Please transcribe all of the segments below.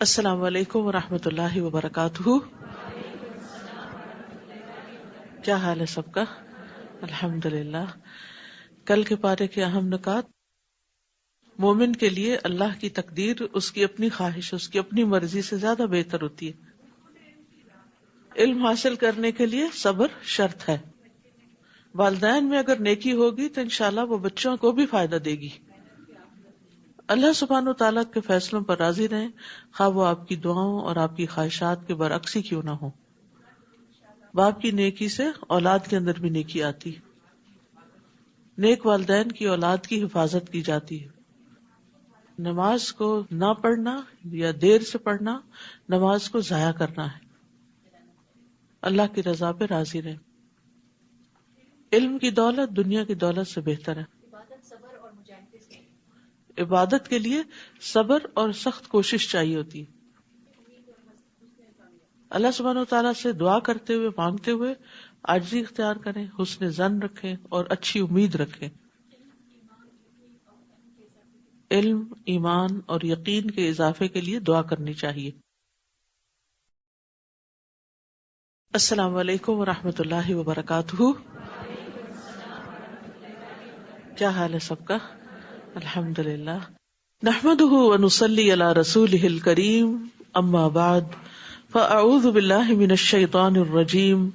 السلام علیکم ورحمۃ اللہ وبرکاتہ. کیا حال ہے سب کا؟ الحمد للہ. کل کے پارے کے اہم نکات. مومن کے لیے اللہ کی تقدیر اس کی اپنی خواہش، اس کی اپنی مرضی سے زیادہ بہتر ہوتی ہے. علم حاصل کرنے کے لیے صبر شرط ہے. والدین میں اگر نیکی ہوگی تو انشاءاللہ وہ بچوں کو بھی فائدہ دے گی. اللہ سبحانہ و تعالیٰ کے فیصلوں پر راضی رہیں، خواہ وہ آپ کی دعاؤں اور آپ کی خواہشات کے برعکس ہی کیوں نہ ہو. باپ کی نیکی سے اولاد کے اندر بھی نیکی آتی. نیک والدین کی اولاد کی حفاظت کی جاتی ہے. نماز کو نہ پڑھنا یا دیر سے پڑھنا نماز کو ضائع کرنا ہے. اللہ کی رضا پہ راضی رہیں. علم کی دولت دنیا کی دولت سے بہتر ہے. عبادت کے لیے صبر اور سخت کوشش چاہیے ہوتی ہے. اللہ سبحانہ و تعالیٰ سے دعا کرتے ہوئے، مانگتے ہوئے عاجزی اختیار کریں، حسن ظن رکھیں اور اچھی امید رکھیں. علم، ایمان اور یقین کے اضافے کے لیے دعا کرنی چاہیے. السلام علیکم ورحمۃ اللہ وبرکاتہ. کیا حال ہے سب کا؟ الحمد للہ. نحمده ونصلی علی رسولہ الکریم، اما بعد فاعوذ باللہ من الشیطان الرجیم.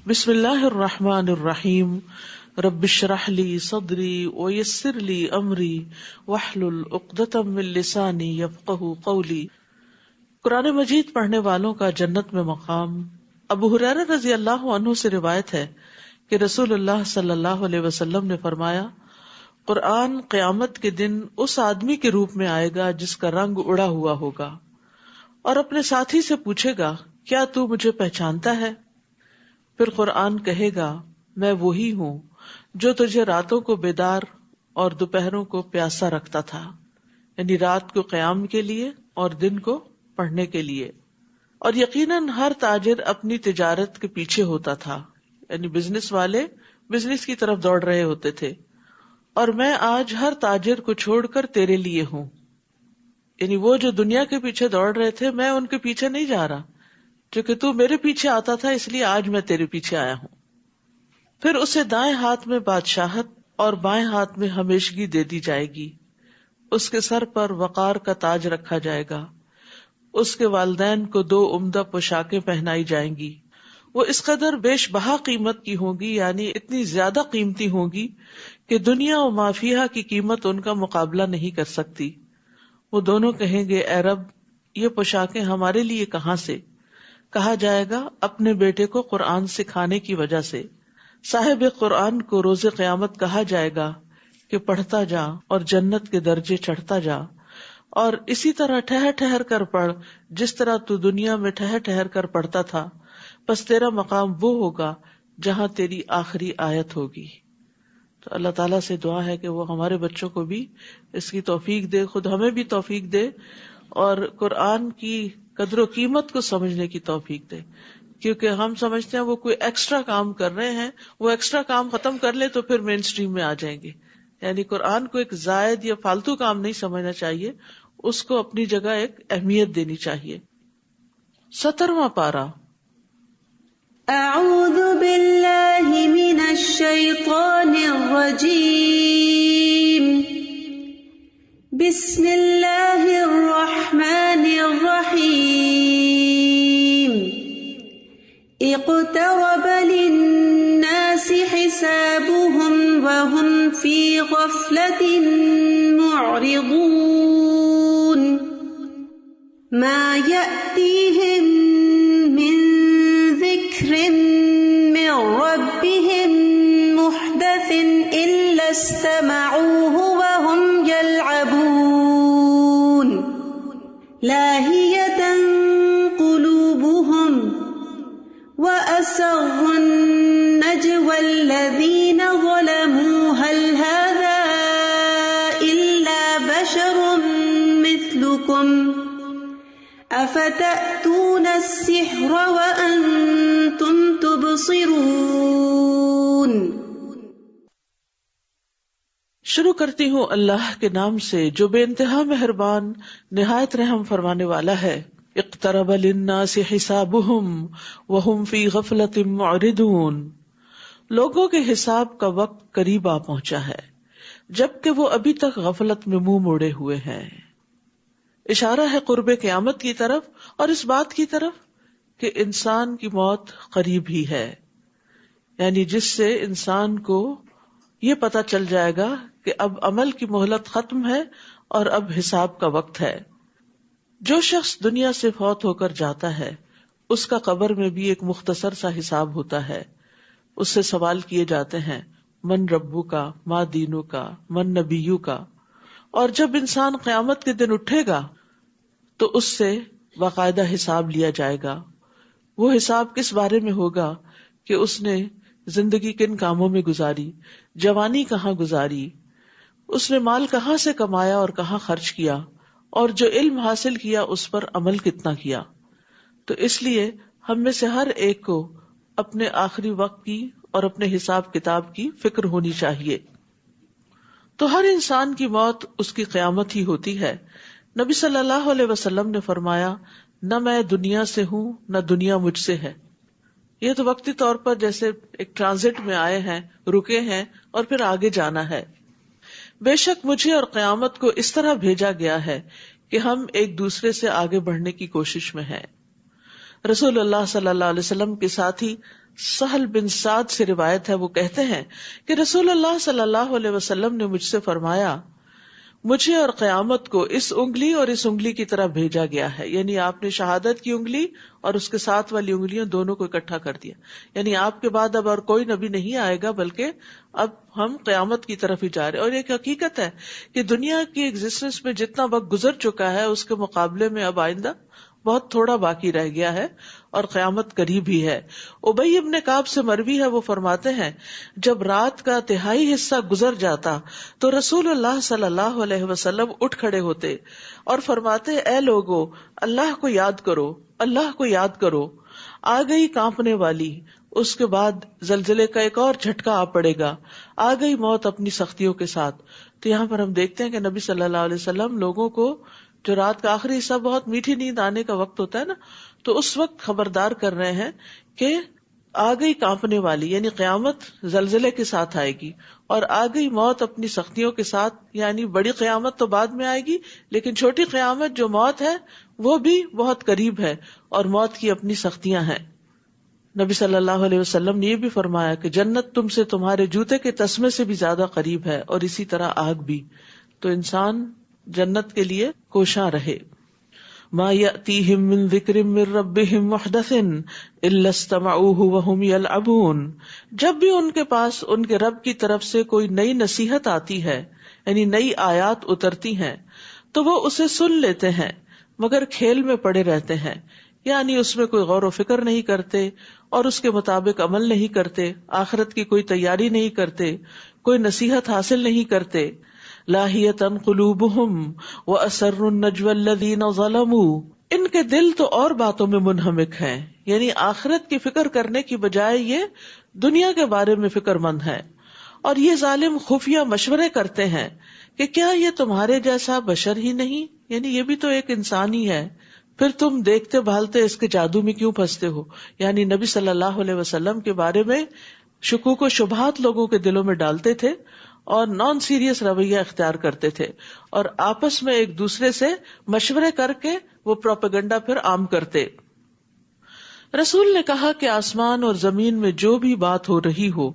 بسم اللہ الرحمن الرحیم. رب اشرح لی صدری ویسر لی امری واحلل عقدۃ من لسانی یفقہوا قولی. قرآن مجید پڑھنے والوں کا جنت میں مقام. ابو ہریرہ رضی اللہ عنہ سے روایت ہے کہ رسول اللہ صلی اللہ علیہ وسلم نے فرمایا، قرآن قیامت کے دن اس آدمی کے روپ میں آئے گا جس کا رنگ اڑا ہوا ہوگا، اور اپنے ساتھی سے پوچھے گا، کیا تو مجھے پہچانتا ہے؟ پھر قرآن کہے گا، میں وہی ہوں جو تجھے راتوں کو بیدار اور دوپہروں کو پیاسا رکھتا تھا. یعنی رات کو قیام کے لیے اور دن کو پڑھنے کے لیے. اور یقیناً ہر تاجر اپنی تجارت کے پیچھے ہوتا تھا. یعنی بزنس والے بزنس کی طرف دوڑ رہے ہوتے تھے. اور میں آج ہر تاجر کو چھوڑ کر تیرے لیے ہوں. یعنی وہ جو دنیا کے پیچھے دوڑ رہے تھے، میں ان کے پیچھے نہیں جا رہا، کیونکہ تو میرے پیچھے آتا تھا، اس لیے آج میں تیرے پیچھے آیا ہوں. پھر اسے دائیں ہاتھ میں بادشاہت اور بائیں ہاتھ میں ہمیشگی دے دی جائے گی. اس کے سر پر وقار کا تاج رکھا جائے گا. اس کے والدین کو 2 عمدہ پوشاکیں پہنائی جائیں گی. وہ اس قدر بیش بہا قیمت کی ہوں گی، یعنی اتنی زیادہ قیمتی ہوں گی کہ دنیا و ما فیہا کی قیمت ان کا مقابلہ نہیں کر سکتی. وہ دونوں کہیں گے، اے رب، یہ پوشاکیں ہمارے لیے کہاں سے؟ کہا جائے گا، اپنے بیٹے کو قرآن سکھانے کی وجہ سے. صاحب قرآن کو روز قیامت کہا جائے گا کہ پڑھتا جا اور جنت کے درجے چڑھتا جا، اور اسی طرح ٹھہر ٹھہر کر پڑھ جس طرح تو دنیا میں ٹھہر ٹھہر کر پڑھتا تھا. پس تیرا مقام وہ ہوگا جہاں تیری آخری آیت ہوگی. تو اللہ تعالیٰ سے دعا ہے کہ وہ ہمارے بچوں کو بھی اس کی توفیق دے، خود ہمیں بھی توفیق دے، اور قرآن کی قدر و قیمت کو سمجھنے کی توفیق دے. کیونکہ ہم سمجھتے ہیں وہ کوئی ایکسٹرا کام کر رہے ہیں، وہ ایکسٹرا کام ختم کر لے تو پھر مین سٹریم میں آ جائیں گے. یعنی قرآن کو ایک زائد یا فالتو کام نہیں سمجھنا چاہیے، اس کو اپنی جگہ ایک اہمیت دینی چاہیے. 17واں پارہ. اعوذ باللہ من الشیطان الرجیم. بسم اللہ الرحمن الرحیم. اقترب للناس حسابهم وهم في غفلة معرضون. ما يأتيهم من ذكر من ربهم محدث إلا استمعوه وهم يلعبون. لاهية قلوبهم وأسروا النجوى الذين ظلموا هل هذا إلا بشر مثلكم أفتأتون السحر وأنتم تبصرون. شروع کرتی ہوں اللہ کے نام سے جو بے انتہا مہربان نہایت رحم فرمانے والا ہے. اقترب للناس حسابهم وهم فی غفلۃ معرضون، لوگوں کے حساب کا وقت قریب آ پہنچا ہے جبکہ وہ ابھی تک غفلت میں منہ موڑے ہوئے ہیں۔ اشارہ ہے قرب قیامت کی طرف اور اس بات کی طرف کہ انسان کی موت قریب ہی ہے، یعنی جس سے انسان کو یہ پتا چل جائے گا کہ اب عمل کی مہلت ختم ہے اور اب حساب کا وقت ہے۔ جو شخص دنیا سے فوت ہو کر جاتا ہے اس کا قبر میں بھی ایک مختصر سا حساب ہوتا ہے، اس سے سوال کیے جاتے ہیں من ربو کا، ما دینو کا، من نبیو کا، اور جب انسان قیامت کے دن اٹھے گا تو اس سے باقاعدہ حساب لیا جائے گا۔ وہ حساب کس بارے میں ہوگا کہ اس نے زندگی کن کاموں میں گزاری، جوانی کہاں گزاری، اس نے مال کہاں سے کمایا اور کہاں خرچ کیا، اور جو علم حاصل کیا اس پر عمل کتنا کیا۔ تو اس لیے ہم میں سے ہر ایک کو اپنے آخری وقت کی اور اپنے حساب کتاب کی فکر ہونی چاہیے۔ تو ہر انسان کی موت اس کی قیامت ہی ہوتی ہے۔ نبی صلی اللہ علیہ وسلم نے فرمایا نہ میں دنیا سے ہوں نہ دنیا مجھ سے ہے۔ یہ تو وقتی طور پر جیسے ایک ٹرانزٹ میں آئے ہیں، رکے ہیں اور پھر آگے جانا ہے۔ بے شک مجھے اور قیامت کو اس طرح بھیجا گیا ہے کہ ہم ایک دوسرے سے آگے بڑھنے کی کوشش میں ہیں۔ رسول اللہ صلی اللہ علیہ وسلم کے ساتھی سہل بن سعد سے روایت ہے، وہ کہتے ہیں کہ رسول اللہ صلی اللہ علیہ وسلم نے مجھ سے فرمایا مجھے اور قیامت کو اس انگلی اور اس انگلی کی طرح بھیجا گیا ہے، یعنی آپ نے شہادت کی انگلی اور اس کے ساتھ والی انگلیاں دونوں کو اکٹھا کر دیا، یعنی آپ کے بعد اب اور کوئی نبی نہیں آئے گا بلکہ اب ہم قیامت کی طرف ہی جا رہے ہیں۔ اور ایک حقیقت ہے کہ دنیا کی ایگزسٹنس میں جتنا وقت گزر چکا ہے اس کے مقابلے میں اب آئندہ بہت تھوڑا باقی رہ گیا ہے اور قیامت قریب ہی ہے۔ ابی ابن کعب سے مروی ہے، وہ فرماتے ہیں جب رات کا تہائی حصہ گزر جاتا تو رسول اللہ صلی اللہ علیہ وسلم اٹھ کھڑے ہوتے اور فرماتے اے لوگو اللہ کو یاد کرو، اللہ کو یاد کرو، آ گئی کانپنے والی، اس کے بعد زلزلے کا ایک اور جھٹکا آ پڑے گا، آ گئی موت اپنی سختیوں کے ساتھ۔ تو یہاں پر ہم دیکھتے ہیں کہ نبی صلی اللہ علیہ وسلم لوگوں کو جو رات کا آخری حصہ بہت میٹھی نیند آنے کا وقت ہوتا ہے نا، تو اس وقت خبردار کر رہے ہیں کہ آ گئی کانپنے والی، یعنی قیامت زلزلے کے ساتھ آئے گی، اور آ گئی موت اپنی سختیوں کے ساتھ، یعنی بڑی قیامت تو بعد میں آئے گی لیکن چھوٹی قیامت جو موت ہے وہ بھی بہت قریب ہے اور موت کی اپنی سختیاں ہیں۔ نبی صلی اللہ علیہ وسلم نے یہ بھی فرمایا کہ جنت تم سے تمہارے جوتے کے تسمے سے بھی زیادہ قریب ہے اور اسی طرح آگ بھی۔ تو انسان جنت کے لیے کوشاں رہے۔ ما یأتیہم من ذکر من ربہم محدث الا استمعوہ وہم یلعبون، جب بھی ان کے پاس ان کے رب کی طرف سے کوئی نئی نصیحت آتی ہے، یعنی نئی آیات اترتی ہیں، تو وہ اسے سن لیتے ہیں مگر کھیل میں پڑے رہتے ہیں، یعنی اس میں کوئی غور و فکر نہیں کرتے اور اس کے مطابق عمل نہیں کرتے، آخرت کی کوئی تیاری نہیں کرتے، کوئی نصیحت حاصل نہیں کرتے۔ لاہیۃ قلوبہم واسروا النجوى الذین ظلموا، ان کے دل تو اور باتوں میں منہمک ہیں، یعنی آخرت کی فکر کرنے کی بجائے یہ دنیا کے بارے میں فکر مند ہے، اور یہ ظالم خفیہ مشورے کرتے ہیں کہ کیا یہ تمہارے جیسا بشر ہی نہیں، یعنی یہ بھی تو ایک انسان ہی ہے، پھر تم دیکھتے بھالتے اس کے جادو میں کیوں پھنستے ہو۔ یعنی نبی صلی اللہ علیہ وسلم کے بارے میں شکوک و شبہات لوگوں کے دلوں میں ڈالتے تھے اور نان سیریس رویہ اختیار کرتے تھے، اور آپس میں ایک دوسرے سے مشورے کر کے وہ پروپیگنڈا پھر عام کرتے۔ رسول نے کہا کہ آسمان اور زمین میں جو بھی بات ہو رہی ہو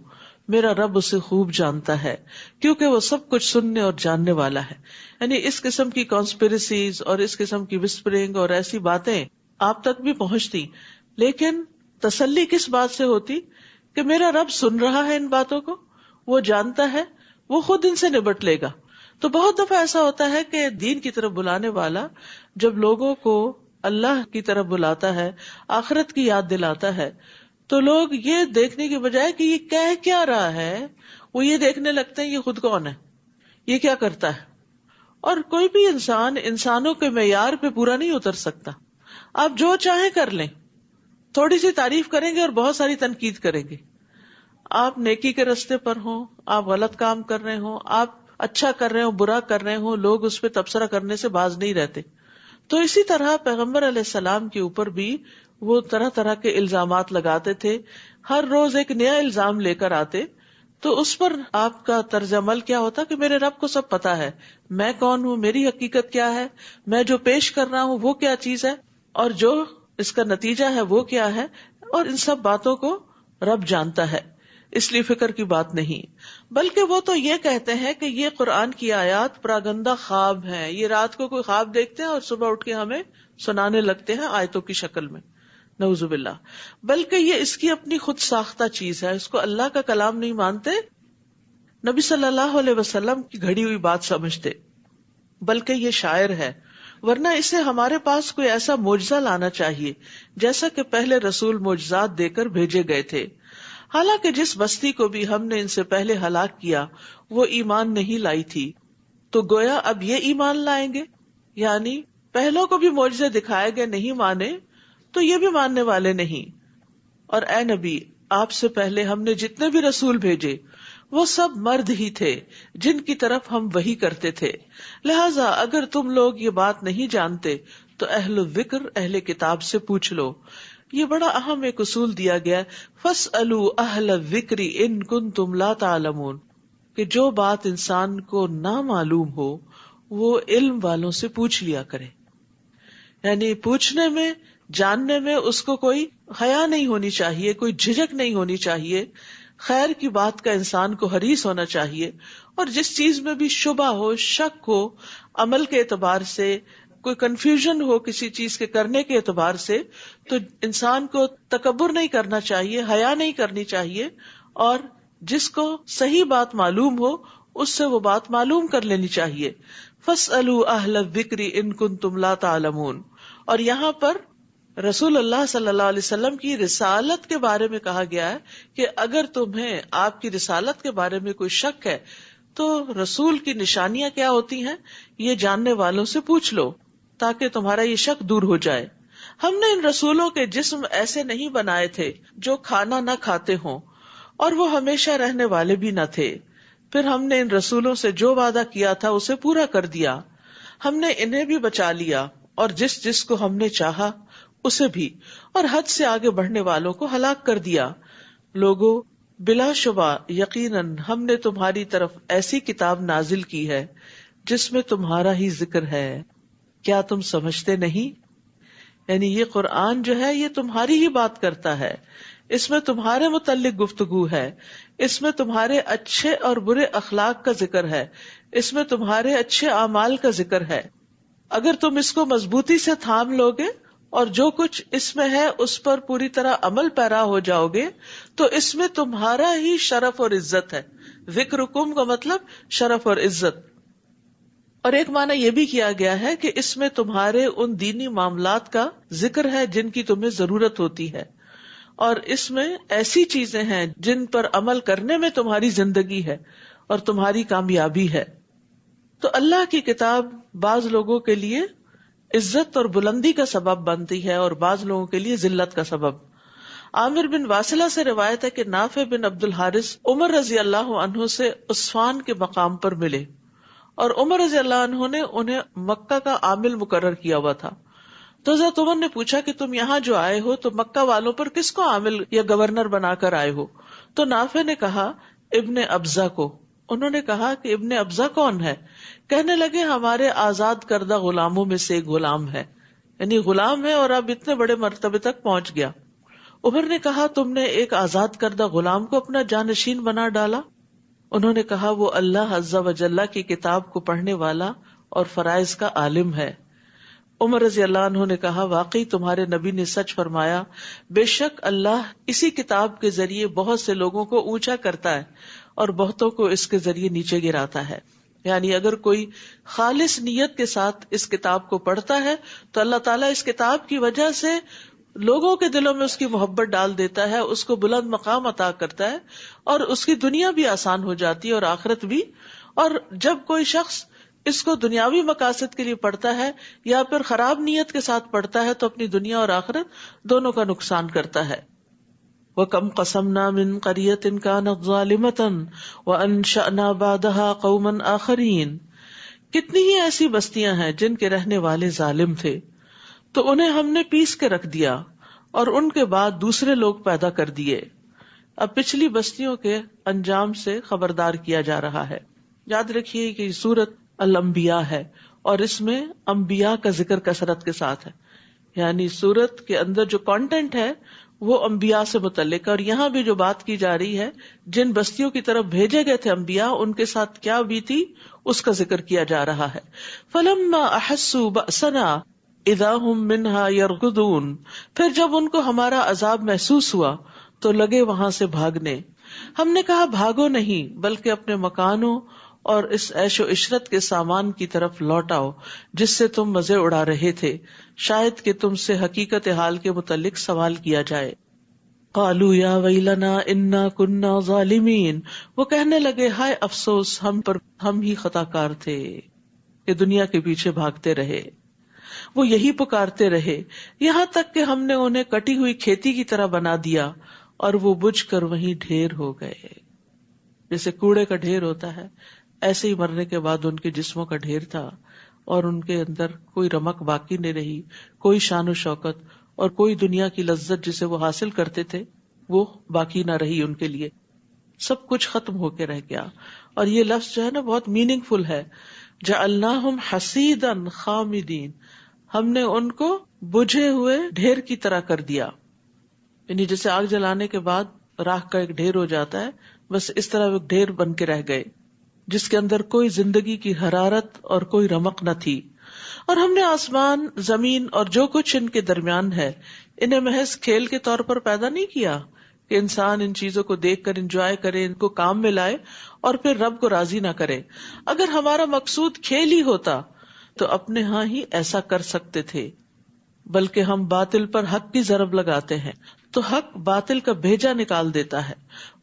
میرا رب اسے خوب جانتا ہے، کیونکہ وہ سب کچھ سننے اور جاننے والا ہے۔ یعنی اس قسم کی کانسپریسیز اور اس قسم کی وسپرنگ اور ایسی باتیں آپ تک بھی پہنچتی، لیکن تسلی کس بات سے ہوتی کہ میرا رب سن رہا ہے ان باتوں کو، وہ جانتا ہے، وہ خود ان سے نبٹ لے گا۔ تو بہت دفعہ ایسا ہوتا ہے کہ دین کی طرف بلانے والا جب لوگوں کو اللہ کی طرف بلاتا ہے، آخرت کی یاد دلاتا ہے، تو لوگ یہ دیکھنے کی بجائے کہ یہ کہہ کیا رہا ہے، وہ یہ دیکھنے لگتے ہیں یہ خود کون ہے، یہ کیا کرتا ہے۔ اور کوئی بھی انسان انسانوں کے معیار پہ پورا نہیں اتر سکتا۔ آپ جو چاہیں کر لیں، تھوڑی سی تعریف کریں گے اور بہت ساری تنقید کریں گے۔ آپ نیکی کے راستے پر ہوں، آپ غلط کام کر رہے ہوں، آپ اچھا کر رہے ہوں، برا کر رہے ہوں، لوگ اس پہ تبصرہ کرنے سے باز نہیں رہتے۔ تو اسی طرح پیغمبر علیہ السلام کے اوپر بھی وہ طرح طرح کے الزامات لگاتے تھے، ہر روز ایک نیا الزام لے کر آتے. تو اس پر آپ کا طرز عمل کیا ہوتا کہ میرے رب کو سب پتا ہے، میں کون ہوں، میری حقیقت کیا ہے، میں جو پیش کر رہا ہوں وہ کیا چیز ہے، اور جو اس کا نتیجہ ہے وہ کیا ہے، اور ان سب باتوں کو رب جانتا ہے، اس لیے فکر کی بات نہیں. بلکہ وہ تو یہ کہتے ہیں کہ یہ قرآن کی آیات پراگندہ خواب ہیں، یہ رات کو کوئی خواب دیکھتے ہیں اور صبح اٹھ کے ہمیں سنانے لگتے ہیں آیتوں کی شکل میں، نعوذ باللہ. بلکہ یہ اس کی اپنی خود ساختہ چیز ہے، اس کو اللہ کا کلام نہیں مانتے، نبی صلی اللہ علیہ وسلم کی گھڑی ہوئی بات سمجھتے، بلکہ یہ شاعر ہے. ورنہ اسے ہمارے پاس کوئی ایسا معجزہ لانا چاہیے جیسا کہ پہلے رسول معجزات دے کر بھیجے گئے تھے. حالانکہ جس بستی کو بھی ہم نے ان سے پہلے ہلاک کیا وہ ایمان نہیں لائی تھی، تو گویا اب یہ ایمان لائیں گے؟ یعنی پہلوں کو بھی معجزے دکھائے گئے، نہیں مانے تو یہ بھی ماننے والے نہیں. اور اے نبی، آپ سے پہلے ہم نے جتنے بھی رسول بھیجے وہ سب مرد ہی تھے جن کی طرف ہم وحی کرتے تھے. لہٰذا اگر تم لوگ یہ بات نہیں جانتے تو اہل الذکر، اہل کتاب سے پوچھ لو. یہ بڑا اہم ایک اصول دیا گیا، فاسألوا اہل الذکر ان کنتم لا تعلمون، کہ جو بات انسان کو نہ معلوم ہو وہ علم والوں سے پوچھ لیا کرے. یعنی پوچھنے میں، جاننے میں اس کو کوئی حیا نہیں ہونی چاہیے، کوئی جھجک نہیں ہونی چاہیے. خیر کی بات کا انسان کو حریص ہونا چاہیے، اور جس چیز میں بھی شبہ ہو، شک ہو، عمل کے اعتبار سے کوئی کنفیوژن ہو کسی چیز کے کرنے کے اعتبار سے، تو انسان کو تکبر نہیں کرنا چاہیے، حیا نہیں کرنی چاہیے، اور جس کو صحیح بات معلوم ہو اس سے وہ بات معلوم کر لینی چاہیے. فاسألوا اہل الذکر ان کنتم لا تعلمون. اور یہاں پر رسول اللہ صلی اللہ علیہ وسلم کی رسالت کے بارے میں کہا گیا ہے کہ اگر تمہیں آپ کی رسالت کے بارے میں کوئی شک ہے تو رسول کی نشانیاں کیا ہوتی ہیں یہ جاننے والوں سے پوچھ لو تاکہ تمہارا یہ شک دور ہو جائے. ہم نے ان رسولوں کے جسم ایسے نہیں بنائے تھے جو کھانا نہ کھاتے ہوں، اور وہ ہمیشہ رہنے والے بھی نہ تھے. پھر ہم نے ان رسولوں سے جو وعدہ کیا تھا اسے پورا کر دیا. ہم نے انہیں بھی بچا لیا اور جس جس کو ہم نے چاہا اسے بھی، اور حد سے آگے بڑھنے والوں کو ہلاک کر دیا. لوگوں، بلا شبہ یقیناً ہم نے تمہاری طرف ایسی کتاب نازل کی ہے جس میں تمہارا ہی ذکر ہے، کیا تم سمجھتے نہیں؟ یعنی یہ قرآن جو ہے یہ تمہاری ہی بات کرتا ہے، اس میں تمہارے متعلق گفتگو ہے، اس میں تمہارے اچھے اور برے اخلاق کا ذکر ہے، اس میں تمہارے اچھے اعمال کا ذکر ہے. اگر تم اس کو مضبوطی سے تھام لوگے اور جو کچھ اس میں ہے اس پر پوری طرح عمل پیرا ہو جاؤ گے تو اس میں تمہارا ہی شرف اور عزت ہے. ذکرکم کا مطلب شرف اور عزت. اور ایک معنی یہ بھی کیا گیا ہے کہ اس میں تمہارے ان دینی معاملات کا ذکر ہے جن کی تمہیں ضرورت ہوتی ہے، اور اس میں ایسی چیزیں ہیں جن پر عمل کرنے میں تمہاری زندگی ہے اور تمہاری کامیابی ہے. تو اللہ کی کتاب بعض لوگوں کے لیے عزت اور بلندی کا سبب بنتی ہے اور بعض لوگوں کے لیے ذلت کا سبب. عامر بن واصلہ سے روایت ہے کہ نافع بن عبد الحارث عمر رضی اللہ عنہ سے عثمان کے مقام پر ملے، اور عمر رضی اللہ عنہ نے انہیں مکہ کا عامل مقرر کیا ہوا تھا. تو حضرت عمر نے پوچھا کہ تم یہاں جو آئے ہو تو مکہ والوں پر کس کو عامل یا گورنر بنا کر آئے ہو؟ تو نافع نے کہا ابن ابزہ کو. انہوں نے کہا کہ ابن ابزہ کون ہے؟ کہنے لگے ہمارے آزاد کردہ غلاموں میں سے ایک غلام ہے، یعنی غلام ہے اور اب اتنے بڑے مرتبے تک پہنچ گیا. عمر نے کہا تم نے ایک آزاد کردہ غلام کو اپنا جانشین بنا ڈالا؟ انہوں نے کہا وہ اللہ عز و جل کی کتاب کو پڑھنے والا اور فرائض کا عالم ہے. عمر رضی اللہ عنہ نے کہا واقعی تمہارے نبی نے سچ فرمایا، بے شک اللہ اسی کتاب کے ذریعے بہت سے لوگوں کو اونچا کرتا ہے اور بہتوں کو اس کے ذریعے نیچے گراتا ہے. یعنی اگر کوئی خالص نیت کے ساتھ اس کتاب کو پڑھتا ہے تو اللہ تعالیٰ اس کتاب کی وجہ سے لوگوں کے دلوں میں اس کی محبت ڈال دیتا ہے، اس کو بلند مقام عطا کرتا ہے، اور اس کی دنیا بھی آسان ہو جاتی ہے اور آخرت بھی. اور جب کوئی شخص اس کو دنیاوی مقاصد کے لیے پڑھتا ہے یا پھر خراب نیت کے ساتھ پڑھتا ہے تو اپنی دنیا اور آخرت دونوں کا نقصان کرتا ہے. وَكَمْ قَسَمْنَا مِنْ قَرْيَةٍ كَانَتْ ظَالِمَةً وَأَنشَأْنَا بَعْدَهَا قَوْمًا آخَرِينَ. کتنی ہی ایسی بستیاں ہیں جن کے رہنے والے ظالم تھے، تو انہیں ہم نے پیس کے رکھ دیا اور ان کے بعد دوسرے لوگ پیدا کر دیے۔ اب پچھلی بستیوں کے انجام سے خبردار کیا جا رہا ہے۔ یاد رکھیے کہ یہ سورت الانبیاء ہے اور اس میں انبیاء کا ذکر کثرت کے ساتھ ہے، یعنی سورت کے اندر جو کانٹینٹ ہے وہ انبیاء سے متعلق ہے، اور یہاں بھی جو بات کی جا رہی ہے جن بستیوں کی طرف بھیجے گئے تھے انبیاء، ان کے ساتھ کیا بھی تھی اس کا ذکر کیا جا رہا ہے۔ فَلَمَّا أَحَسُّوا بَأْسَنَا إِذَا هُمْ مِنْهَا يَرْكُضُونَ، پھر جب ان کو ہمارا عذاب محسوس ہوا تو لگے وہاں سے بھاگنے۔ ہم نے کہا بھاگو نہیں، بلکہ اپنے مکانوں اور اس عیش و عشرت کے سامان کی طرف لوٹ آؤ جس سے تم مزے اڑا رہے تھے، شاید کہ تم سے حقیقت حال کے متعلق سوال کیا جائے۔ قالوا یا ویلنا انا کنا ظالمین، وہ کہنے لگے ہائے افسوس ہم ہی خطا کار تھے کہ دنیا کے پیچھے بھاگتے رہے۔ وہ یہی پکارتے رہے یہاں تک کہ ہم نے انہیں کٹی ہوئی کھیتی کی طرح بنا دیا اور وہ بجھ کر وہیں ڈھیر ہو گئے۔ جیسے کوڑے کا ڈھیر ہوتا ہے، ایسے ہی مرنے کے بعد ان کے جسموں کا ڈھیر تھا اور ان کے اندر کوئی رمق باقی نہیں رہی، کوئی شان و شوکت اور کوئی دنیا کی لذت جسے وہ حاصل کرتے تھے وہ باقی نہ رہی ان کے لیے، سب کچھ ختم ہو کے رہ گیا۔ اور یہ لفظ جو ہے نا بہت میننگ فل ہے، جعلناہم حصیدا خامدین، ہم نے ان کو بجھے ہوئے ڈھیر کی طرح کر دیا، یعنی جیسے آگ جلانے کے بعد راکھ کا ایک ڈھیر ہو جاتا ہے، بس اس طرح وہ ڈھیر بن کے رہ گئے جس کے اندر کوئی زندگی کی حرارت اور کوئی رمق نہ تھی۔ اور ہم نے آسمان، زمین اور جو کچھ ان کے درمیان ہے انہیں محض کھیل کے طور پر پیدا نہیں کیا کہ انسان ان چیزوں کو دیکھ کر انجوائے کرے، ان کو کام میں لائے اور پھر رب کو راضی نہ کرے۔ اگر ہمارا مقصود کھیل ہی ہوتا تو اپنے ہاں ہی ایسا کر سکتے تھے، بلکہ ہم باطل پر حق کی ضرب لگاتے ہیں تو حق باطل کا بھیجا نکال دیتا ہے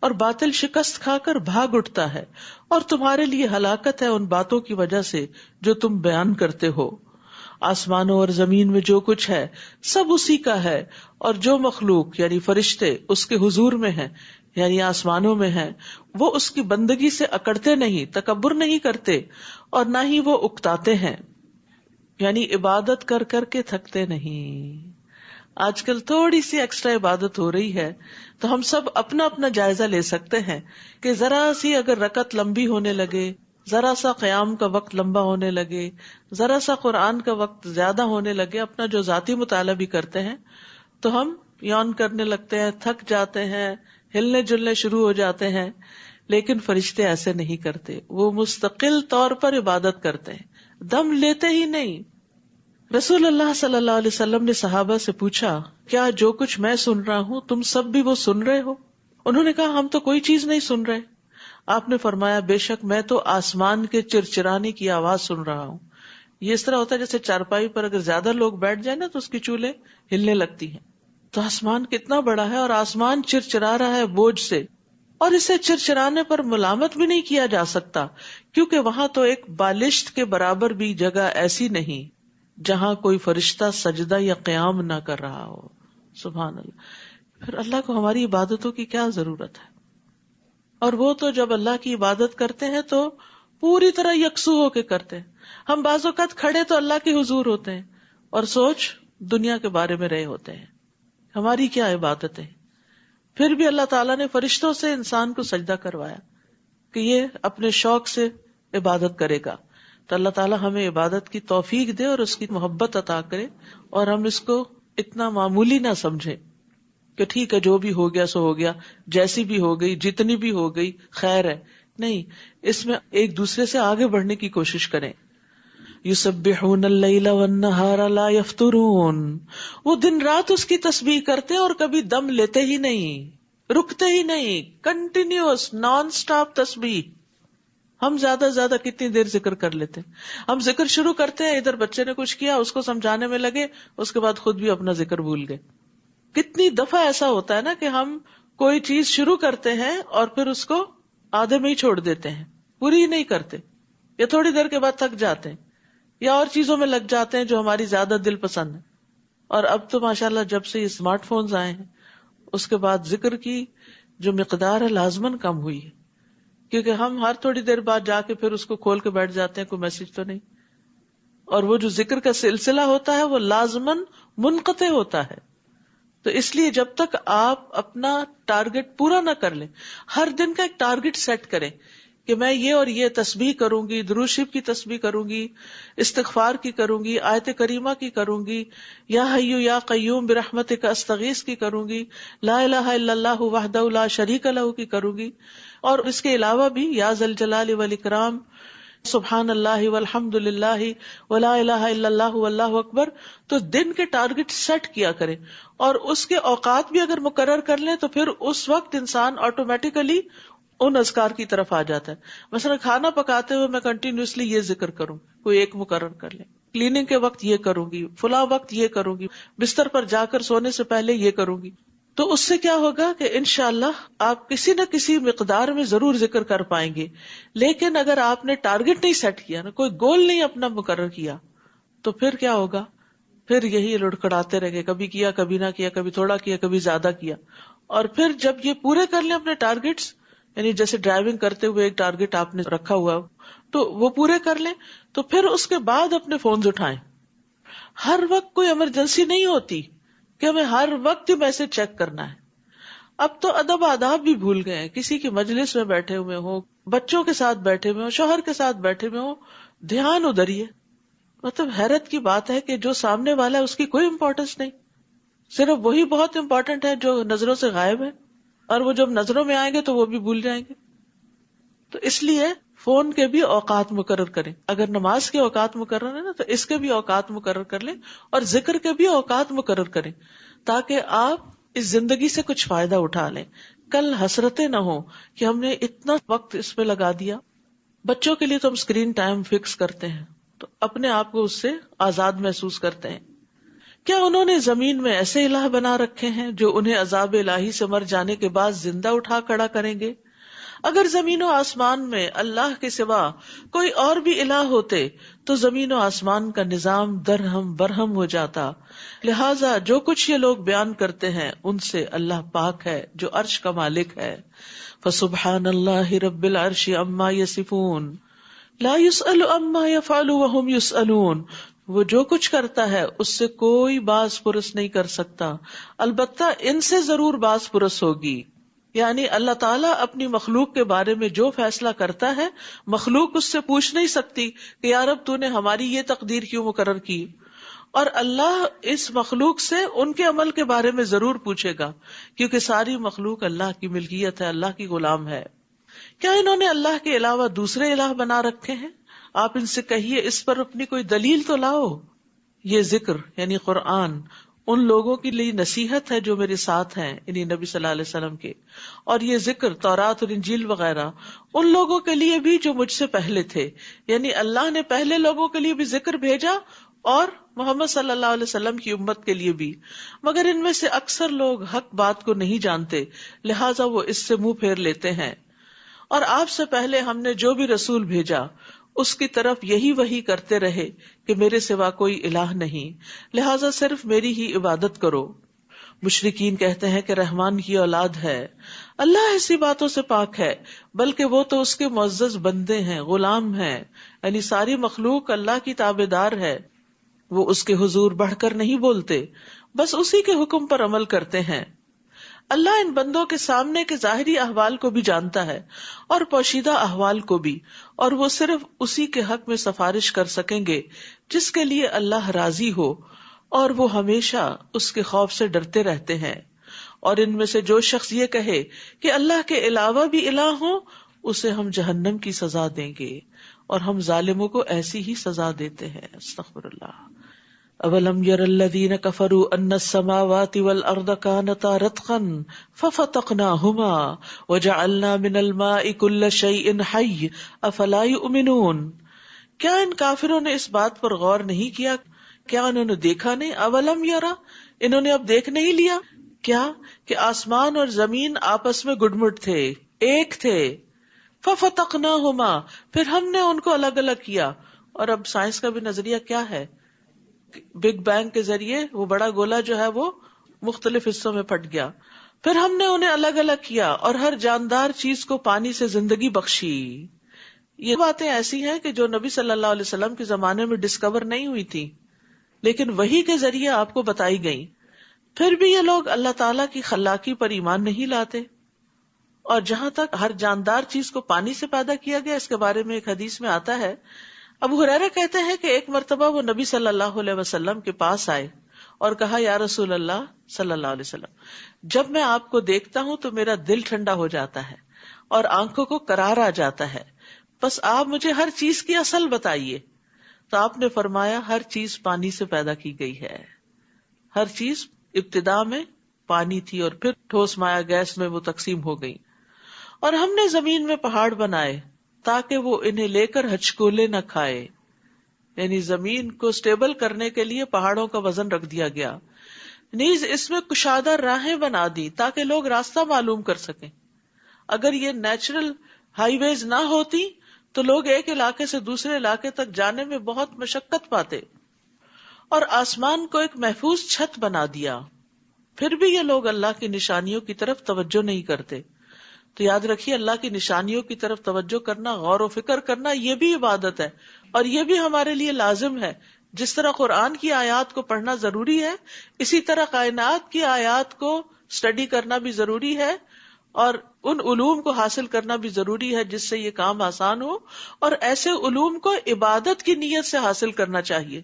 اور باطل شکست کھا کر بھاگ اٹھتا ہے، اور تمہارے لیے ہلاکت ہے ان باتوں کی وجہ سے جو تم بیان کرتے ہو۔ آسمانوں اور زمین میں جو کچھ ہے سب اسی کا ہے، اور جو مخلوق یعنی فرشتے اس کے حضور میں ہیں یعنی آسمانوں میں ہیں، وہ اس کی بندگی سے اکڑتے نہیں، تکبر نہیں کرتے اور نہ ہی وہ اکتاتے ہیں، یعنی عبادت کر کر کے تھکتے نہیں۔ آج کل تھوڑی سی ایکسٹرا عبادت ہو رہی ہے تو ہم سب اپنا اپنا جائزہ لے سکتے ہیں کہ ذرا سی اگر رکعت لمبی ہونے لگے، ذرا سا قیام کا وقت لمبا ہونے لگے، ذرا سا قرآن کا وقت زیادہ ہونے لگے، اپنا جو ذاتی مطالعہ بھی کرتے ہیں تو ہم یون کرنے لگتے ہیں، تھک جاتے ہیں، ہلنے جلنے شروع ہو جاتے ہیں۔ لیکن فرشتے ایسے نہیں کرتے، وہ مستقل طور پر عبادت کرتے ہیں، دم لیتے ہی نہیں۔ رسول اللہ صلی اللہ علیہ وسلم نے صحابہ سے پوچھا، کیا جو کچھ میں سن رہا ہوں تم سب بھی وہ سن رہے ہو؟ انہوں نے کہا ہم تو کوئی چیز نہیں سن رہے۔ آپ نے فرمایا بے شک میں تو آسمان کے چرچرانے کی آواز سن رہا ہوں۔ یہ اس طرح ہوتا ہے جیسے چارپائی پر اگر زیادہ لوگ بیٹھ جائیں نا تو اس کی چولیں ہلنے لگتی ہیں۔ تو آسمان کتنا بڑا ہے اور آسمان چرچرا رہا ہے بوجھ سے، اور اسے چرچرانے پر ملامت بھی نہیں کیا جا سکتا کیونکہ وہاں تو ایک بالشت کے برابر بھی جگہ ایسی نہیں جہاں کوئی فرشتہ سجدہ یا قیام نہ کر رہا ہو۔ سبحان اللہ۔ پھر اللہ کو ہماری عبادتوں کی کیا ضرورت ہے؟ اور وہ تو جب اللہ کی عبادت کرتے ہیں تو پوری طرح یکسو ہو کے کرتے ہیں۔ ہم بعض اوقات کھڑے تو اللہ کے حضور ہوتے ہیں اور سوچ دنیا کے بارے میں رہے ہوتے ہیں۔ ہماری کیا عبادت ہے؟ پھر بھی اللہ تعالیٰ نے فرشتوں سے انسان کو سجدہ کروایا کہ یہ اپنے شوق سے عبادت کرے گا۔ تو اللہ تعالیٰ ہمیں عبادت کی توفیق دے اور اس کی محبت عطا کرے، اور ہم اس کو اتنا معمولی نہ سمجھیں کہ ٹھیک ہے جو بھی ہو گیا سو ہو گیا، جیسی بھی ہو گئی، جتنی بھی ہو گئی خیر ہے۔ نہیں، اس میں ایک دوسرے سے آگے بڑھنے کی کوشش کریں۔ یسبحون اللیل والنہار لا یفترون، وہ دن رات اس کی تسبیح کرتے ہیں اور کبھی دم لیتے ہی نہیں، رکتے ہی نہیں، کنٹینیوس نان سٹاپ تسبیح۔ ہم زیادہ سے زیادہ کتنی دیر ذکر کر لیتے ہیں؟ ہم ذکر شروع کرتے ہیں، ادھر بچے نے کچھ کیا اس کو سمجھانے میں لگے، اس کے بعد خود بھی اپنا ذکر بھول گئے۔ کتنی دفعہ ایسا ہوتا ہے نا کہ ہم کوئی چیز شروع کرتے ہیں اور پھر اس کو آدھے میں ہی چھوڑ دیتے ہیں، پوری ہی نہیں کرتے، یا تھوڑی دیر کے بعد تھک جاتے ہیں یا اور چیزوں میں لگ جاتے ہیں جو ہماری زیادہ دل پسند ہے۔ اور اب تو ماشاءاللہ جب سے یہ اسمارٹ فونز آئے ہیں اس کے بعد ذکر کی جو مقدار ہے لازماً کم ہوئی ہے، کیونکہ ہم ہر تھوڑی دیر بعد جا کے پھر اس کو کھول کے بیٹھ جاتے ہیں، کوئی میسج تو نہیں. اور وہ جو ذکر کا سلسلہ ہوتا ہے وہ لازماً منقطع ہوتا ہے. تو اس لیے جب تک آپ اپنا ٹارگٹ پورا نہ کر لیں، ہر دن کا ایک ٹارگٹ سیٹ کریں کہ میں یہ اور یہ تسبیح کروں گی، درود شریف کی تسبیح کروں گی، استغفار کی کروں گی، آیت کریمہ کی کروں گی، یا حی یا قیوم برحمتک استغیث کی کروں گی، لا الہ الا اللہ وحدہ لا شریک لہ کی کروں گی. اور اس کے علاوہ بھی یا ذا الجلال والاکرام، سبحان اللہ والحمد للہ ولا الہ الا اللہ واللہ اکبر. تو دن کے ٹارگٹ سیٹ کیا کریں اور اس کے اوقات بھی اگر مقرر کر لیں تو پھر اس وقت انسان آٹومیٹیکلی ان اذکار کی طرف آ جاتا ہے. مثلا کھانا پکاتے ہوئے میں کنٹینیوسلی یہ ذکر کروں، کوئی ایک مقرر کر لیں. کلیننگ کے وقت یہ کروں گی، فلاں وقت یہ کروں گی، بستر پر جا کر سونے سے پہلے یہ کروں گی. تو اس سے کیا ہوگا کہ انشاءاللہ آپ کسی نہ کسی مقدار میں ضرور ذکر کر پائیں گے. لیکن اگر آپ نے ٹارگٹ نہیں سیٹ کیا نا، کوئی گول نہیں اپنا مقرر کیا، تو پھر کیا ہوگا؟ پھر یہی لڑکھڑاتے رہ گئے، کبھی کیا کبھی نہ کیا، کبھی تھوڑا کیا کبھی زیادہ کیا. اور پھر جب یہ پورے کر لیں اپنے ٹارگٹس، یعنی جیسے ڈرائیونگ کرتے ہوئے ایک ٹارگٹ آپ نے رکھا ہوا تو وہ پورے کر لیں، تو پھر اس کے بعد اپنے فونز اٹھائیں. ہر وقت کوئی ایمرجنسی نہیں ہوتی کہ ہمیں ہر وقت ہی میسج چیک کرنا ہے. اب تو ادب آداب بھی بھول گئے ہیں. کسی کی مجلس میں بیٹھے ہوئے ہوں، بچوں کے ساتھ بیٹھے ہوئے ہوں، شوہر کے ساتھ بیٹھے ہوئے ہوں، دھیان ادھر ہی ہے. مطلب حیرت کی بات ہے کہ جو سامنے والا ہے اس کی کوئی امپورٹنس نہیں، صرف وہی بہت امپورٹنٹ ہے جو نظروں سے غائب ہے، اور وہ جب نظروں میں آئیں گے تو وہ بھی بھول جائیں گے. تو اس لیے فون کے بھی اوقات مقرر کریں. اگر نماز کے اوقات مقرر ہے نا تو اس کے بھی اوقات مقرر کر لیں، اور ذکر کے بھی اوقات مقرر کریں تاکہ آپ اس زندگی سے کچھ فائدہ اٹھا لیں. کل حسرتیں نہ ہو کہ ہم نے اتنا وقت اس پہ لگا دیا. بچوں کے لیے تو ہم اسکرین ٹائم فکس کرتے ہیں تو اپنے آپ کو اس سے آزاد محسوس کرتے ہیں. کیا انہوں نے زمین میں ایسے الہ بنا رکھے ہیں جو انہیں عذاب الہی سے مر جانے کے بعد زندہ اٹھا کھڑا کریں گے؟ اگر زمین و آسمان میں اللہ کے سوا کوئی اور بھی الہ ہوتے تو زمین و آسمان کا نظام درہم برہم ہو جاتا. لہٰذا جو کچھ یہ لوگ بیان کرتے ہیں ان سے اللہ پاک ہے جو عرش کا مالک ہے. فسبحان اللہ رب العرش عما یصفون لا يسأل عما يفعل وهم يسألون. وہ جو کچھ کرتا ہے اس سے کوئی باز پرس نہیں کر سکتا، البتہ ان سے ضرور باز پرس ہوگی. یعنی اللہ تعالیٰ اپنی مخلوق کے بارے میں جو فیصلہ کرتا ہے مخلوق اس سے پوچھ نہیں سکتی کہ یا رب تو نے ہماری یہ تقدیر کیوں مقرر کی. اور اللہ اس مخلوق سے ان کے عمل کے بارے میں ضرور پوچھے گا، کیونکہ ساری مخلوق اللہ کی ملکیت ہے، اللہ کی غلام ہے. کیا انہوں نے اللہ کے علاوہ دوسرے الہ بنا رکھے ہیں؟ آپ ان سے کہیے اس پر اپنی کوئی دلیل تو لاؤ. یہ ذکر یعنی قرآن ان لوگوں کے لیے نصیحت ہے جو میرے ساتھ ہیں، یعنی نبی صلی اللہ علیہ وسلم کے، اور یہ ذکر تورات اور انجیل وغیرہ ان لوگوں کے لیے بھی جو مجھ سے پہلے تھے. یعنی اللہ نے پہلے لوگوں کے لیے بھی ذکر بھیجا اور محمد صلی اللہ علیہ وسلم کی امت کے لیے بھی، مگر ان میں سے اکثر لوگ حق بات کو نہیں جانتے، لہٰذا وہ اس سے منہ پھیر لیتے ہیں. اور آپ سے پہلے ہم نے جو بھی رسول بھیجا اس کی طرف یہی وحی کرتے رہے کہ میرے سوا کوئی الہ نہیں، لہٰذا صرف میری ہی عبادت کرو. مشرکین کہتے ہیں کہ رحمان کی اولاد ہے. اللہ ایسی باتوں سے پاک ہے، بلکہ وہ تو اس کے معزز بندے ہیں، غلام ہیں. یعنی ساری مخلوق اللہ کی تابعدار ہے، وہ اس کے حضور بڑھ کر نہیں بولتے، بس اسی کے حکم پر عمل کرتے ہیں. اللہ ان بندوں کے سامنے کے ظاہری احوال کو بھی جانتا ہے اور پوشیدہ احوال کو بھی، اور وہ صرف اسی کے حق میں سفارش کر سکیں گے جس کے لیے اللہ راضی ہو، اور وہ ہمیشہ اس کے خوف سے ڈرتے رہتے ہیں. اور ان میں سے جو شخص یہ کہے کہ اللہ کے علاوہ بھی الہ ہوں اسے ہم جہنم کی سزا دیں گے، اور ہم ظالموں کو ایسی ہی سزا دیتے ہیں. استغفر اللہ. اولم یر الذین کفروا ان السماوات والارض کانتا رتقا ففتقناہما وجعلنا من الماء کل شیء حی افلا یؤمنون. کیا ان کافروں نے اس بات پر غور نہیں کیا؟ کیا انہوں نے دیکھا نہیں؟ اولم یرا، انہوں نے اب دیکھ نہیں لیا کیا کہ آسمان اور زمین آپس میں گڈمٹ تھے، ایک تھے. ففتقناہما، پھر ہم نے ان کو الگ الگ کیا. اور اب سائنس کا بھی نظریہ کیا ہے؟ بگ بینگ کے ذریعے وہ بڑا گولا جو ہے وہ مختلف حصوں میں پھٹ گیا. پھر ہم نے انہیں الگ الگ کیا اور ہر جاندار چیز کو پانی سے زندگی بخشی. یہ باتیں ایسی ہیں کہ جو نبی صلی اللہ علیہ وسلم کے زمانے میں ڈسکور نہیں ہوئی تھی، لیکن وحی کے ذریعے آپ کو بتائی گئی. پھر بھی یہ لوگ اللہ تعالیٰ کی خلاقی پر ایمان نہیں لاتے. اور جہاں تک ہر جاندار چیز کو پانی سے پیدا کیا گیا، اس کے بارے میں ایک حدیث میں آتا ہے، ابو ہریرہ کہتے ہیں کہ ایک مرتبہ وہ نبی صلی اللہ علیہ وسلم کے پاس آئے اور کہا، یا رسول اللہ صلی اللہ علیہ وسلم، جب میں آپ کو دیکھتا ہوں تو میرا دل ٹھنڈا ہو جاتا ہے اور آنکھوں کو قرار آ جاتا ہے، بس آپ مجھے ہر چیز کی اصل بتائیے. تو آپ نے فرمایا، ہر چیز پانی سے پیدا کی گئی ہے. ہر چیز ابتدا میں پانی تھی اور پھر ٹھوس مائع گیس میں وہ تقسیم ہو گئی. اور ہم نے زمین میں پہاڑ بنائے تاکہ وہ انہیں لے کر ہچکولے نہ کھائے. یعنی زمین کو سٹیبل کرنے کے لیے پہاڑوں کا وزن رکھ دیا گیا. نیز اس میں کشادہ راہیں بنا دی تاکہ لوگ راستہ معلوم کر سکیں. اگر یہ نیچرل ہائی ویز نہ ہوتی تو لوگ ایک علاقے سے دوسرے علاقے تک جانے میں بہت مشقت پاتے. اور آسمان کو ایک محفوظ چھت بنا دیا. پھر بھی یہ لوگ اللہ کی نشانیوں کی طرف توجہ نہیں کرتے. تو یاد رکھیے، اللہ کی نشانیوں کی طرف توجہ کرنا، غور و فکر کرنا، یہ بھی عبادت ہے اور یہ بھی ہمارے لیے لازم ہے. جس طرح قرآن کی آیات کو پڑھنا ضروری ہے، اسی طرح کائنات کی آیات کو اسٹڈی کرنا بھی ضروری ہے اور ان علوم کو حاصل کرنا بھی ضروری ہے جس سے یہ کام آسان ہو. اور ایسے علوم کو عبادت کی نیت سے حاصل کرنا چاہیے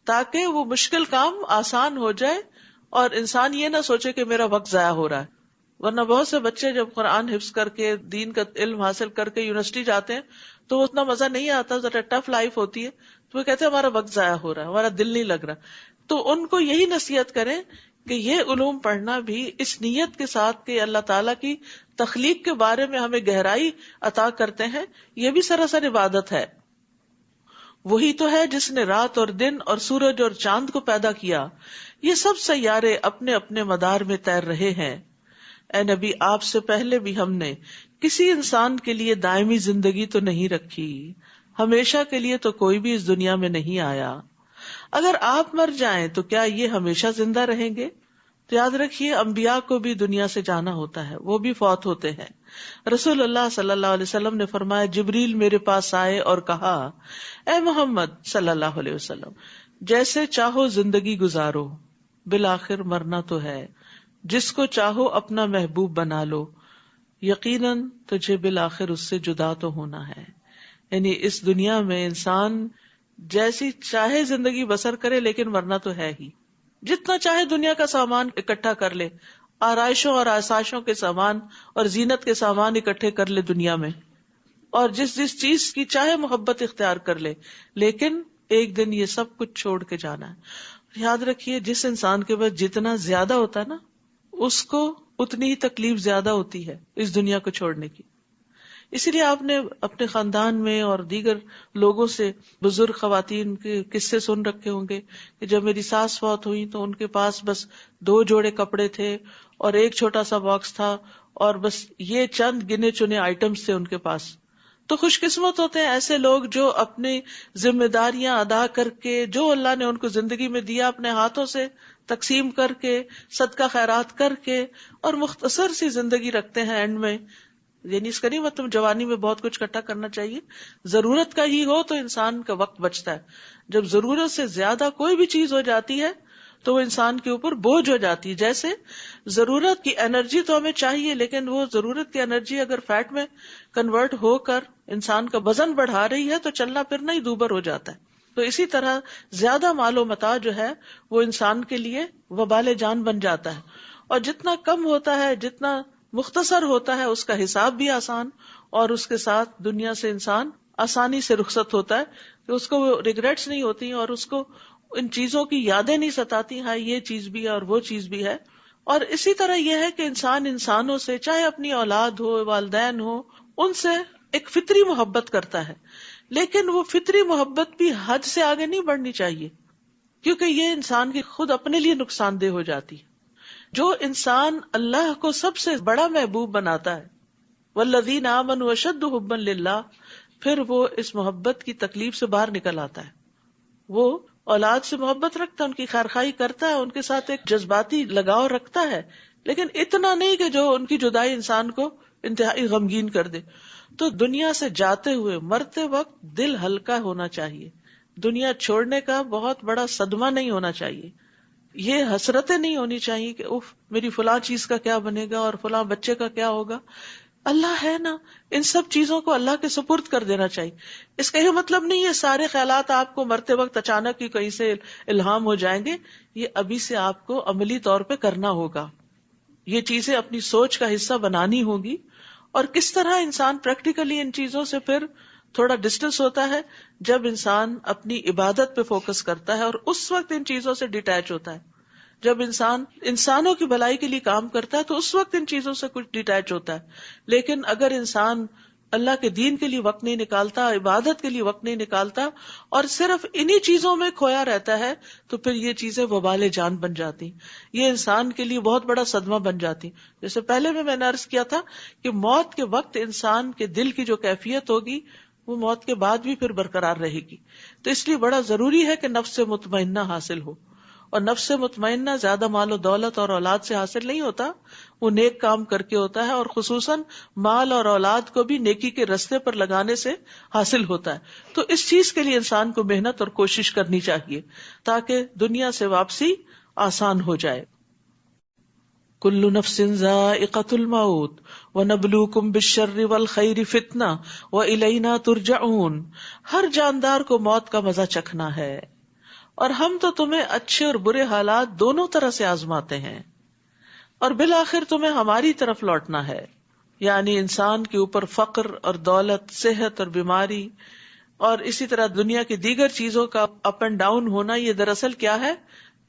تاکہ وہ مشکل کام آسان ہو جائے اور انسان یہ نہ سوچے کہ میرا وقت ضائع ہو رہا ہے. ورنہ بہت سے بچے جب قرآن حفظ کر کے دین کا علم حاصل کر کے یونیورسٹی جاتے ہیں تو اتنا مزہ نہیں آتا، ذرا ٹف لائف ہوتی ہے، تو وہ کہتے ہیں ہمارا وقت ضائع ہو رہا ہے، ہمارا دل نہیں لگ رہا. تو ان کو یہی نصیحت کریں کہ یہ علوم پڑھنا بھی اس نیت کے ساتھ کہ اللہ تعالیٰ کی تخلیق کے بارے میں ہمیں گہرائی عطا کرتے ہیں، یہ بھی سراسر عبادت ہے. وہی تو ہے جس نے رات اور دن اور سورج اور چاند کو پیدا کیا. یہ سب سیارے اپنے اپنے مدار میں تیر رہے ہیں. اے نبی، آپ سے پہلے بھی ہم نے کسی انسان کے لیے دائمی زندگی تو نہیں رکھی، ہمیشہ کے لیے تو کوئی بھی اس دنیا میں نہیں آیا. اگر آپ مر جائیں تو کیا یہ ہمیشہ زندہ رہیں گے؟ تو یاد رکھیے، انبیاء کو بھی دنیا سے جانا ہوتا ہے، وہ بھی فوت ہوتے ہیں. رسول اللہ صلی اللہ علیہ وسلم نے فرمایا، جبریل میرے پاس آئے اور کہا، اے محمد صلی اللہ علیہ وسلم، جیسے چاہو زندگی گزارو، بالآخر مرنا تو ہے. جس کو چاہو اپنا محبوب بنا لو، یقیناً تجھے بالآخر اس سے جدا تو ہونا ہے. یعنی اس دنیا میں انسان جیسی چاہے زندگی بسر کرے لیکن مرنا تو ہے ہی. جتنا چاہے دنیا کا سامان اکٹھا کر لے، آرائشوں اور آسائشوں کے سامان اور زینت کے سامان اکٹھے کر لے دنیا میں، اور جس چیز کی چاہے محبت اختیار کر لے، لیکن ایک دن یہ سب کچھ چھوڑ کے جانا ہے. یاد رکھیے، جس انسان کے پاس جتنا زیادہ ہوتا ہے نا، اس کو اتنی ہی تکلیف زیادہ ہوتی ہے اس دنیا کو چھوڑنے کی. اسی لیے آپ نے اپنے خاندان میں اور دیگر لوگوں سے، بزرگ خواتین کے قصے سن رکھے ہوں گے کہ جب میری ساس فوت ہوئی تو ان کے پاس بس 2 جوڑے کپڑے تھے اور ایک چھوٹا سا باکس تھا اور بس یہ چند گنے چنے آئٹمس تھے ان کے پاس. تو خوش قسمت ہوتے ہیں ایسے لوگ جو اپنی ذمہ داریاں ادا کر کے، جو اللہ نے ان کو زندگی میں دیا، اپنے ہاتھوں سے تقسیم کر کے، صدقہ خیرات کر کے، اور مختصر سی زندگی رکھتے ہیں اینڈ میں. یعنی اس کا نہیں مطلب جوانی میں بہت کچھ اکٹھا کرنا چاہیے، ضرورت کا ہی ہو تو انسان کا وقت بچتا ہے. جب ضرورت سے زیادہ کوئی بھی چیز ہو جاتی ہے تو وہ انسان کے اوپر بوجھ ہو جاتی ہے. جیسے ضرورت کی انرجی تو ہمیں چاہیے، لیکن وہ ضرورت کی انرجی اگر فیٹ میں کنورٹ ہو کر انسان کا وزن بڑھا رہی ہے تو چلنا پھرنا ہی دوبر ہو جاتا ہے. تو اسی طرح زیادہ مال و متاع جو ہے وہ انسان کے لیے وبال جان بن جاتا ہے، اور جتنا کم ہوتا ہے، جتنا مختصر ہوتا ہے، اس کا حساب بھی آسان، اور اس کے ساتھ دنیا سے انسان آسانی سے رخصت ہوتا ہے کہ اس کو وہ ریگریٹس نہیں ہوتی اور اس کو ان چیزوں کی یادیں نہیں ستاتی، ہاں یہ چیز بھی ہے اور وہ چیز بھی ہے. اور اسی طرح یہ ہے کہ انسان انسانوں سے، چاہے اپنی اولاد ہو، والدین ہو، ان سے ایک فطری محبت کرتا ہے، لیکن وہ فطری محبت بھی حد سے آگے نہیں بڑھنی چاہیے، کیونکہ یہ انسان کی خود اپنے لیے نقصان دہ ہو جاتی ہے. جو انسان اللہ کو سب سے بڑا محبوب بناتا ہے، والذین آمنوا اشد حبا للہ، پھر وہ اس محبت کی تکلیف سے باہر نکل آتا ہے. وہ اولاد سے محبت رکھتا ہے، ان کی خیرخواہی کرتا ہے، ان کے ساتھ ایک جذباتی لگاؤ رکھتا ہے، لیکن اتنا نہیں کہ جو ان کی جدائی انسان کو انتہائی غمگین کر دے. تو دنیا سے جاتے ہوئے مرتے وقت دل ہلکا ہونا چاہیے. دنیا چھوڑنے کا بہت بڑا صدمہ نہیں ہونا چاہیے. یہ حسرتیں نہیں ہونی چاہیے کہ اف میری فلاں چیز کا کیا بنے گا اور فلاں بچے کا کیا ہوگا. اللہ ہے نا، ان سب چیزوں کو اللہ کے سپرد کر دینا چاہیے. اس کا یہ مطلب نہیں ہے سارے خیالات آپ کو مرتے وقت اچانک ہی کہیں سے الہام ہو جائیں گے. یہ ابھی سے آپ کو عملی طور پہ کرنا ہوگا. یہ چیزیں اپنی سوچ کا حصہ بنانی ہوگی. اور کس طرح انسان پریکٹیکلی ان چیزوں سے پھر تھوڑا ڈسٹینس ہوتا ہے جب انسان اپنی عبادت پہ فوکس کرتا ہے اور اس وقت ان چیزوں سے ڈیٹیچ ہوتا ہے. جب انسان انسانوں کی بھلائی کے لیے کام کرتا ہے تو اس وقت ان چیزوں سے کچھ ڈیٹیچ ہوتا ہے. لیکن اگر انسان اللہ کے دین کے لیے وقت نہیں نکالتا، عبادت کے لیے وقت نہیں نکالتا اور صرف انہی چیزوں میں کھویا رہتا ہے تو پھر یہ چیزیں وبال جان بن جاتی. یہ انسان کے لیے بہت بڑا صدمہ بن جاتی. جیسے پہلے میں نے عرض کیا تھا کہ موت کے وقت انسان کے دل کی جو کیفیت ہوگی وہ موت کے بعد بھی پھر برقرار رہے گی. تو اس لیے بڑا ضروری ہے کہ نفس مطمئنہ حاصل ہو. اور نفس مطمئنہ زیادہ مال و دولت اور اولاد سے حاصل نہیں ہوتا، وہ نیک کام کر کے ہوتا ہے. اور خصوصاً مال اور اولاد کو بھی نیکی کے رستے پر لگانے سے حاصل ہوتا ہے. تو اس چیز کے لیے انسان کو محنت اور کوشش کرنی چاہیے تاکہ دنیا سے واپسی آسان ہو جائے. کل نفس ذائقۃ الموت ونبلوکم بالشر والخیر فتنہ والینا ترجعون. ہر جاندار کو موت کا مزہ چکھنا ہے اور ہم تو تمہیں اچھے اور برے حالات دونوں طرح سے آزماتے ہیں اور بالآخر تمہیں ہماری طرف لوٹنا ہے. یعنی انسان کے اوپر فقر اور دولت، صحت اور بیماری اور اسی طرح دنیا کی دیگر چیزوں کا اپ اینڈ ڈاؤن ہونا، یہ دراصل کیا ہے؟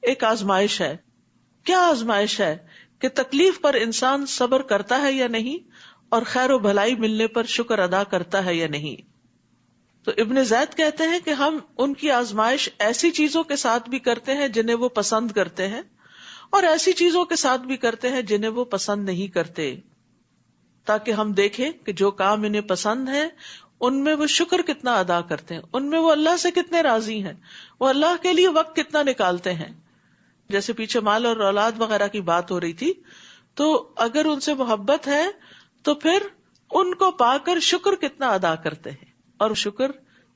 ایک آزمائش ہے. کیا آزمائش ہے؟ کہ تکلیف پر انسان صبر کرتا ہے یا نہیں اور خیر و بھلائی ملنے پر شکر ادا کرتا ہے یا نہیں. تو ابن زید کہتے ہیں کہ ہم ان کی آزمائش ایسی چیزوں کے ساتھ بھی کرتے ہیں جنہیں وہ پسند کرتے ہیں اور ایسی چیزوں کے ساتھ بھی کرتے ہیں جنہیں وہ پسند نہیں کرتے، تاکہ ہم دیکھیں کہ جو کام انہیں پسند ہے ان میں وہ شکر کتنا ادا کرتے ہیں، ان میں وہ اللہ سے کتنے راضی ہیں، وہ اللہ کے لیے وقت کتنا نکالتے ہیں. جیسے پیچھے مال اور اولاد وغیرہ کی بات ہو رہی تھی، تو اگر ان سے محبت ہے تو پھر ان کو پا کر شکر کتنا ادا کرتے ہیں. اور شکر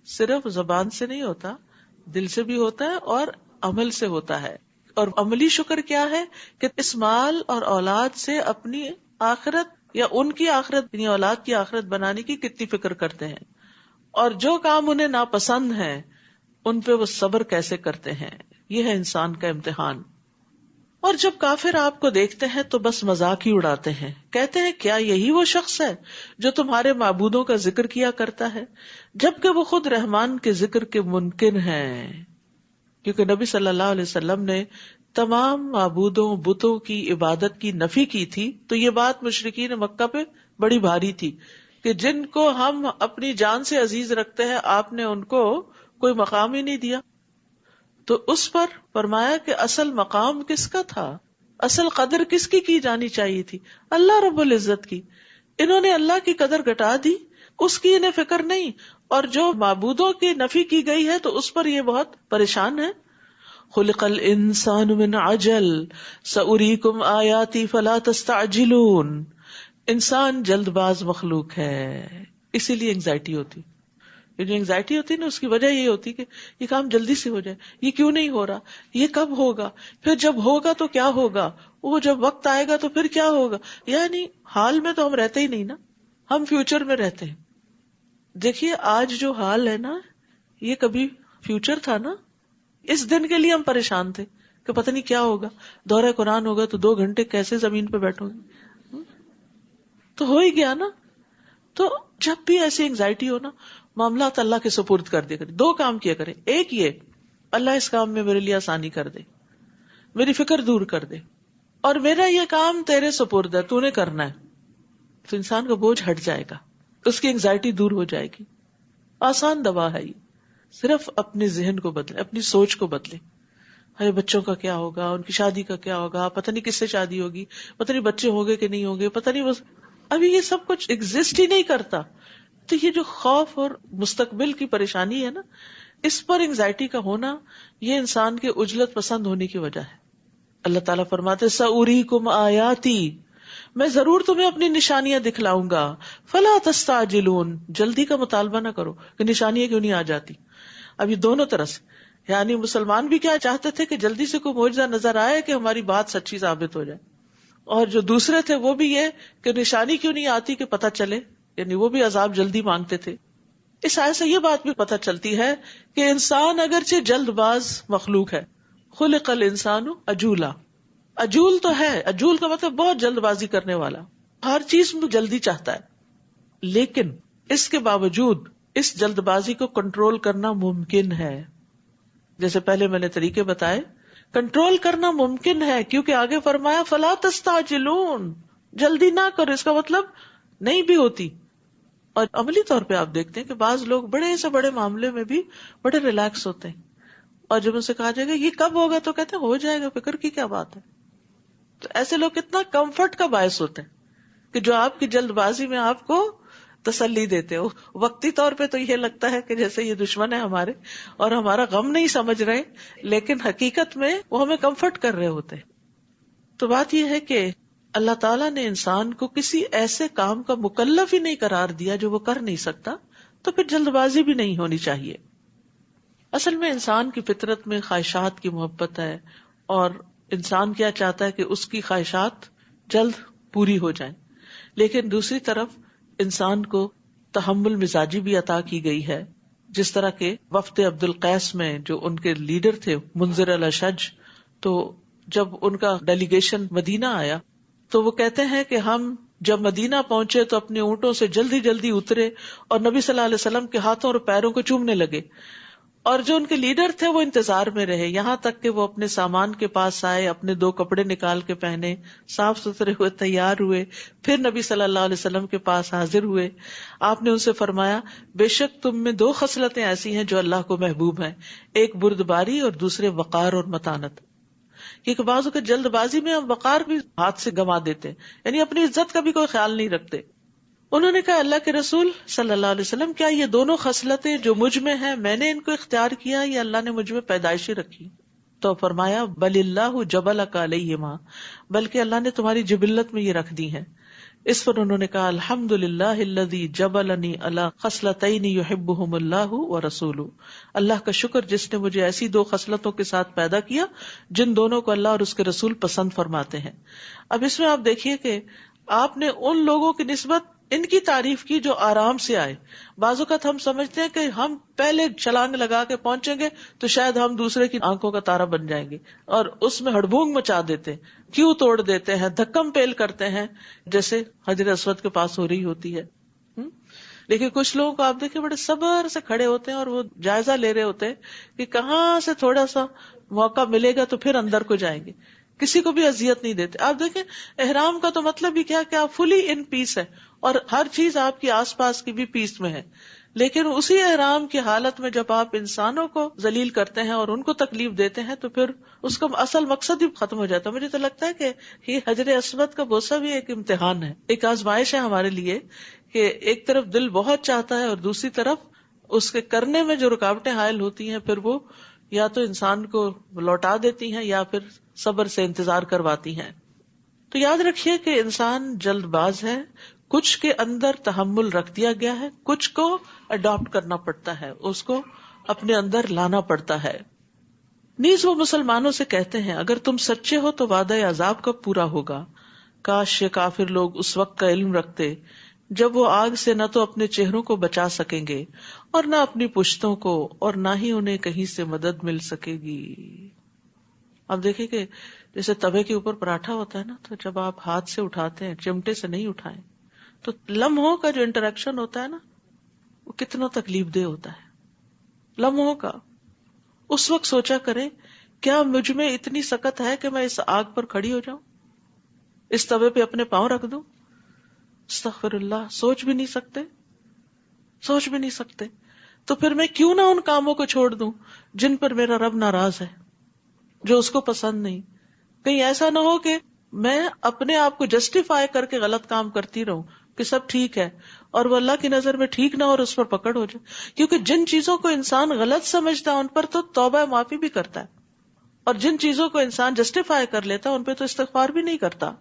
صرف زبان سے نہیں ہوتا، دل سے بھی ہوتا ہے اور عمل سے ہوتا ہے. اور عملی شکر کیا ہے؟ کہ اس مال اور اولاد سے اپنی آخرت یا ان کی آخرت، یعنی اولاد کی آخرت بنانے کی کتنی فکر کرتے ہیں، اور جو کام انہیں ناپسند ہیں ان پہ وہ صبر کیسے کرتے ہیں. یہ ہے انسان کا امتحان. اور جب کافر آپ کو دیکھتے ہیں تو بس مذاق ہی اڑاتے ہیں، کہتے ہیں کیا یہی وہ شخص ہے جو تمہارے معبودوں کا ذکر کیا کرتا ہے، جبکہ وہ خود رحمان کے ذکر کے منکر ہیں. کیونکہ نبی صلی اللہ علیہ وسلم نے تمام معبودوں، بتوں کی عبادت کی نفی کی تھی. تو یہ بات مشرکین مکہ پہ بڑی بھاری تھی کہ جن کو ہم اپنی جان سے عزیز رکھتے ہیں آپ نے ان کو کوئی مقام ہی نہیں دیا. تو اس پر فرمایا کہ اصل مقام کس کا تھا، اصل قدر کس کی جانی چاہیے تھی؟ اللہ رب العزت کی. انہوں نے اللہ کی قدر گھٹا دی، اس کی انہیں فکر نہیں، اور جو معبودوں کی نفی کی گئی ہے تو اس پر یہ بہت پریشان ہے. خلق الانسان من عجل سأریکم آیاتی فلا تستعجلون. انسان جلد باز مخلوق ہے، اسی لیے انگزائٹی ہوتی. یہ جو انگزائٹی ہوتی ہے نا، اس کی وجہ یہ ہوتی کہ یہ کام جلدی سے ہو جائے، یہ کیوں نہیں ہو رہا، یہ کب ہوگا، پھر جب ہوگا تو کیا ہوگا، وہ جب وقت آئے گا تو پھر کیا ہوگا. یعنی حال میں تو ہم رہتے ہی نہیں نا، ہم فیوچر میں رہتے ہیں. دیکھیے آج جو حال ہے نا، یہ کبھی فیوچر تھا نا. اس دن کے لیے ہم پریشان تھے کہ پتہ نہیں کیا ہوگا، دورہ قرآن ہوگا تو 2 گھنٹے کیسے زمین پہ بیٹھو گے، تو ہو ہی گیا نا. تو جب بھی ایسی انگزائٹی ہو نا، معاملات اللہ کے سپرد کر دیا کرے. 2 کام کیا کرے، ایک یہ اللہ اس کام میں میرے لیے آسانی کر دے، میری فکر دور کر دے، اور میرا یہ کام تیرے سپرد ہے، تو نے کرنا ہے. تو انسان کا بوجھ ہٹ جائے گا، اس کی انگزائٹی دور ہو جائے گی. آسان دوا ہے یہ. صرف اپنے ذہن کو بدلے، اپنی سوچ کو بدلے. ارے بچوں کا کیا ہوگا، ان کی شادی کا کیا ہوگا، پتہ نہیں کس سے شادی ہوگی، پتہ نہیں بچے ہوں گے کہ نہیں ہوں گے، پتہ نہیں، بس ابھی یہ سب کچھ ایگزسٹ ہی نہیں کرتا. تو یہ جو خوف اور مستقبل کی پریشانی ہے نا، اس پر انگزائٹی کا ہونا، یہ انسان کے عجلت پسند ہونے کی وجہ ہے. اللہ تعالیٰ فرماتے سأریکم آیاتی، میں ضرور تمہیں اپنی نشانیاں دکھلاؤں گا، فلا تستعجلون، جلدی کا مطالبہ نہ کرو کہ نشانیاں کیوں نہیں آ جاتی. اب یہ دونوں طرح سے، یعنی مسلمان بھی کیا چاہتے تھے کہ جلدی سے کوئی معجزہ نظر آئے کہ ہماری بات سچی ثابت ہو جائے، اور جو دوسرے تھے وہ بھی یہ کہ نشانی کیوں نہیں آتی کہ پتہ چلے، یعنی وہ بھی عذاب جلدی مانگتے تھے. اس آیت سے یہ بات بھی پتہ چلتی ہے کہ انسان اگرچہ جلد باز مخلوق ہے، خلق الانسان عجولا، عجول تو ہے، عجول کا مطلب بہت جلد بازی کرنے والا، ہر چیز میں جلدی چاہتا ہے، لیکن اس کے باوجود اس جلد بازی کو کنٹرول کرنا ممکن ہے. جیسے پہلے میں نے طریقے بتائے، کنٹرول کرنا ممکن ہے، کیونکہ آگے فرمایا فلا تستعجلون، جلدی نہ کرو، اس کا مطلب نہیں بھی ہوتی. اور عملی طور پہ آپ دیکھتے ہیں کہ بعض لوگ بڑے سے بڑے معاملے میں بھی بڑے ریلیکس ہوتے ہیں، اور جب ان سے کہا جائے گا یہ کب ہوگا تو کہتے ہیں ہو جائے گا، فکر کی کیا بات ہے. تو ایسے لوگ کتنا کمفرٹ کا باعث ہوتے ہیں کہ جو آپ کی جلد بازی میں آپ کو تسلی دیتے ہو. وقتی طور پہ تو یہ لگتا ہے کہ جیسے یہ دشمن ہے ہمارے اور ہمارا غم نہیں سمجھ رہے، لیکن حقیقت میں وہ ہمیں کمفرٹ کر رہے ہوتے. تو بات یہ ہے کہ اللہ تعالیٰ نے انسان کو کسی ایسے کام کا مکلف ہی نہیں قرار دیا جو وہ کر نہیں سکتا، تو پھر جلد بازی بھی نہیں ہونی چاہیے. اصل میں انسان کی فطرت میں خواہشات کی محبت ہے، اور انسان کیا چاہتا ہے کہ اس کی خواہشات جلد پوری ہو جائیں. لیکن دوسری طرف انسان کو تحمل مزاجی بھی عطا کی گئی ہے، جس طرح کے وفد عبد القیس میں جو ان کے لیڈر تھے منذر الاشج، تو جب ان کا ڈیلیگیشن مدینہ آیا تو وہ کہتے ہیں کہ ہم جب مدینہ پہنچے تو اپنے اونٹوں سے جلدی جلدی اترے اور نبی صلی اللہ علیہ وسلم کے ہاتھوں اور پیروں کو چومنے لگے، اور جو ان کے لیڈر تھے وہ انتظار میں رہے یہاں تک کہ وہ اپنے سامان کے پاس آئے، اپنے 2 کپڑے نکال کے پہنے، صاف ستھرے ہوئے، تیار ہوئے، پھر نبی صلی اللہ علیہ وسلم کے پاس حاضر ہوئے. آپ نے ان سے فرمایا بے شک تم میں 2 خصلتیں ایسی ہیں جو اللہ کو محبوب ہیں، ایک بردباری اور دوسرے وقار اور متانت. کیونکہ بعض اوقات جلد بازی میں ہم وقار بھی ہاتھ سے گنوا دیتے ہیں، یعنی اپنی عزت کا بھی کوئی خیال نہیں رکھتے. انہوں نے کہا اللہ کے رسول صلی اللہ علیہ وسلم کیا یہ دونوں خصلتیں جو مجھ میں ہیں میں نے ان کو اختیار کیا یا اللہ نے مجھ میں پیدائشی رکھی؟ تو فرمایا بل اللہ جبلک علیہما، بلکہ اللہ نے تمہاری جبلت میں یہ رکھ دی ہیں. اس پر انہوں نے کہا الحمدللہ الذی جبلنی علی خصلتین یحبہم اللہ ورسولہ، اللہ کا شکر جس نے مجھے ایسی 2 خصلتوں کے ساتھ پیدا کیا جن دونوں کو اللہ اور اس کے رسول پسند فرماتے ہیں. اب اس میں آپ دیکھیے کہ آپ نے ان لوگوں کی نسبت ان کی تعریف کی جو آرام سے آئے. بعض اوقات ہم سمجھتے ہیں کہ ہم پہلے چھلانگ لگا کے پہنچیں گے تو شاید ہم دوسرے کی آنکھوں کا تارا بن جائیں گے، اور اس میں ہڑبونگ مچا دیتے ہیں، کیوں توڑ دیتے ہیں، دھکم پیل کرتے ہیں، جیسے حجر اسود کے پاس ہو رہی ہوتی ہے. لیکن کچھ لوگوں کو آپ دیکھیں بڑے صبر سے کھڑے ہوتے ہیں اور وہ جائزہ لے رہے ہوتے ہیں کہ کہاں سے تھوڑا سا موقع ملے گا تو پھر اندر کو جائیں گے، کسی کو بھی اذیت نہیں دیتے. آپ دیکھیں احرام کا تو مطلب ہی کیا کہ آپ فلی ان پیس ہے اور ہر چیز آپ کی آس پاس کی بھی پیس میں ہے، لیکن اسی احرام کی حالت میں جب آپ انسانوں کو ذلیل کرتے ہیں اور ان کو تکلیف دیتے ہیں تو پھر اس کا اصل مقصد ہی ختم ہو جاتا ہے. مجھے تو لگتا ہے کہ یہ حجر اسود کا بوسہ بھی ایک امتحان ہے، ایک آزمائش ہے ہمارے لیے کہ ایک طرف دل بہت چاہتا ہے اور دوسری طرف اس کے کرنے میں جو رکاوٹیں حائل ہوتی ہیں پھر وہ یا تو انسان کو لوٹا دیتی ہیں یا پھر صبر سے انتظار کرواتی ہیں. تو یاد رکھیے کہ انسان جلد باز ہے، کچھ کے اندر تحمل رکھ دیا گیا ہے، کچھ کو اڈاپٹ کرنا پڑتا ہے، اس کو اپنے اندر لانا پڑتا ہے. نیز وہ مسلمانوں سے کہتے ہیں اگر تم سچے ہو تو وعدہ عذاب کب پورا ہوگا؟ کاش یہ کافر لوگ اس وقت کا علم رکھتے جب وہ آگ سے نہ تو اپنے چہروں کو بچا سکیں گے اور نہ اپنی پشتوں کو، اور نہ ہی انہیں کہیں سے مدد مل سکے گی. اب دیکھیں کہ جیسے توے کے اوپر پراٹھا ہوتا ہے نا، تو جب آپ ہاتھ سے اٹھاتے ہیں، چمٹے سے نہیں اٹھائیں، تو لمحوں کا جو انٹریکشن ہوتا ہے نا وہ کتنا تکلیف دہ ہوتا ہے. لمحوں کا اس وقت سوچا کریں کیا مجھ میں اتنی سکت ہے کہ میں اس آگ پر کھڑی ہو جاؤں، اس توے پہ اپنے پاؤں رکھ دوں؟ استغفر اللہ، سوچ بھی نہیں سکتے. تو پھر میں کیوں نہ ان کاموں کو چھوڑ دوں جن پر میرا رب ناراض ہے، جو اس کو پسند نہیں. کہیں ایسا نہ ہو کہ میں اپنے آپ کو جسٹیفائی کر کے غلط کام کرتی رہوں کہ سب ٹھیک ہے اور وہ اللہ کی نظر میں ٹھیک نہ ہو اور اس پر پکڑ ہو جائے. کیونکہ جن چیزوں کو انسان غلط سمجھتا ہے ان پر تو توبہ معافی بھی کرتا ہے. اور جن چیزوں کو انسان جسٹیفائی کر لیتا ان پہ تو استغفار بھی نہیں کرتا.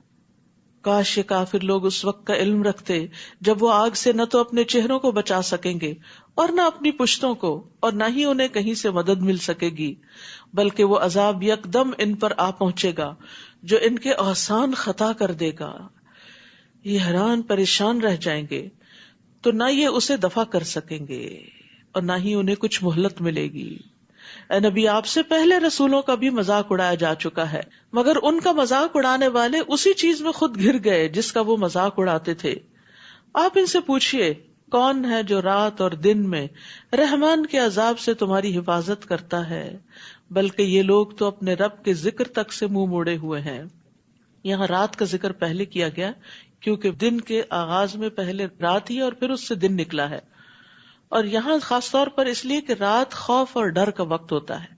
کاش یہ کافر لوگ اس وقت کا علم رکھتے جب وہ آگ سے نہ تو اپنے چہروں کو بچا سکیں گے اور نہ اپنی پشتوں کو، اور نہ ہی انہیں کہیں سے مدد مل سکے گی، بلکہ وہ عذاب یکدم ان پر آ پہنچے گا جو ان کے احسان خطا کر دے گا. یہ حیران پریشان رہ جائیں گے تو نہ یہ اسے دفع کر سکیں گے اور نہ ہی انہیں کچھ مہلت ملے گی. اے نبی، آپ سے پہلے رسولوں کا بھی مذاق اڑایا جا چکا ہے، مگر ان کا مذاق اڑانے والے اسی چیز میں خود گر گئے جس کا وہ مذاق اڑاتے تھے. آپ ان سے پوچھئے کون ہے جو رات اور دن میں رحمان کے عذاب سے تمہاری حفاظت کرتا ہے، بلکہ یہ لوگ تو اپنے رب کے ذکر تک سے منہ موڑے ہوئے ہیں. یہاں رات کا ذکر پہلے کیا گیا کیونکہ دن کے آغاز میں پہلے رات ہی اور پھر اس سے دن نکلا ہے، اور یہاں خاص طور پر اس لیے کہ رات خوف اور ڈر کا وقت ہوتا ہے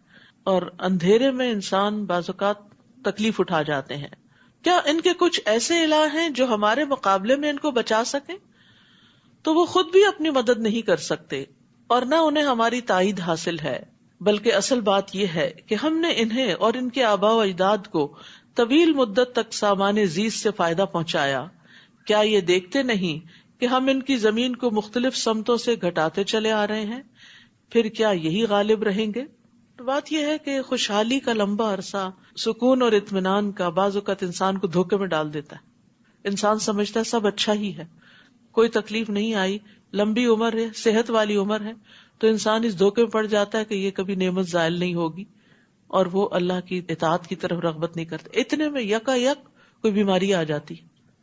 اور اندھیرے میں انسان بعض اوقات تکلیف اٹھا جاتے ہیں. کیا ان کے کچھ ایسے الہ ہیں جو ہمارے مقابلے میں ان کو بچا سکیں؟ تو وہ خود بھی اپنی مدد نہیں کر سکتے اور نہ انہیں ہماری تائید حاصل ہے، بلکہ اصل بات یہ ہے کہ ہم نے انہیں اور ان کے آباء و اجداد کو طویل مدت تک سامان زیست سے فائدہ پہنچایا. کیا یہ دیکھتے نہیں کہ ہم ان کی زمین کو مختلف سمتوں سے گھٹاتے چلے آ رہے ہیں؟ پھر کیا یہی غالب رہیں گے؟ بات یہ ہے کہ خوشحالی کا لمبا عرصہ، سکون اور اطمینان کا بعض اوقات انسان کو دھوکے میں ڈال دیتا ہے. انسان سمجھتا ہے سب اچھا ہی ہے، کوئی تکلیف نہیں آئی، لمبی عمر ہے، صحت والی عمر ہے، تو انسان اس دھوکے میں پڑ جاتا ہے کہ یہ کبھی نعمت زائل نہیں ہوگی اور وہ اللہ کی اطاعت کی طرف رغبت نہیں کرتے. اتنے میں یکا یک کوئی بیماری آ جاتی.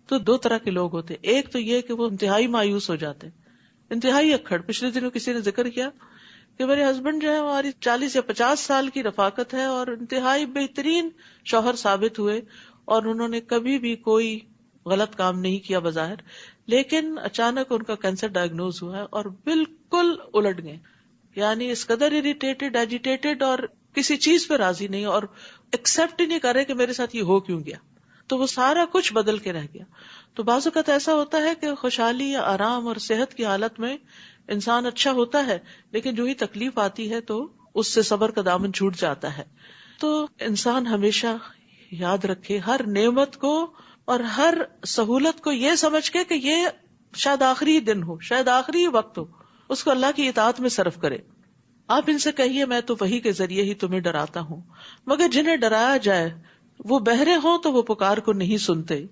تو دو طرح کے لوگ ہوتے، ایک تو یہ کہ وہ انتہائی مایوس ہو جاتے، انتہائی اکھڑ. پچھلے دنوں کسی نے ذکر کیا کہ میرے ہسبینڈ جو ہے ہماری 40 یا 50 سال کی رفاقت ہے اور انتہائی بہترین شوہر ثابت ہوئے اور انہوں نے کبھی بھی کوئی غلط کام نہیں کیا بظاہر، لیکن اچانک ان کا کینسر ڈائگنوز ہوا ہے اور بالکل الٹ گئے. یعنی اس قدر اریٹیٹڈ، ایجیٹیٹڈ اور کسی چیز پہ راضی نہیں اور ایکسپٹ ہی نہیں کر رہے کہ میرے ساتھ یہ ہو کیوں گیا. تو وہ سارا کچھ بدل کے رہ گیا. تو بعض اوقات ایسا ہوتا ہے کہ خوشحالی یا آرام اور صحت کی حالت میں انسان اچھا ہوتا ہے، لیکن جو ہی تکلیف آتی ہے تو اس سے صبر کا دامن چھوٹ جاتا ہے. تو انسان ہمیشہ یاد رکھے ہر نعمت کو اور ہر سہولت کو یہ سمجھ کے کہ یہ شاید آخری دن ہو، شاید آخری وقت ہو، اس کو اللہ کی اطاعت میں صرف کرے. آپ ان سے کہیے میں تو وحی کے ذریعے ہی تمہیں ڈراتا ہوں، مگر جنہیں ڈرایا جائے وہ بہرے ہوں تو وہ پکار کو نہیں سنتے،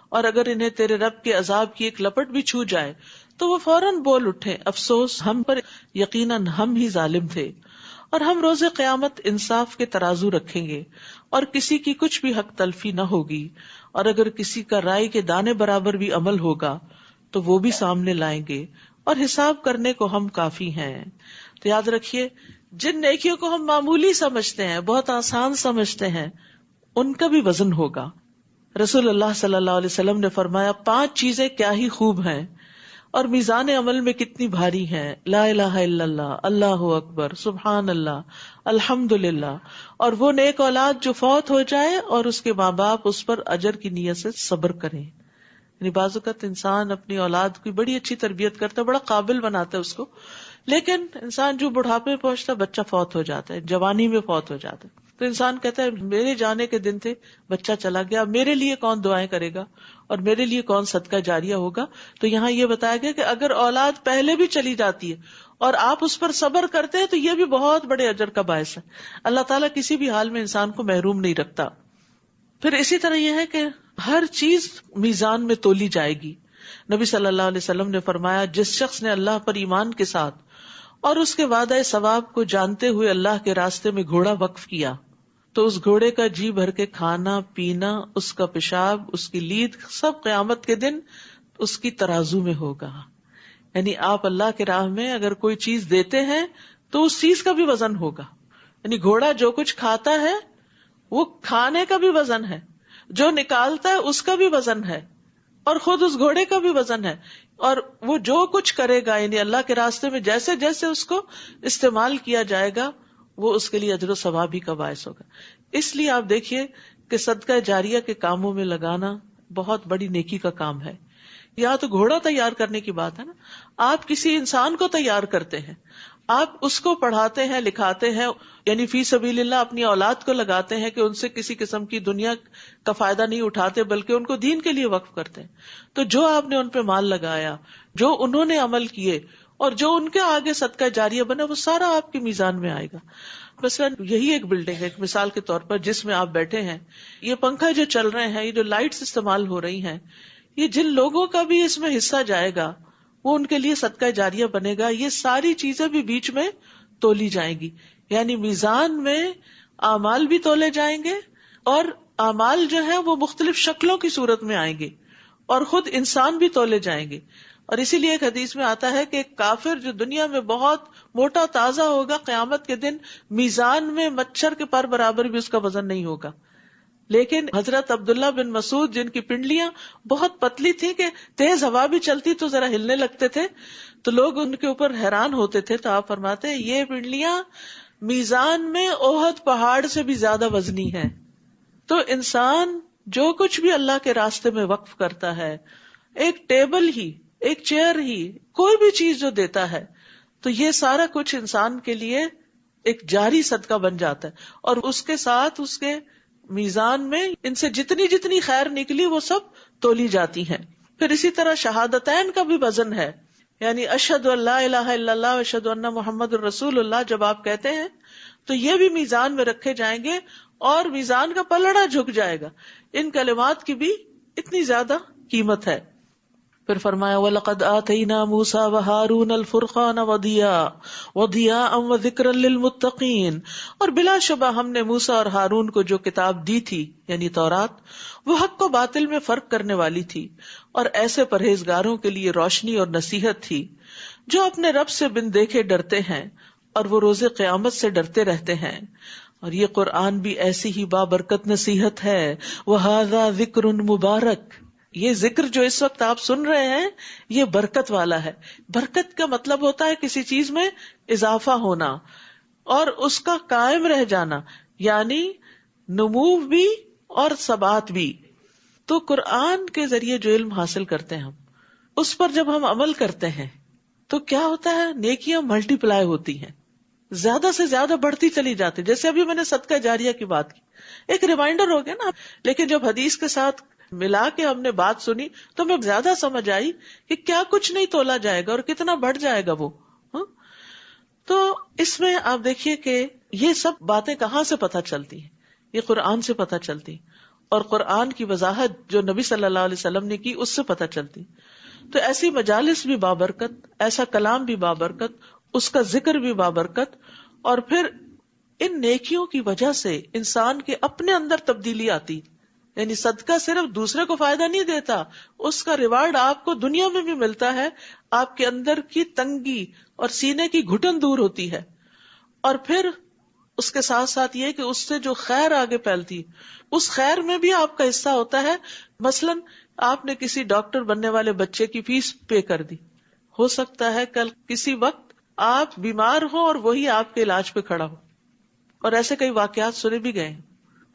اور اگر انہیں تیرے رب کے عذاب کی ایک لپٹ بھی چھو جائے تو وہ فوراً بول اٹھے افسوس ہم پر، یقیناً ہم ہی ظالم تھے. اور ہم روز قیامت انصاف کے ترازو رکھیں گے اور کسی کی کچھ بھی حق تلفی نہ ہوگی، اور اگر کسی کا رائے کے دانے برابر بھی عمل ہوگا تو وہ بھی سامنے لائیں گے، اور حساب کرنے کو ہم کافی ہیں. تو یاد رکھیے جن نیکیوں کو ہم معمولی سمجھتے ہیں، بہت آسان سمجھتے ہیں، ان کا بھی وزن ہوگا. رسول اللہ صلی اللہ علیہ وسلم نے فرمایا 5 چیزیں کیا ہی خوب ہیں اور میزان عمل میں کتنی بھاری ہیں، لا الہ الا اللہ، اللہ اکبر، سبحان اللہ، الحمدللہ، اور وہ نیک اولاد جو فوت ہو جائے اور اس کے ماں باپ اس پر اجر کی نیت سے صبر کریں. یعنی بعض اوقات انسان اپنی اولاد کی بڑی اچھی تربیت کرتا ہے، بڑا قابل بناتا ہے اس کو، لیکن انسان جو بڑھاپے میں پہنچتا ہے بچہ فوت ہو جاتا ہے، جوانی میں فوت ہو جاتا ہے، تو انسان کہتا ہے میرے جانے کے دن تھے، بچہ چلا گیا، میرے لیے کون دعائیں کرے گا اور میرے لیے کون صدقہ جاریہ ہوگا. تو یہاں یہ بتایا گیا کہ اگر اولاد پہلے بھی چلی جاتی ہے اور آپ اس پر صبر کرتے ہیں تو یہ بھی بہت بڑے اجر کا باعث ہے. اللہ تعالیٰ کسی بھی حال میں انسان کو محروم نہیں رکھتا. پھر اسی طرح یہ ہے کہ ہر چیز میزان میں تولی جائے گی. نبی صلی اللہ علیہ وسلم نے فرمایا جس شخص نے اللہ پر ایمان کے ساتھ اور اس کے وعدہ ثواب کو جانتے ہوئے اللہ کے راستے میں گھوڑا وقف کیا تو اس گھوڑے کا جی بھر کے کھانا پینا، اس کا پیشاب، اس کی لید، سب قیامت کے دن اس کی ترازو میں ہوگا. یعنی آپ اللہ کے راہ میں اگر کوئی چیز دیتے ہیں تو اس چیز کا بھی وزن ہوگا. یعنی گھوڑا جو کچھ کھاتا ہے وہ کھانے کا بھی وزن ہے، جو نکالتا ہے اس کا بھی وزن ہے، اور خود اس گھوڑے کا بھی وزن ہے، اور وہ جو کچھ کرے گا یعنی اللہ کے راستے میں جیسے جیسے اس کو استعمال کیا جائے گا وہ اس کے لیے اجر و ثواب ہی کا باعث ہوگا. اس لیے آپ دیکھیے کہ صدقہ جاریہ کے کاموں میں لگانا بہت بڑی نیکی کا کام ہے. یا تو گھوڑا تیار کرنے کی بات ہے نا، آپ کسی انسان کو تیار کرتے ہیں، آپ اس کو پڑھاتے ہیں، لکھاتے ہیں، یعنی فی سبیل اللہ اپنی اولاد کو لگاتے ہیں کہ ان سے کسی قسم کی دنیا کا فائدہ نہیں اٹھاتے بلکہ ان کو دین کے لیے وقف کرتے ہیں. تو جو آپ نے ان پہ مال لگایا، جو انہوں نے عمل کیے اور جو ان کے آگے صدقہ جاریہ بنا، وہ سارا آپ کی میزان میں آئے گا. مثلا یہی ایک بلڈنگ ہے، ایک مثال کے طور پر جس میں آپ بیٹھے ہیں، یہ پنکھا جو چل رہے ہیں، یہ جو لائٹس استعمال ہو رہی ہیں، یہ جن لوگوں کا بھی اس میں حصہ جائے گا وہ ان کے لیے صدقہ جاریہ بنے گا. یہ ساری چیزیں بھی بیچ میں تولی جائیں گی، یعنی میزان میں اعمال بھی تولے جائیں گے اور اعمال جو ہیں وہ مختلف شکلوں کی صورت میں آئیں گے اور خود انسان بھی تولے جائیں گے. اور اسی لیے ایک حدیث میں آتا ہے کہ ایک کافر جو دنیا میں بہت موٹا تازہ ہوگا، قیامت کے دن میزان میں مچھر کے پر برابر بھی اس کا وزن نہیں ہوگا. لیکن حضرت عبداللہ بن مسعود جن کی پنڈلیاں بہت پتلی تھی کہ تیز ہوا بھی چلتی تو ذرا ہلنے لگتے تھے تو لوگ ان کے اوپر حیران ہوتے تھے. تو آپ فرماتے ہیں یہ پنڈلیاں میزان میں احد پہاڑ سے بھی زیادہ وزنی ہیں. تو انسان جو کچھ بھی اللہ کے راستے میں وقف کرتا ہے، ایک ٹیبل ہی، ایک چیئر ہی، کوئی بھی چیز جو دیتا ہے، تو یہ سارا کچھ انسان کے لیے ایک جاری صدقہ بن جاتا ہے. اور اس کے ساتھ اس کے میزان میں ان سے جتنی جتنی خیر نکلی وہ سب تولی جاتی ہیں. پھر اسی طرح شہادتین کا بھی وزن ہے، یعنی اشہد ان لا الہ الا اللہ و اشہد ان محمد الرسول اللہ جب آپ کہتے ہیں تو یہ بھی میزان میں رکھے جائیں گے اور میزان کا پلڑا جھک جائے گا. ان کلمات کی بھی اتنی زیادہ قیمت ہے. پھر فرمایا وَلَقَدْ آتَيْنَا مُوسَى وَهَارُونَ الْفُرْقَانَ وَضِيَاءً وَذِكْرًا لِلْمُتَّقِينَ، اور بلا شبہ ہم نے موسیٰ اور ہارون کو جو کتاب دی تھی یعنی تورات، وہ حق و باطل میں فرق کرنے والی تھی اور ایسے پرہیزگاروں کے لیے روشنی اور نصیحت تھی جو اپنے رب سے بن دیکھے ڈرتے ہیں اور وہ روز قیامت سے ڈرتے رہتے ہیں. اور یہ قرآن بھی ایسی ہی بابرکت نصیحت ہے. وَهَذَا ذِكْرٌ مُبَارَک، یہ ذکر جو اس وقت آپ سن رہے ہیں یہ برکت والا ہے. برکت کا مطلب ہوتا ہے کسی چیز میں اضافہ ہونا اور اس کا قائم رہ جانا، یعنی نمو بھی اور ثبات بھی. تو قرآن کے ذریعے جو علم حاصل کرتے ہیں ہم، اس پر جب ہم عمل کرتے ہیں تو کیا ہوتا ہے، نیکیاں ملٹی پلائی ہوتی ہیں، زیادہ سے زیادہ بڑھتی چلی جاتی. جیسے ابھی میں نے صدقہ جاریہ کی بات کی، ایک ریمائنڈر ہو گیا نا، لیکن جب حدیث کے ساتھ ملا کے ہم نے بات سنی تو ہمیں زیادہ سمجھ آئی کہ کیا کچھ نہیں تولا جائے گا اور کتنا بڑھ جائے گا وہ. تو اس میں آپ دیکھیے کہ یہ سب باتیں کہاں سے پتہ چلتی ہیں، یہ قرآن سے پتہ چلتی اور قرآن کی وضاحت جو نبی صلی اللہ علیہ وسلم نے کی اس سے پتہ چلتی. تو ایسی مجالس بھی بابرکت، ایسا کلام بھی بابرکت، اس کا ذکر بھی بابرکت. اور پھر ان نیکیوں کی وجہ سے انسان کے اپنے اندر تبدیلی آتی، یعنی صدقہ صرف دوسرے کو فائدہ نہیں دیتا، اس کا ریوارڈ آپ کو دنیا میں بھی ملتا ہے. آپ کے اندر کی تنگی اور سینے کی گھٹن دور ہوتی ہے. اور پھر اس کے ساتھ ساتھ یہ کہ اس سے جو خیر آگے پھیلتی، اس خیر میں بھی آپ کا حصہ ہوتا ہے. مثلا آپ نے کسی ڈاکٹر بننے والے بچے کی فیس پے کر دی، ہو سکتا ہے کل کسی وقت آپ بیمار ہو اور وہی آپ کے علاج پہ کھڑا ہو، اور ایسے کئی واقعات سنے بھی گئے.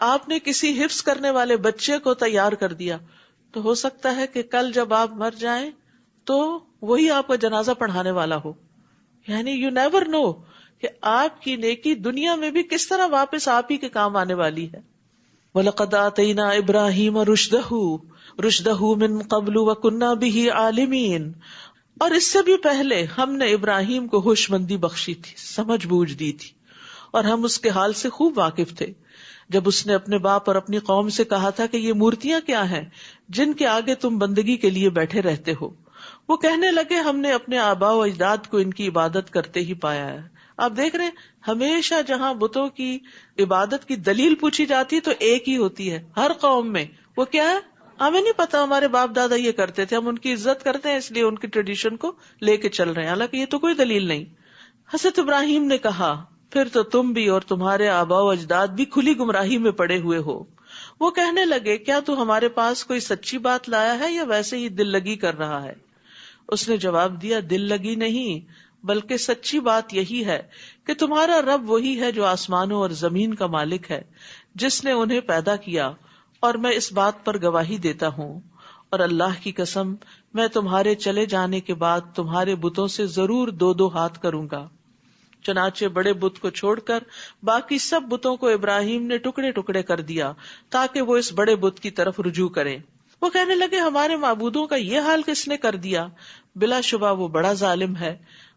آپ نے کسی حفظ کرنے والے بچے کو تیار کر دیا تو ہو سکتا ہے کہ کل جب آپ مر جائیں تو وہی آپ کا جنازہ پڑھانے والا ہو. یعنی یو نیور نو کہ آپ کی نیکی دنیا میں بھی کس طرح واپس آپ ہی کے کام آنے والی ہے. وَلَقَدْ آتَيْنَا إِبْرَاهِيمَ رُشْدَهُ مِن قَبْلُ وَكُنَّا بِهِ عَالِمِينَ، اور اس سے بھی پہلے ہم نے ابراہیم کو ہوش مندی بخشی تھی، سمجھ بوجھ دی تھی، اور ہم اس کے حال سے خوب واقف تھے جب اس نے اپنے باپ اور اپنی قوم سے کہا تھا کہ یہ مورتیاں کیا ہیں جن کے آگے تم بندگی کے لیے بیٹھے رہتے ہو. وہ کہنے لگے ہم نے اپنے آباء و اجداد کو ان کی عبادت کرتے ہی پایا ہے. آپ دیکھ رہے ہیں ہمیشہ جہاں بتوں کی عبادت کی دلیل پوچھی جاتی تو ایک ہی ہوتی ہے ہر قوم میں. وہ کیا ہے، ہمیں نہیں پتا، ہمارے باپ دادا یہ کرتے تھے، ہم ان کی عزت کرتے ہیں اس لیے ان کی ٹریڈیشن کو لے کے چل رہے ہیں، حالانکہ یہ تو کوئی دلیل نہیں. حضرت ابراہیم نے کہا پھر تو تم بھی اور تمہارے آباء و اجداد بھی کھلی گمراہی میں پڑے ہوئے ہو. وہ کہنے لگے کیا تو ہمارے پاس کوئی سچی بات لایا ہے یا ویسے ہی دل لگی کر رہا ہے؟ اس نے جواب دیا دل لگی نہیں بلکہ سچی بات یہی ہے کہ تمہارا رب وہی ہے جو آسمانوں اور زمین کا مالک ہے، جس نے انہیں پیدا کیا، اور میں اس بات پر گواہی دیتا ہوں، اور اللہ کی قسم میں تمہارے چلے جانے کے بعد تمہارے بتوں سے ضرور 2 ہاتھ کروں گا. چنانچہ بڑے بت کو چھوڑ کر باقی سب بتوں کو ابراہیم نے ٹکڑے ٹکڑے کر دیا تاکہ وہ اس بڑے بت کی طرف رجوع کریں۔ وہ کہنے لگے ہمارے معبودوں کا یہ حال کس نے کر دیا؟ بلا شبہ وہ بڑا ظالم ہے۔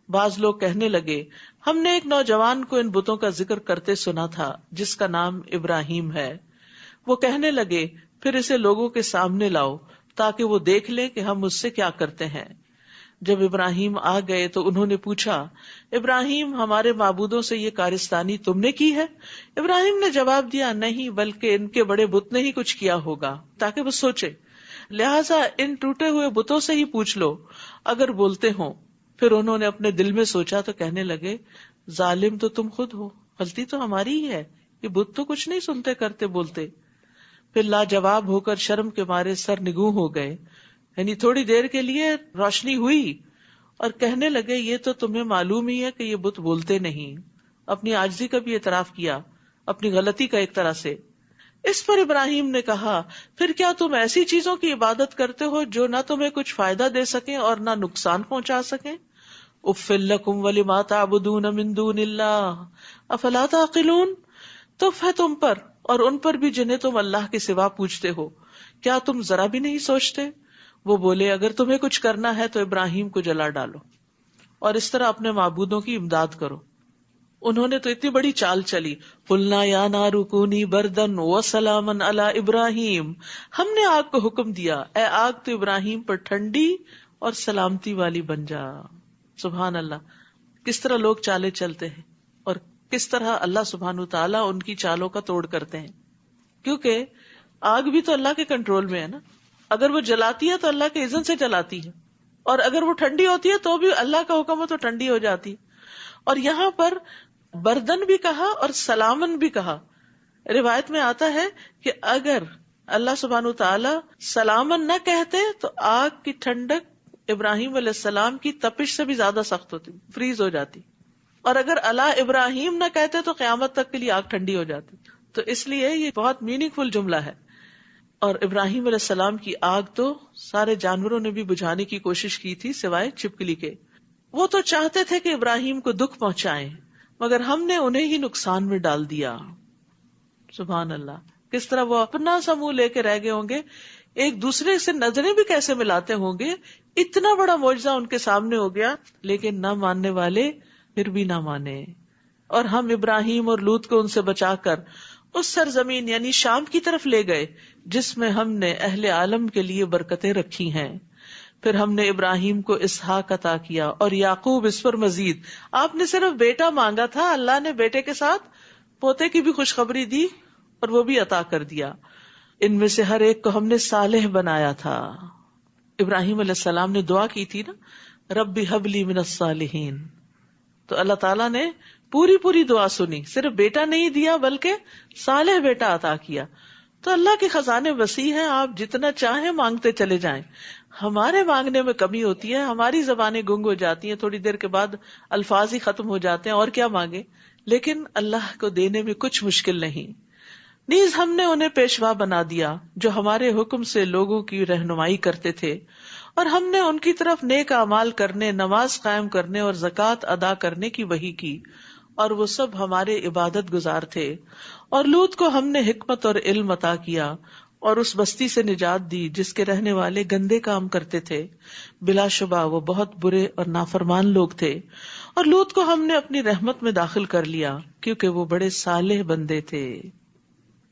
بعض لوگ کہنے لگے ہم نے ایک نوجوان کو ان بتوں کا ذکر کرتے سنا تھا جس کا نام ابراہیم ہے۔ وہ کہنے لگے پھر اسے لوگوں کے سامنے لاؤ تاکہ وہ دیکھ لیں کہ ہم اس سے کیا کرتے ہیں۔ جب ابراہیم آ گئے تو انہوں نے پوچھا ابراہیم ہمارے معبودوں سے یہ کارستانی تم نے کی ہے؟ ابراہیم نے جواب دیا نہیں، بلکہ ان کے بڑے بت نے ہی کچھ کیا ہوگا تاکہ وہ سوچے، لہٰذا ان ٹوٹے ہوئے بتوں سے ہی پوچھ لو اگر بولتے ہوں۔ پھر انہوں نے اپنے دل میں سوچا تو کہنے لگے ظالم تو تم خود ہو، غلطی تو ہماری ہی ہے، یہ بت تو کچھ نہیں سنتے کرتے بولتے۔ پھر لاجواب ہو کر شرم کے مارے سر نگوں ہو گئے، یعنی تھوڑی دیر کے لیے روشنی ہوئی اور کہنے لگے یہ تو تمہیں معلوم ہی ہے کہ یہ بت بولتے نہیں۔ اپنی عاجزی کا بھی اعتراف کیا، اپنی غلطی کا ایک طرح سے۔ اس پر ابراہیم نے کہا پھر کیا تم ایسی چیزوں کی عبادت کرتے ہو جو نہ تمہیں کچھ فائدہ دے سکیں اور نہ نقصان پہنچا سکیں؟ اف لکم ولما تعبدون من دون اللہ افلا تعقلون، تف ہے تم پر اور ان پر بھی جنہیں تم اللہ کے سوا پوچھتے ہو، کیا تم ذرا بھی نہیں سوچتے؟ وہ بولے اگر تمہیں کچھ کرنا ہے تو ابراہیم کو جلا ڈالو اور اس طرح اپنے معبودوں کی امداد کرو۔ انہوں نے تو اتنی بڑی چال چلی، قلنا یا نار کونی بردن وسلاما علی ابراہیم، ہم نے آگ کو حکم دیا اے آگ تو ابراہیم پر ٹھنڈی اور سلامتی والی بن جا۔ سبحان اللہ، کس طرح لوگ چالیں چلتے ہیں اور کس طرح اللہ سبحانہ تعالیٰ ان کی چالوں کا توڑ کرتے ہیں، کیونکہ آگ بھی تو اللہ کے کنٹرول میں ہے نا۔ اگر وہ جلاتی ہے تو اللہ کے اذن سے جلاتی ہے، اور اگر وہ ٹھنڈی ہوتی ہے تو بھی اللہ کا حکم ہے تو ٹھنڈی ہو جاتی۔ اور یہاں پر بردن بھی کہا اور سلامن بھی کہا۔ روایت میں آتا ہے کہ اگر اللہ سبحانہ تعالی سلامن نہ کہتے تو آگ کی ٹھنڈک ابراہیم علیہ السلام کی تپش سے بھی زیادہ سخت ہوتی، فریز ہو جاتی، اور اگر اللہ ابراہیم نہ کہتے تو قیامت تک کے لیے آگ ٹھنڈی ہو جاتی۔ تو اس لیے یہ بہت میننگ فل جملہ ہے۔ اور ابراہیم علیہ السلام کی آگ تو سارے جانوروں نے بھی بجھانے کی کوشش کی تھی سوائے چھپکلی کے۔ وہ تو چاہتے تھے کہ ابراہیم کو دکھ پہنچائیں، مگر ہم نے انہیں ہی نقصان میں ڈال دیا۔ سبحان اللہ، کس طرح وہ اپنا سا منہ لے کے رہ گئے ہوں گے، ایک دوسرے سے نظریں بھی کیسے ملاتے ہوں گے، اتنا بڑا معجزہ ان کے سامنے ہو گیا، لیکن نہ ماننے والے پھر بھی نہ مانے۔ اور ہم ابراہیم اور لوط کو ان سے بچا کر اس سرزمین یعنی شام کی طرف لے گئے جس میں ہم نے اہل عالم کے لیے برکتیں رکھی ہیں۔ پھر ہم نے ابراہیم کو اسحاق عطا کیا اور یعقوب اس پر مزید۔ آپ نے صرف بیٹا مانگا تھا، اللہ نے بیٹے کے ساتھ پوتے کی بھی خوشخبری دی اور وہ بھی عطا کر دیا۔ ان میں سے ہر ایک کو ہم نے صالح بنایا تھا۔ ابراہیم علیہ السلام نے دعا کی تھی نا، رب ہب لی من الصالحین، تو اللہ تعالیٰ نے پوری دعا سنی، صرف بیٹا نہیں دیا بلکہ صالح بیٹا عطا کیا۔ تو اللہ کے خزانے وسیع ہیں، آپ جتنا چاہیں مانگتے چلے جائیں۔ ہمارے مانگنے میں کمی ہوتی ہے، ہماری زبانیں گنگ ہو جاتی ہیں، تھوڑی دیر کے بعد الفاظ ہی ختم ہو جاتے ہیں، اور کیا مانگے، لیکن اللہ کو دینے میں کچھ مشکل نہیں۔ نیز ہم نے انہیں پیشوا بنا دیا جو ہمارے حکم سے لوگوں کی رہنمائی کرتے تھے، اور ہم نے ان کی طرف نیک اعمال کرنے، نماز قائم کرنے اور زکوٰۃ ادا کرنے کی وحی کی، اور وہ سب ہمارے عبادت گزار تھے۔ اور لوط کو ہم نے حکمت اور علم عطا کیا اور اس بستی سے نجات دی جس کے رہنے والے گندے کام کرتے تھے، بلا شبہ وہ بہت برے اور نافرمان لوگ تھے۔ اور لوط کو ہم نے اپنی رحمت میں داخل کر لیا کیونکہ وہ بڑے صالح بندے تھے۔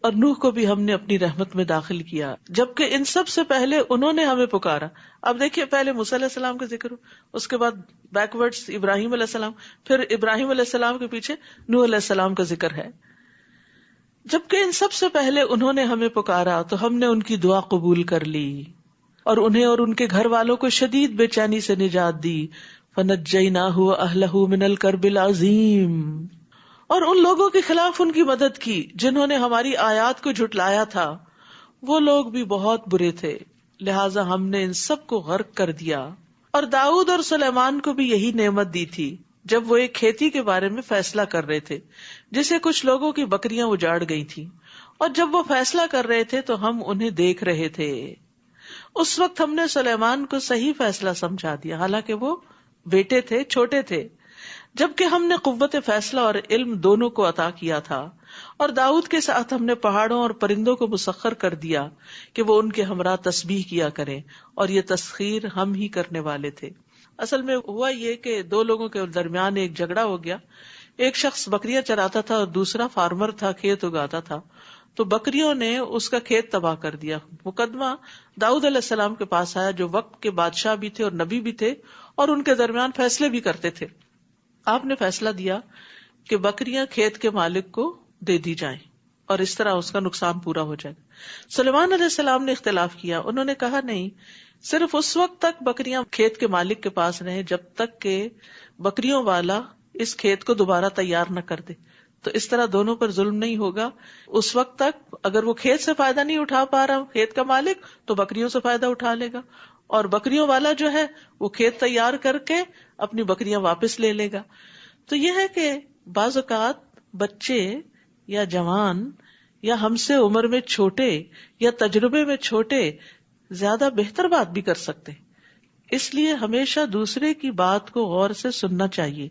اور نوح کو بھی ہم نے اپنی رحمت میں داخل کیا، جبکہ ان سب سے پہلے انہوں نے ہمیں پکارا۔ اب دیکھیے، پہلے موسیٰ علیہ السلام کا ذکر ہو، اس کے بعد بیکورڈز ابراہیم علیہ السلام، پھر ابراہیم علیہ السلام کے پیچھے نوح علیہ السلام کا ذکر ہے۔ جبکہ ان سب سے پہلے انہوں نے ہمیں پکارا تو ہم نے ان کی دعا قبول کر لی اور انہیں اور ان کے گھر والوں کو شدید بے چینی سے نجات دی۔ فنجیناہ واہلہ من الکرب العظیم، اور ان لوگوں کے خلاف ان کی مدد کی جنہوں نے ہماری آیات کو جھٹلایا تھا، وہ لوگ بھی بہت برے تھے، لہٰذا ہم نے ان سب کو غرق کر دیا۔ اور داؤد اور سلیمان کو بھی یہی نعمت دی تھی جب وہ ایک کھیتی کے بارے میں فیصلہ کر رہے تھے جسے کچھ لوگوں کی بکریاں اجاڑ گئی تھی، اور جب وہ فیصلہ کر رہے تھے تو ہم انہیں دیکھ رہے تھے۔ اس وقت ہم نے سلیمان کو صحیح فیصلہ سمجھا دیا، حالانکہ وہ بیٹے تھے، چھوٹے تھے۔ جبکہ ہم نے قوت فیصلہ اور علم دونوں کو عطا کیا تھا، اور داؤد کے ساتھ ہم نے پہاڑوں اور پرندوں کو مسخر کر دیا کہ وہ ان کے ہمراہ تسبیح کیا کریں، اور یہ تسخیر ہم ہی کرنے والے تھے۔ اصل میں ہوا یہ کہ دو لوگوں کے درمیان ایک جھگڑا ہو گیا، ایک شخص بکریاں چراتا تھا اور دوسرا فارمر تھا، کھیت اگاتا تھا، تو بکریوں نے اس کا کھیت تباہ کر دیا۔ مقدمہ داؤد علیہ السلام کے پاس آیا، جو وقت کے بادشاہ بھی تھے اور نبی بھی تھے، اور ان کے درمیان فیصلے بھی کرتے تھے۔ آپ نے فیصلہ دیا کہ بکریاں کھیت کے مالک کو دے دی جائیں، اور اس طرح اس کا نقصان پورا ہو جائے گا۔ سلیمان علیہ السلام نے اختلاف کیا، انہوں نے کہا نہیں، صرف اس وقت تک بکریاں کھیت کے مالک کے پاس رہیں جب تک کہ بکریوں والا اس کھیت کو دوبارہ تیار نہ کر دے، تو اس طرح دونوں پر ظلم نہیں ہوگا۔ اس وقت تک اگر وہ کھیت سے فائدہ نہیں اٹھا پا رہا کھیت کا مالک، تو بکریوں سے فائدہ اٹھا لے گا، اور بکریوں والا جو ہے وہ کھیت تیار کر کے اپنی بکریاں واپس لے لے گا۔ تو یہ ہے کہ بعض اوقات بچے یا جوان یا ہم سے عمر میں چھوٹے یا تجربے میں چھوٹے زیادہ بہتر بات بھی کر سکتے، اس لیے ہمیشہ دوسرے کی بات کو غور سے سننا چاہیے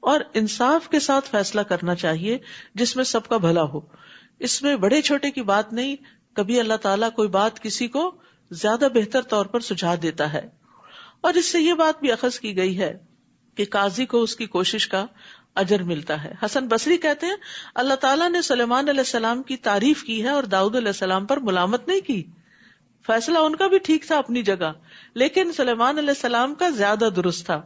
اور انصاف کے ساتھ فیصلہ کرنا چاہیے جس میں سب کا بھلا ہو۔ اس میں بڑے چھوٹے کی بات نہیں، کبھی اللہ تعالیٰ کوئی بات کسی کو زیادہ بہتر طور پر سجھا دیتا ہے، اور اس سے یہ بات بھی اخذ کی گئی ہے کہ قاضی کو اس کی کوشش کا اجر ملتا ہے۔ حسن بصری کہتے ہیں اللہ تعالیٰ نے سلیمان علیہ السلام کی تعریف کی ہے اور داؤد علیہ السلام پر ملامت نہیں کی۔ فیصلہ ان کا بھی ٹھیک تھا اپنی جگہ، لیکن سلیمان علیہ السلام کا زیادہ درست تھا۔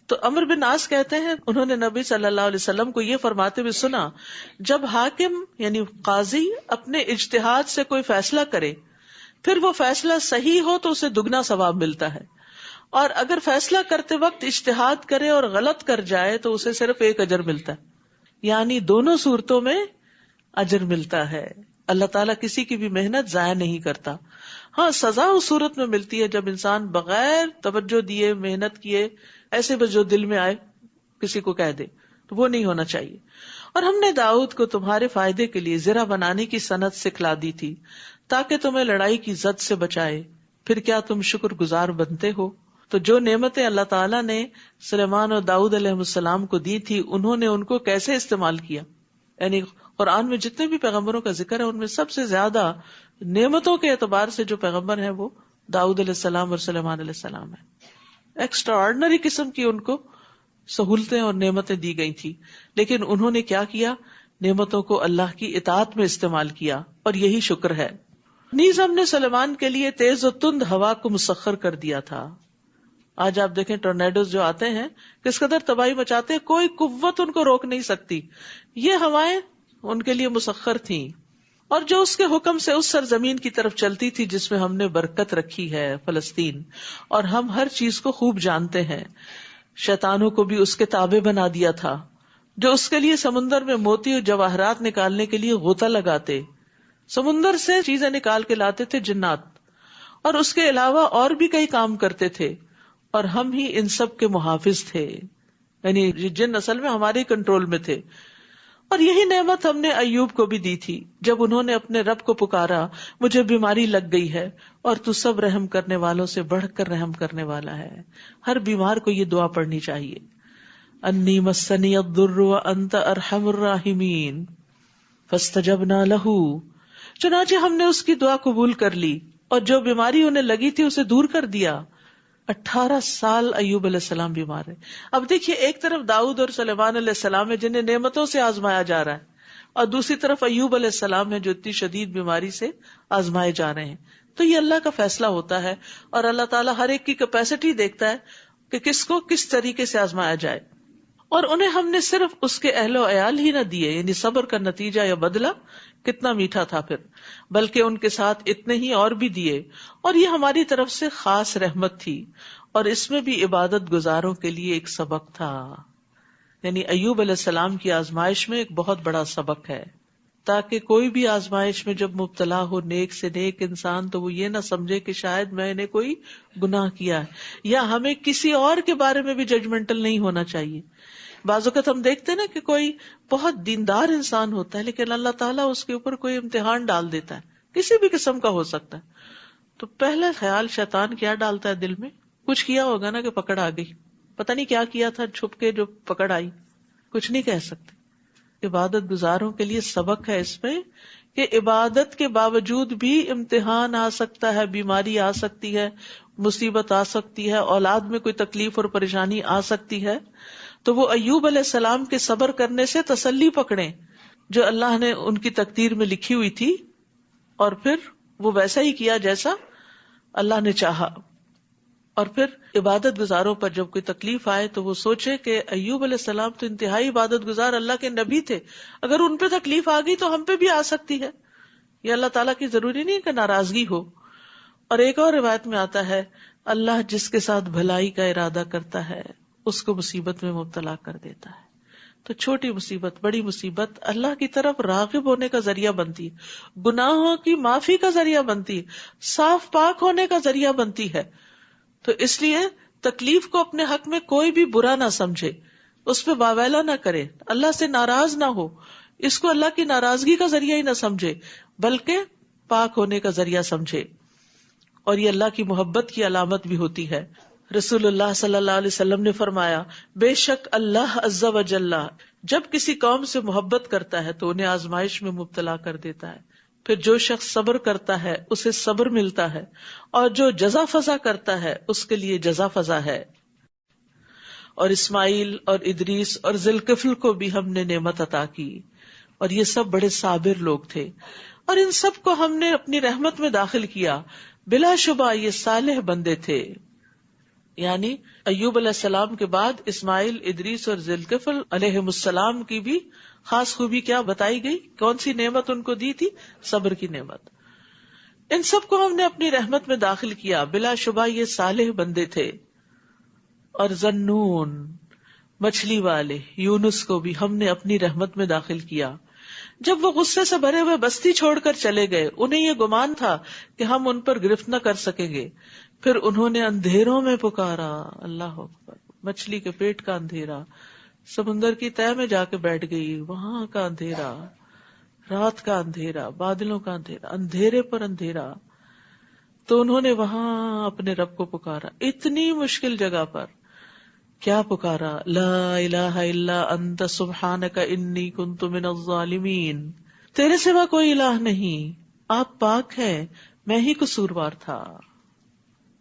تو عمرو بن عاص کہتے ہیں انہوں نے نبی صلی اللہ علیہ وسلم کو یہ فرماتے ہوئے سنا، جب حاکم یعنی قاضی اپنے اجتہاد سے کوئی فیصلہ کرے پھر وہ فیصلہ صحیح ہو تو اسے دگنا ثواب ملتا ہے، اور اگر فیصلہ کرتے وقت اجتہاد کرے اور غلط کر جائے تو اسے صرف ایک اجر ملتا ہے، یعنی دونوں صورتوں میں اجر ملتا ہے۔ اللہ تعالیٰ کسی کی بھی محنت ضائع نہیں کرتا۔ ہاں، سزا اس صورت میں ملتی ہے جب انسان بغیر توجہ دیے محنت کیے ایسے بس جو دل میں آئے کسی کو کہہ دے، تو وہ نہیں ہونا چاہیے۔ اور ہم نے داؤد کو تمہارے فائدے کے لیے زرہ بنانے کی صنعت سکھلا دی تھی تاکہ تمہیں لڑائی کی زد سے بچائے، پھر کیا تم شکر گزار بنتے ہو؟ تو جو نعمتیں اللہ تعالیٰ نے سلیمان اور داؤد علیہ السلام کو دی تھی انہوں نے ان کو کیسے استعمال کیا؟ یعنی قرآن میں جتنے بھی پیغمبروں کا ذکر ہے ان میں سب سے زیادہ نعمتوں کے اعتبار سے جو پیغمبر ہیں وہ داؤد علیہ السلام اور سلیمان علیہ السلام ہیں۔ ایکسٹرا آرڈنری قسم کی ان کو سہولتیں اور نعمتیں دی گئی تھی، لیکن انہوں نے کیا کیا؟ نعمتوں کو اللہ کی اطاعت میں استعمال کیا، اور یہی شکر ہے۔ نیز ہم نے سلیمان کے لیے تیز و تند ہوا کو مسخر کر دیا تھا۔ آج آپ دیکھیں ٹورنیڈوز جو آتے ہیں کس قدر تباہی مچاتے ہیں، کوئی قوت ان کو روک نہیں سکتی، یہ ہوائیں ان کے لیے مسخر تھیں۔ اور جو اس کے حکم سے اس سرزمین کی طرف چلتی تھی جس میں ہم نے برکت رکھی ہے، فلسطین، اور ہم ہر چیز کو خوب جانتے ہیں، شیطانوں کو بھی اس کے تابع بنا دیا تھا، جو اس کے لیے سمندر میں موتی اور جواہرات نکالنے کے لیے غوطہ لگاتے، سمندر سے چیزیں نکال کے لاتے تھے جنات، اور اس کے علاوہ اور بھی کئی کام کرتے تھے، اور ہم ہی ان سب کے محافظ تھے، یعنی جن اصل میں ہمارے کنٹرول میں تھے۔ اور یہی نعمت ہم نے ایوب کو بھی دی تھی، جب انہوں نے اپنے رب کو پکارا، مجھے بیماری لگ گئی ہے اور تو سب رحم کرنے والوں سے بڑھ کر رحم کرنے والا ہے۔ ہر بیمار کو یہ دعا پڑھنی چاہیے، انی مسنی الضر وانت ارحم الراحمین فاستجبنا لہ۔ چنانچہ ہم نے اس کی دعا قبول کر لی اور جو بیماری انہیں لگی تھی اسے دور کر دیا۔ 18 سال ایوب علیہ السلام بیمار ہے۔ اب دیکھیے، ایک طرف داؤد اور سلیمان علیہ السلام ہے جنہیں نعمتوں سے آزمایا جا رہا ہے، اور دوسری طرف ایوب علیہ السلام ہے جو اتنی شدید بیماری سے آزمائے جا رہے ہیں۔ تو یہ اللہ کا فیصلہ ہوتا ہے، اور اللہ تعالیٰ ہر ایک کی کیپیسٹی دیکھتا ہے کہ کس کو کس طریقے سے آزمایا جائے، اور انہیں ہم نے صرف اس کے اہل و عیال ہی نہ دیے، یعنی صبر کا نتیجہ یا بدلہ کتنا میٹھا تھا پھر، بلکہ ان کے ساتھ اتنے ہی اور بھی دیے، اور یہ ہماری طرف سے خاص رحمت تھی، اور اس میں بھی عبادت گزاروں کے لیے ایک سبق تھا۔ یعنی ایوب علیہ السلام کی آزمائش میں ایک بہت بڑا سبق ہے، تاکہ کوئی بھی آزمائش میں جب مبتلا ہو نیک سے نیک انسان تو وہ یہ نہ سمجھے کہ شاید میں نے کوئی گناہ کیا ہے، یا ہمیں کسی اور کے بارے میں بھی ججمنٹل نہیں ہونا چاہیے۔ بعض اوقات ہم دیکھتے ہیں نا کہ کوئی بہت دیندار انسان ہوتا ہے لیکن اللہ تعالیٰ اس کے اوپر کوئی امتحان ڈال دیتا ہے، کسی بھی قسم کا ہو سکتا ہے، تو پہلا خیال شیطان کیا ڈالتا ہے دل میں؟ کچھ کیا ہوگا نا کہ پکڑ آ گئی، پتہ نہیں کیا کیا تھا چھپ کے جو پکڑ آئی، کچھ نہیں کہہ سکتے. عبادت گزاروں کے لیے سبق ہے اس میں کہ عبادت کے باوجود بھی امتحان آ سکتا ہے، بیماری آ سکتی ہے، مصیبت آ سکتی ہے، اولاد میں کوئی تکلیف اور پریشانی آ سکتی ہے. تو وہ ایوب علیہ السلام کے صبر کرنے سے تسلی پکڑیں جو اللہ نے ان کی تقدیر میں لکھی ہوئی تھی، اور پھر وہ ویسا ہی کیا جیسا اللہ نے چاہا. اور پھر عبادت گزاروں پر جب کوئی تکلیف آئے تو وہ سوچے کہ ایوب علیہ السلام تو انتہائی عبادت گزار اللہ کے نبی تھے، اگر ان پہ تکلیف آ گئی تو ہم پہ بھی آ سکتی ہے. یہ اللہ تعالیٰ کی ضروری نہیں کہ ناراضگی ہو. اور ایک اور روایت میں آتا ہے اللہ جس کے ساتھ بھلائی کا ارادہ کرتا ہے اس کو مصیبت میں مبتلا کر دیتا ہے. تو چھوٹی مصیبت بڑی مصیبت اللہ کی طرف راغب ہونے کا ذریعہ بنتی ہے، گناہوں کی معافی کا ذریعہ بنتی ہے، صاف پاک ہونے کا ذریعہ بنتی ہے. تو اس لیے تکلیف کو اپنے حق میں کوئی بھی برا نہ سمجھے، اس پہ واویلا نہ کرے، اللہ سے ناراض نہ ہو، اس کو اللہ کی ناراضگی کا ذریعہ ہی نہ سمجھے بلکہ پاک ہونے کا ذریعہ سمجھے. اور یہ اللہ کی محبت کی علامت بھی ہوتی ہے. رسول اللہ صلی اللہ علیہ وسلم نے فرمایا بے شک اللہ عز و جل جب کسی قوم سے محبت کرتا ہے تو انہیں آزمائش میں مبتلا کر دیتا ہے، پھر جو شخص صبر کرتا ہے اسے صبر ملتا ہے، اور جو جزا فضا کرتا ہے اس کے لیے جزا فضا ہے. اور اسماعیل اور ادریس اور ذوالکفل کو بھی ہم نے نعمت عطا کی، اور یہ سب بڑے صابر لوگ تھے، اور ان سب کو ہم نے اپنی رحمت میں داخل کیا، بلا شبہ یہ صالح بندے تھے. یعنی ایوب علیہ السلام کے بعد اسماعیل، ادریس اور ذوالکفل علیہ السلام کی بھی خاص خوبی کیا بتائی گئی؟ کون سی نعمت ان کو دی تھی؟ صبر کی نعمت. ان سب کو ہم نے اپنی رحمت میں داخل کیا، بلا شبہ یہ صالح بندے تھے. اور ذنون مچھلی والے یونس کو بھی ہم نے اپنی رحمت میں داخل کیا. جب وہ غصے سے بھرے ہوئے بستی چھوڑ کر چلے گئے، انہیں یہ گمان تھا کہ ہم ان پر گرفت نہ کر سکیں گے، پھر انہوں نے اندھیروں میں پکارا. اللہ اکبر، مچھلی کے پیٹ کا اندھیرا، سمندر کی تہہ میں جا کے بیٹھ گئی، وہاں کا اندھیرا، رات کا اندھیرا، بادلوں کا اندھیرا، اندھیرے پر اندھیرا. تو انہوں نے وہاں اپنے رب کو پکارا، اتنی مشکل جگہ پر. کیا پکارا؟ لا الہ الا انت سبحانک انی کنت من الظالمین، تیرے سوا کوئی الہ نہیں، آپ پاک ہیں، میں ہی قصوروار تھا.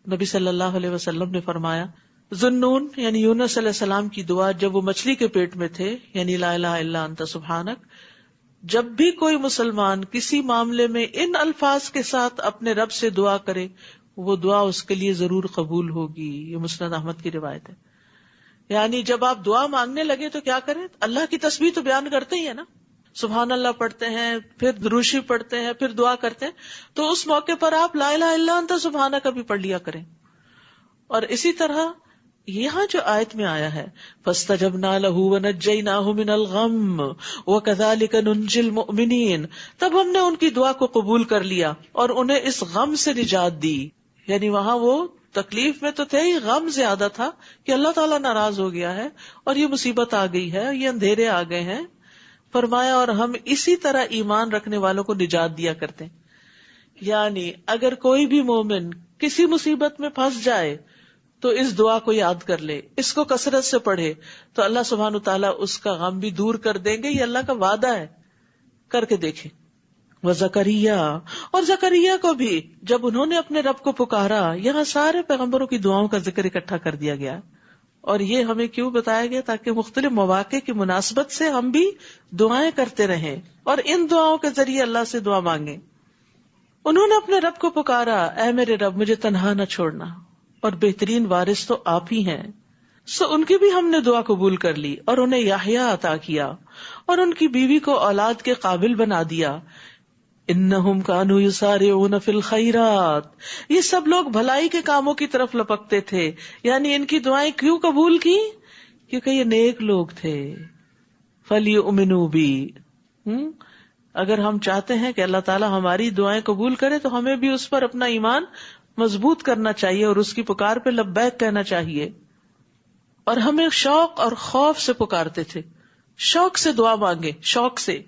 نبی صلی اللہ علیہ وسلم نے فرمایا ذنون یعنی یونس علیہ السلام کی دعا جب وہ مچھلی کے پیٹ میں تھے، یعنی لا الہ الا انت سبحانک، جب بھی کوئی مسلمان کسی معاملے میں ان الفاظ کے ساتھ اپنے رب سے دعا کرے وہ دعا اس کے لیے ضرور قبول ہوگی. یہ مسند احمد کی روایت ہے. یعنی جب آپ دعا مانگنے لگے تو کیا کریں؟ اللہ کی تسبیح تو بیان کرتے ہی ہے نا، سبحان اللہ پڑھتے ہیں، پھر دروشی پڑھتے ہیں، پھر دعا کرتے ہیں، تو اس موقع پر آپ لا الہ الا انت سبحانک بھی پڑھ لیا کریں. اور اسی طرح یہاں جو آیت میں آیا ہے فاستجبنا له ونجیناہ من الغم وکذالک ننجی المؤمنین، تب ہم نے ان کی دعا کو قبول کر لیا اور انہیں اس غم سے نجات دی. یعنی وہاں وہ تکلیف میں تو تھے ہی، غم زیادہ تھا کہ اللہ تعالیٰ ناراض ہو گیا ہے اور یہ مصیبت آ گئی ہے، یہ اندھیرے آ گئے ہیں. فرمایا اور ہم اسی طرح ایمان رکھنے والوں کو نجات دیا کرتے ہیں. یعنی اگر کوئی بھی مومن کسی مصیبت میں پھنس جائے تو اس دعا کو یاد کر لے، اس کو کثرت سے پڑھے تو اللہ سبحانہ تعالیٰ اس کا غم بھی دور کر دیں گے. یہ اللہ کا وعدہ ہے، کر کے دیکھیں. وزکریا، اور زکریا کو بھی جب انہوں نے اپنے رب کو پکارا، یہاں سارے پیغمبروں کی دعاؤں کا ذکر اکٹھا کر دیا گیا. اور یہ ہمیں کیوں بتایا گیا؟ تاکہ مختلف مواقع کی مناسبت سے ہم بھی دعائیں کرتے رہیں اور ان دعاؤں کے ذریعے اللہ سے دعا مانگیں. انہوں نے اپنے رب کو پکارا، اے میرے رب مجھے تنہا نہ چھوڑنا، اور بہترین وارث تو آپ ہی ہیں. سو ان کی بھی ہم نے دعا قبول کر لی اور انہیں یحییٰ عطا کیا اور ان کی بیوی کو اولاد کے قابل بنا دیا. انہم کانوا یسارعون فی الخیرات، یہ سب لوگ بھلائی کے کاموں کی طرف لپکتے تھے. یعنی ان کی دعائیں کیوں قبول کی؟ کیونکہ یہ نیک لوگ تھے. فلیؤمنوا بی، اگر ہم چاہتے ہیں کہ اللہ تعالیٰ ہماری دعائیں قبول کرے تو ہمیں بھی اس پر اپنا ایمان مضبوط کرنا چاہیے اور اس کی پکار پہ لبیک کہنا چاہیے. اور ہمیں شوق اور خوف سے پکارتے تھے، شوق سے دعا مانگے، شوق سے،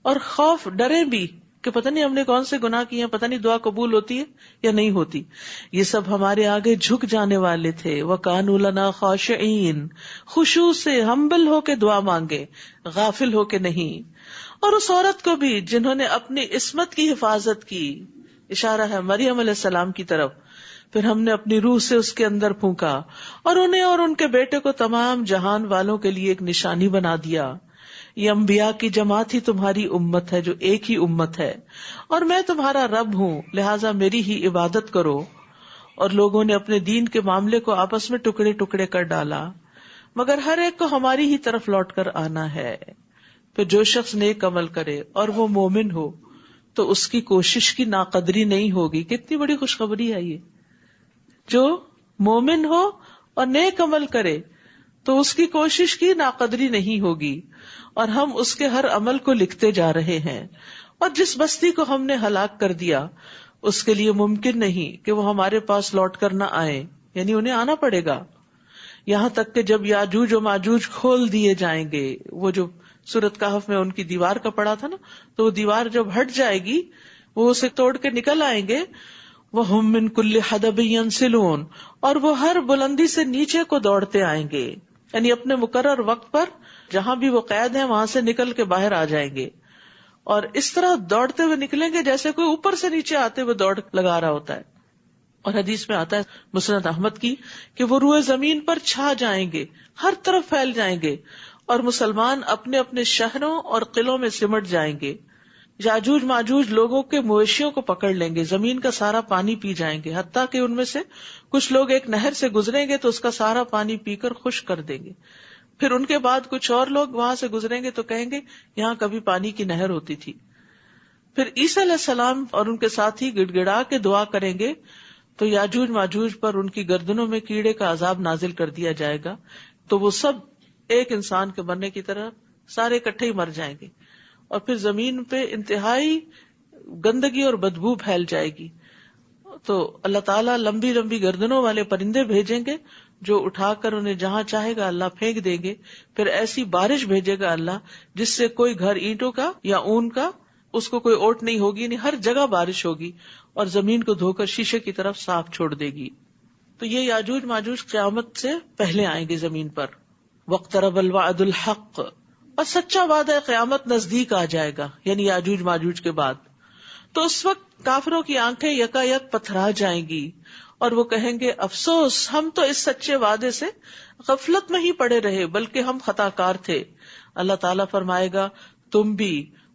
اور خوف ڈرے بھی کہ پتہ نہیں ہم نے کون سے گناہ کیے ہیں، پتہ نہیں دعا قبول ہوتی ہے یا نہیں ہوتی. یہ سب ہمارے آگے جھک جانے والے تھے. وَكَانُوا لَنَا خَاشِعِينَ، خشوع سے ہمبل ہو کے دعا مانگے، غافل ہو کے نہیں. اور اس عورت کو بھی جنہوں نے اپنی عصمت کی حفاظت کی، اشارہ ہے مریم علیہ السلام کی طرف، پھر ہم نے اپنی روح سے اس کے اندر پھونکا اور انہیں اور ان کے بیٹے کو تمام جہان والوں کے لیے ایک نشانی بنا دیا. یہ انبیاء کی جماعت ہی تمہاری امت ہے جو ایک ہی امت ہے، اور میں تمہارا رب ہوں، لہٰذا میری ہی عبادت کرو. اور لوگوں نے اپنے دین کے معاملے کو آپس میں ٹکڑے ٹکڑے کر ڈالا، مگر ہر ایک کو ہماری ہی طرف لوٹ کر آنا ہے. پھر جو شخص نیک عمل کرے اور وہ مومن ہو تو اس کی کوشش کی ناقدری نہیں ہوگی. کتنی بڑی خوشخبری ہے یہ. جو مومن ہو اور نیک عمل کرے تو اس کی کوشش کی ناقدری نہیں ہوگی، اور ہم اس کے ہر عمل کو لکھتے جا رہے ہیں. اور جس بستی کو ہم نے ہلاک کر دیا اس کے لیے ممکن نہیں کہ وہ ہمارے پاس لوٹ کر نہ آئے، یعنی انہیں آنا پڑے گا، یہاں تک کہ جب یاجوج و ماجوج کھول دیے جائیں گے. وہ جو سورۃ کہف میں ان کی دیوار کا پڑا تھا نا، تو وہ دیوار جب ہٹ جائے گی وہ اسے توڑ کے نکل آئیں گے. وَهُم مِّن كُلِّ حَدَبٍ يَنسِلُونَ، اور وہ ہر بلندی سے نیچے کو دوڑتے آئیں گے، یعنی اپنے مقرر وقت پر جہاں بھی وہ قید ہیں وہاں سے نکل کے باہر آ جائیں گے. اور اس طرح دوڑتے ہوئے نکلیں گے جیسے کوئی اوپر سے نیچے آتے ہوئے دوڑ لگا رہا ہوتا ہے. اور حدیث میں آتا ہے مسند احمد کی کہ وہ روئے زمین پر چھا جائیں گے، ہر طرف پھیل جائیں گے، اور مسلمان اپنے اپنے شہروں اور قلعوں میں سمٹ جائیں گے. یاجوج ماجوج لوگوں کے مویشیوں کو پکڑ لیں گے، زمین کا سارا پانی پی جائیں گے، حتیٰ کہ ان میں سے کچھ لوگ ایک نہر سے گزریں گے تو اس کا سارا پانی پی کر خشک کر دیں گے. پھر ان کے بعد کچھ اور لوگ وہاں سے گزریں گے تو کہیں گے یہاں کبھی پانی کی نہر ہوتی تھی. پھر عیسیٰ علیہ السلام اور ان کے ساتھی گڑ گڑا کے دعا کریں گے تو یاجوج ماجوج پر ان کی گردنوں میں کیڑے کا عذاب نازل کر دیا جائے گا، تو وہ سب ایک انسان کے مرنے کی طرح سارے اکٹھے ہی مر جائیں گے. اور پھر زمین پہ انتہائی گندگی اور بدبو پھیل جائے گی. تو اللہ تعالیٰ لمبی لمبی گردنوں والے پرندے بھیجیں گے جو اٹھا کر انہیں جہاں چاہے گا اللہ پھینک دیں گے. پھر ایسی بارش بھیجے گا اللہ جس سے کوئی گھر اینٹوں کا یا اون کا اس کو کوئی اوٹ نہیں ہوگی، یعنی ہر جگہ بارش ہوگی، اور زمین کو دھو کر شیشے کی طرف صاف چھوڑ دے گی. تو یہ یاجوج ماجوج قیامت سے پہلے آئیں گے زمین پر. وَاقْتَرَبَ الْوَعْدُ الْحَقُّ، اور سچا وعدہ قیامت نزدیک آ جائے گا، یعنی یاجوج ماجوج کے بعد. تو اس وقت کافروں کی آنکھیں یکا یک پتھرا جائیں گی اور وہ کہیں گے افسوس، ہم تو اس سچے وعدے سے غفلت میں ہی پڑے رہے، بلکہ ہم خطا کار تھے. اللہ تعالیٰ فرمائے گا تم بھی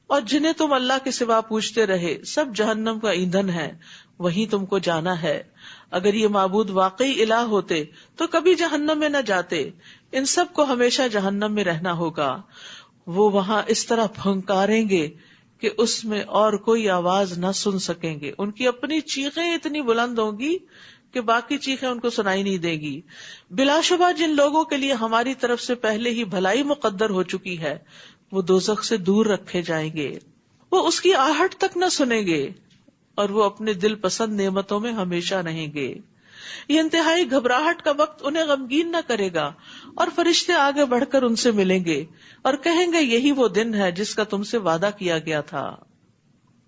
اور جنہیں تم اللہ کے سوا پوچھتے رہے سب جہنم کا ایندھن ہے، وہیں تم کو جانا ہے. اگر یہ معبود واقعی الہ ہوتے تو کبھی جہنم میں نہ جاتے، ان سب کو ہمیشہ جہنم میں رہنا ہوگا. وہ وہاں اس طرح پھنکاریں گے کہ اس میں اور کوئی آواز نہ سن سکیں گے. ان کی اپنی چیخیں اتنی بلند ہوں گی کہ باقی چیخیں ان کو سنائی نہیں دے گی. بلا شبہ جن لوگوں کے لیے ہماری طرف سے پہلے ہی بھلائی مقدر ہو چکی ہے وہ دوزخ سے دور رکھے جائیں گے، وہ اس کی آہٹ تک نہ سنیں گے، اور وہ اپنے دل پسند نعمتوں میں ہمیشہ رہیں گے. یہ انتہائی گھبراہٹ کا وقت انہیں غمگین نہ کرے گا، اور فرشتے آگے بڑھ کر ان سے ملیں گے اور کہیں گے یہی وہ دن ہے جس کا تم سے وعدہ کیا گیا تھا.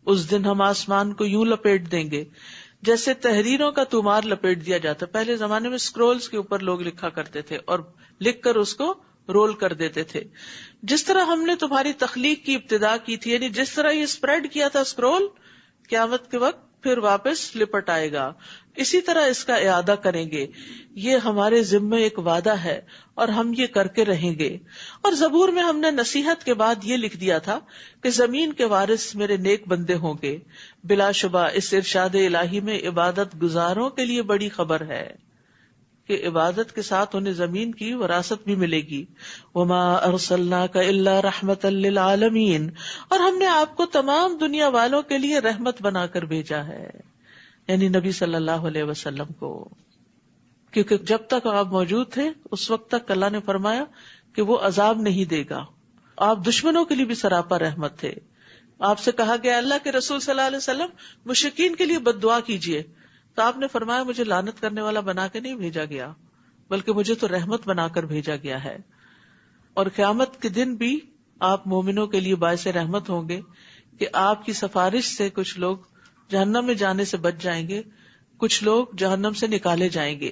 اس دن ہم آسمان کو یوں لپیٹ دیں گے جیسے تحریروں کا تومار لپیٹ دیا جاتا. پہلے زمانے میں اسکرولز کے اوپر لوگ لکھا کرتے تھے اور لکھ کر اس کو رول کر دیتے تھے. جس طرح ہم نے تمہاری تخلیق کی ابتدا کی تھی، یعنی جس طرح یہ اسپریڈ کیا تھا اسکرول، قیامت کے وقت پھر واپس لپٹ آئے گا، اسی طرح اس کا اعادہ کریں گے. یہ ہمارے ذمے ایک وعدہ ہے اور ہم یہ کر کے رہیں گے. اور زبور میں ہم نے نصیحت کے بعد یہ لکھ دیا تھا کہ زمین کے وارث میرے نیک بندے ہوں گے. بلا شبہ اس ارشاد الہی میں عبادت گزاروں کے لیے بڑی خبر ہے کہ عبادت کے ساتھ انہیں زمین کی وراثت بھی ملے گی. وما ارسلناک الا رحمتا للعالمین، اور ہم نے آپ کو تمام دنیا والوں کے لیے رحمت بنا کر بھیجا ہے، یعنی نبی صلی اللہ علیہ وسلم کو. کیونکہ جب تک آپ موجود تھے اس وقت تک اللہ نے فرمایا کہ وہ عذاب نہیں دے گا. آپ دشمنوں کے لیے بھی سراپا رحمت تھے. آپ سے کہا گیا اللہ کے رسول صلی اللہ علیہ وسلم مشرکین کے لیے بد دعا کیجیے، تو آپ نے فرمایا مجھے لعنت کرنے والا بنا کے نہیں بھیجا گیا بلکہ مجھے تو رحمت بنا کر بھیجا گیا ہے. اور قیامت کے دن بھی آپ مومنوں کے لیے باعث رحمت ہوں گے کہ آپ کی سفارش سے کچھ لوگ جہنم میں جانے سے بچ جائیں گے، کچھ لوگ جہنم سے نکالے جائیں گے.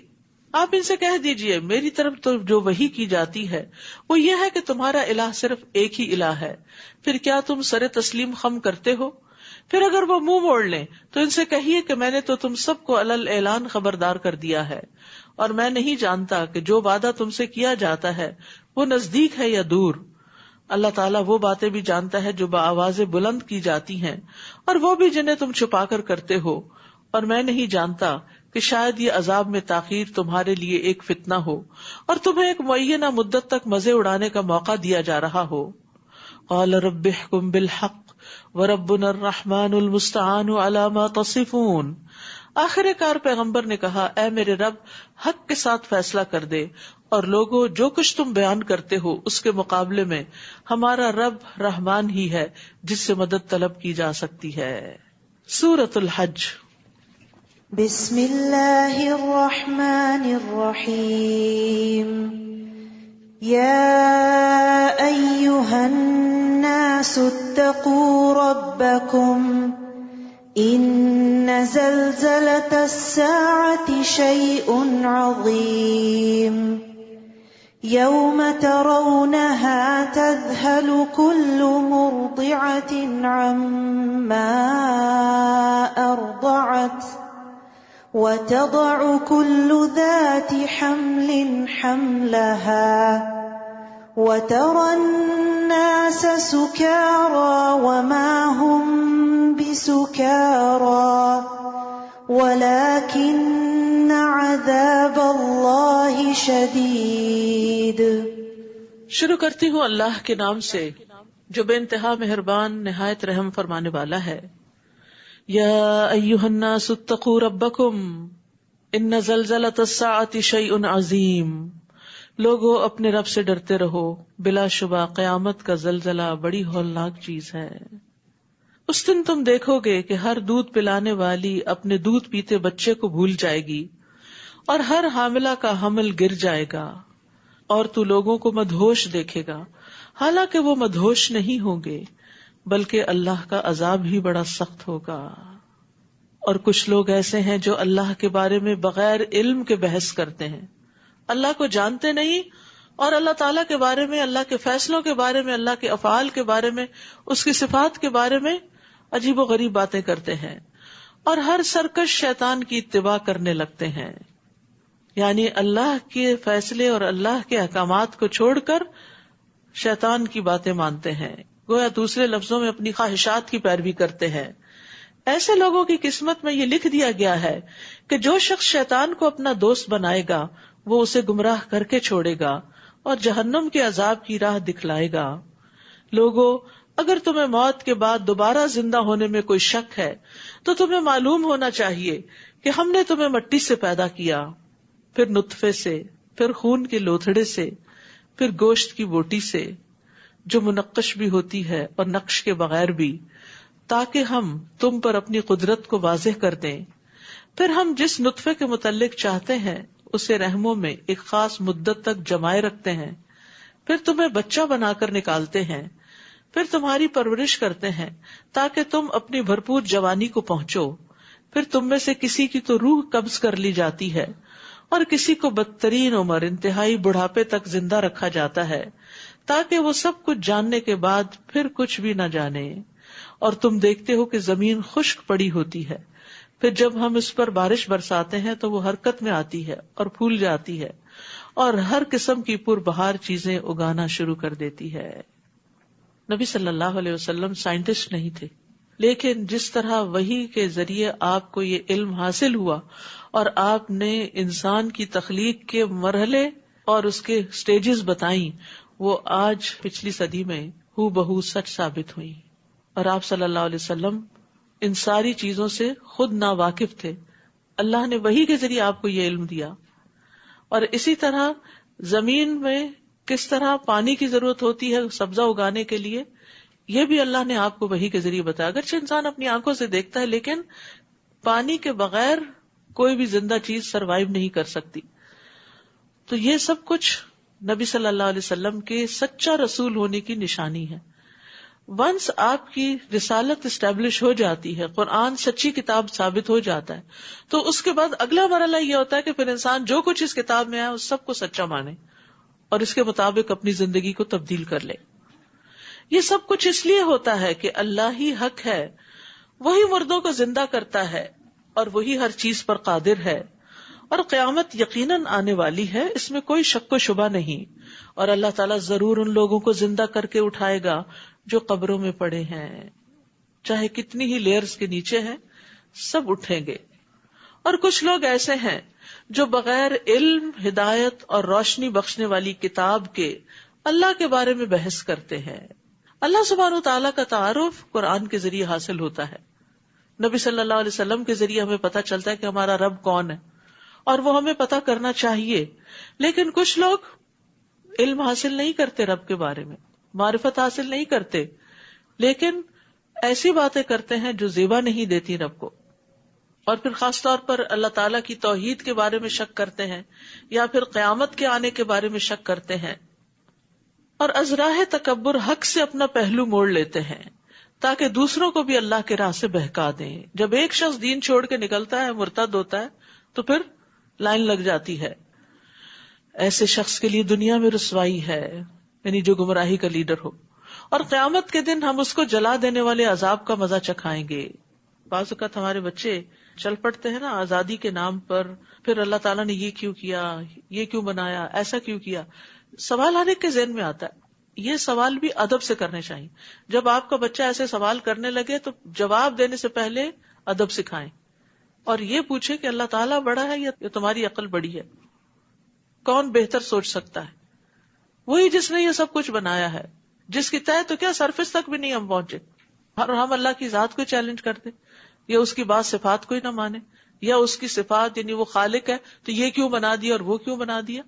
آپ ان سے کہہ دیجئے میری طرف تو جو وحی کی جاتی ہے وہ یہ ہے کہ تمہارا الہ صرف ایک ہی الہ ہے، پھر کیا تم سر تسلیم خم کرتے ہو؟ پھر اگر وہ منہ موڑ لیں تو ان سے کہیے کہ میں نے تو تم سب کو علل اعلان خبردار کر دیا ہے، اور میں نہیں جانتا کہ جو وعدہ تم سے کیا جاتا ہے وہ نزدیک ہے یا دور. اللہ تعالیٰ وہ باتیں بھی جانتا ہے جو بآواز بلند کی جاتی ہیں اور وہ بھی جنہیں تم چھپا کر کرتے ہو، اور میں نہیں جانتا کہ شاید یہ عذاب میں تاخیر تمہارے لیے ایک فتنہ ہو اور تمہیں ایک معینہ مدت تک مزے اڑانے کا موقع دیا جا رہا ہو. قال رب احکم بالحق وربنا الرحمن المستعان علی ما تصفون. آخر کار پیغمبر نے کہا اے میرے رب حق کے ساتھ فیصلہ کر دے، اور لوگوں جو کچھ تم بیان کرتے ہو اس کے مقابلے میں ہمارا رب رحمان ہی ہے جس سے مدد طلب کی جا سکتی ہے. سورۃ الحج. بسم اللہ الرحمن الرحیم. یا ایہا الناس اتقوا ربکم ان زلزلة الساعة شیء عظیم یوم ترونها تذهل كل مرضعة عما ارضعت وتضع كل ذات حمل حملها وترى الناس سكارى وما هم بسكارى ولكن عذاب الله شديد. شروع کرتی ہوں اللہ کے نام سے جو بے انتہا مہربان نہایت رحم فرمانے والا ہے. یا ایھا الناس اتقوا ربکم ان زلزلۃ الساعۃ شیء عظیم. لوگوں اپنے رب سے ڈرتے رہو، بلا شبہ قیامت کا زلزلہ بڑی ہولناک چیز ہے. اس دن تم دیکھو گے کہ ہر دودھ پلانے والی اپنے دودھ پیتے بچے کو بھول جائے گی اور ہر حاملہ کا حمل گر جائے گا، اور تو لوگوں کو مدہوش دیکھے گا حالانکہ وہ مدہوش نہیں ہوں گے بلکہ اللہ کا عذاب ہی بڑا سخت ہوگا. اور کچھ لوگ ایسے ہیں جو اللہ کے بارے میں بغیر علم کے بحث کرتے ہیں، اللہ کو جانتے نہیں، اور اللہ تعالیٰ کے بارے میں، اللہ کے فیصلوں کے بارے میں، اللہ کے افعال کے بارے میں، اس کی صفات کے بارے میں عجیب و غریب باتیں کرتے ہیں، اور ہر سرکش شیطان کی اتباع کرنے لگتے ہیں. یعنی اللہ کے فیصلے اور اللہ کے احکامات کو چھوڑ کر شیطان کی باتیں مانتے ہیں، گویا دوسرے لفظوں میں اپنی خواہشات کی پیروی کرتے ہیں. ایسے لوگوں کی قسمت میں یہ لکھ دیا گیا ہے کہ جو شخص شیطان کو اپنا دوست بنائے گا وہ اسے گمراہ کر کے چھوڑے گا اور جہنم کے عذاب کی راہ دکھلائے گا. لوگوں اگر تمہیں موت کے بعد دوبارہ زندہ ہونے میں کوئی شک ہے تو تمہیں معلوم ہونا چاہیے کہ ہم نے تمہیں مٹی سے پیدا کیا، پھر نطفے سے، پھر خون کے لوتھڑے سے، پھر گوشت کی بوٹی سے جو منقش بھی ہوتی ہے اور نقش کے بغیر بھی، تاکہ ہم تم پر اپنی قدرت کو واضح کر دیں. پھر ہم جس نطفے کے متعلق چاہتے ہیں اسے رحموں میں ایک خاص مدت تک جمائے رکھتے ہیں، پھر تمہیں بچہ بنا کر نکالتے ہیں، پھر تمہاری پرورش کرتے ہیں تاکہ تم اپنی بھرپور جوانی کو پہنچو. پھر تم میں سے کسی کی تو روح قبض کر لی جاتی ہے اور کسی کو بدترین عمر انتہائی بڑھاپے تک زندہ رکھا جاتا ہے تاکہ وہ سب کچھ جاننے کے بعد پھر کچھ بھی نہ جانے. اور تم دیکھتے ہو کہ زمین خشک پڑی ہوتی ہے، پھر جب ہم اس پر بارش برساتے ہیں تو وہ حرکت میں آتی ہے اور پھول جاتی ہے اور ہر قسم کی پربہار چیزیں اگانا شروع کر دیتی ہے. نبی صلی اللہ علیہ وسلم سائنٹسٹ نہیں تھے، لیکن جس طرح وحی کے ذریعے آپ کو یہ علم حاصل ہوا اور آپ نے انسان کی تخلیق کے مرحلے اور اس کے سٹیجز بتائیں، وہ آج پچھلی صدی میں ہو بہو سچ ثابت ہوئی. اور آپ صلی اللہ علیہ وسلم ان ساری چیزوں سے خود ناواقف تھے، اللہ نے وحی کے ذریعے آپ کو یہ علم دیا. اور اسی طرح زمین میں کس طرح پانی کی ضرورت ہوتی ہے سبزہ اگانے کے لیے، یہ بھی اللہ نے آپ کو وحی کے ذریعے بتایا. اگرچہ انسان اپنی آنکھوں سے دیکھتا ہے لیکن پانی کے بغیر کوئی بھی زندہ چیز سروائیو نہیں کر سکتی. تو یہ سب کچھ نبی صلی اللہ علیہ وسلم کے سچا رسول ہونے کی نشانی ہے. ونس آپ کی رسالت اسٹیبلش ہو جاتی ہے، قرآن سچی کتاب ثابت ہو جاتا ہے، تو اس کے بعد اگلا مرحلہ یہ ہوتا ہے کہ پھر انسان جو کچھ اس کتاب میں آیا اس سب کو سچا مانے اور اس کے مطابق اپنی زندگی کو تبدیل کر لے. یہ سب کچھ اس لیے ہوتا ہے کہ اللہ ہی حق ہے، وہی مردوں کو زندہ کرتا ہے اور وہی ہر چیز پر قادر ہے، اور قیامت یقیناً آنے والی ہے، اس میں کوئی شک و شبہ نہیں. اور اللہ تعالیٰ ضرور ان لوگوں کو زندہ کر کے اٹھائے گا جو قبروں میں پڑے ہیں، چاہے کتنی ہی لیئرز کے نیچے ہیں، سب اٹھیں گے. اور کچھ لوگ ایسے ہیں جو بغیر علم، ہدایت اور روشنی بخشنے والی کتاب کے اللہ کے بارے میں بحث کرتے ہیں. اللہ سبحانہ وتعالیٰ کا تعارف قرآن کے ذریعے حاصل ہوتا ہے. نبی صلی اللہ علیہ وسلم کے ذریعے ہمیں پتہ چلتا ہے کہ ہمارا رب کون ہے، اور وہ ہمیں پتہ کرنا چاہیے. لیکن کچھ لوگ علم حاصل نہیں کرتے، رب کے بارے میں معرفت حاصل نہیں کرتے، لیکن ایسی باتیں کرتے ہیں جو زیبا نہیں دیتی رب کو. اور پھر خاص طور پر اللہ تعالیٰ کی توحید کے بارے میں شک کرتے ہیں، یا پھر قیامت کے آنے کے بارے میں شک کرتے ہیں، اور ازراہ تکبر حق سے اپنا پہلو موڑ لیتے ہیں تاکہ دوسروں کو بھی اللہ کے راہ سے بہکا دیں. جب ایک شخص دین چھوڑ کے نکلتا ہے، مرتد ہوتا ہے، تو پھر لائن لگ جاتی ہے. ایسے شخص کے لیے دنیا میں رسوائی ہے، یعنی جو گمراہی کا لیڈر ہو، اور قیامت کے دن ہم اس کو جلا دینے والے عذاب کا مزہ چکھائیں گے. بعض اوقات ہمارے بچے چل پڑتے ہیں نا آزادی کے نام پر، پھر اللہ تعالیٰ نے یہ کیوں کیا، یہ کیوں بنایا، ایسا کیوں کیا. سوال ہر ایک کے ذہن میں آتا ہے. یہ سوال بھی ادب سے کرنے چاہیے. جب آپ کا بچہ ایسے سوال کرنے لگے تو جواب دینے سے پہلے ادب سکھائیں، اور یہ پوچھیں کہ اللہ تعالیٰ بڑا ہے یا تمہاری عقل بڑی ہے؟ کون بہتر سوچ سکتا ہے؟ وہی جس نے یہ سب کچھ بنایا ہے، جس کی طے تو کیا سرفس تک بھی نہیں ہم پہنچے، اور ہم اللہ کی ذات کو چیلنج کرتے، یا اس کی بات صفات کو ہی نہ مانے، یا اس کی صفات یعنی وہ خالق ہے تو یہ کیوں بنا دیا اور وہ کیوں بنا دیا.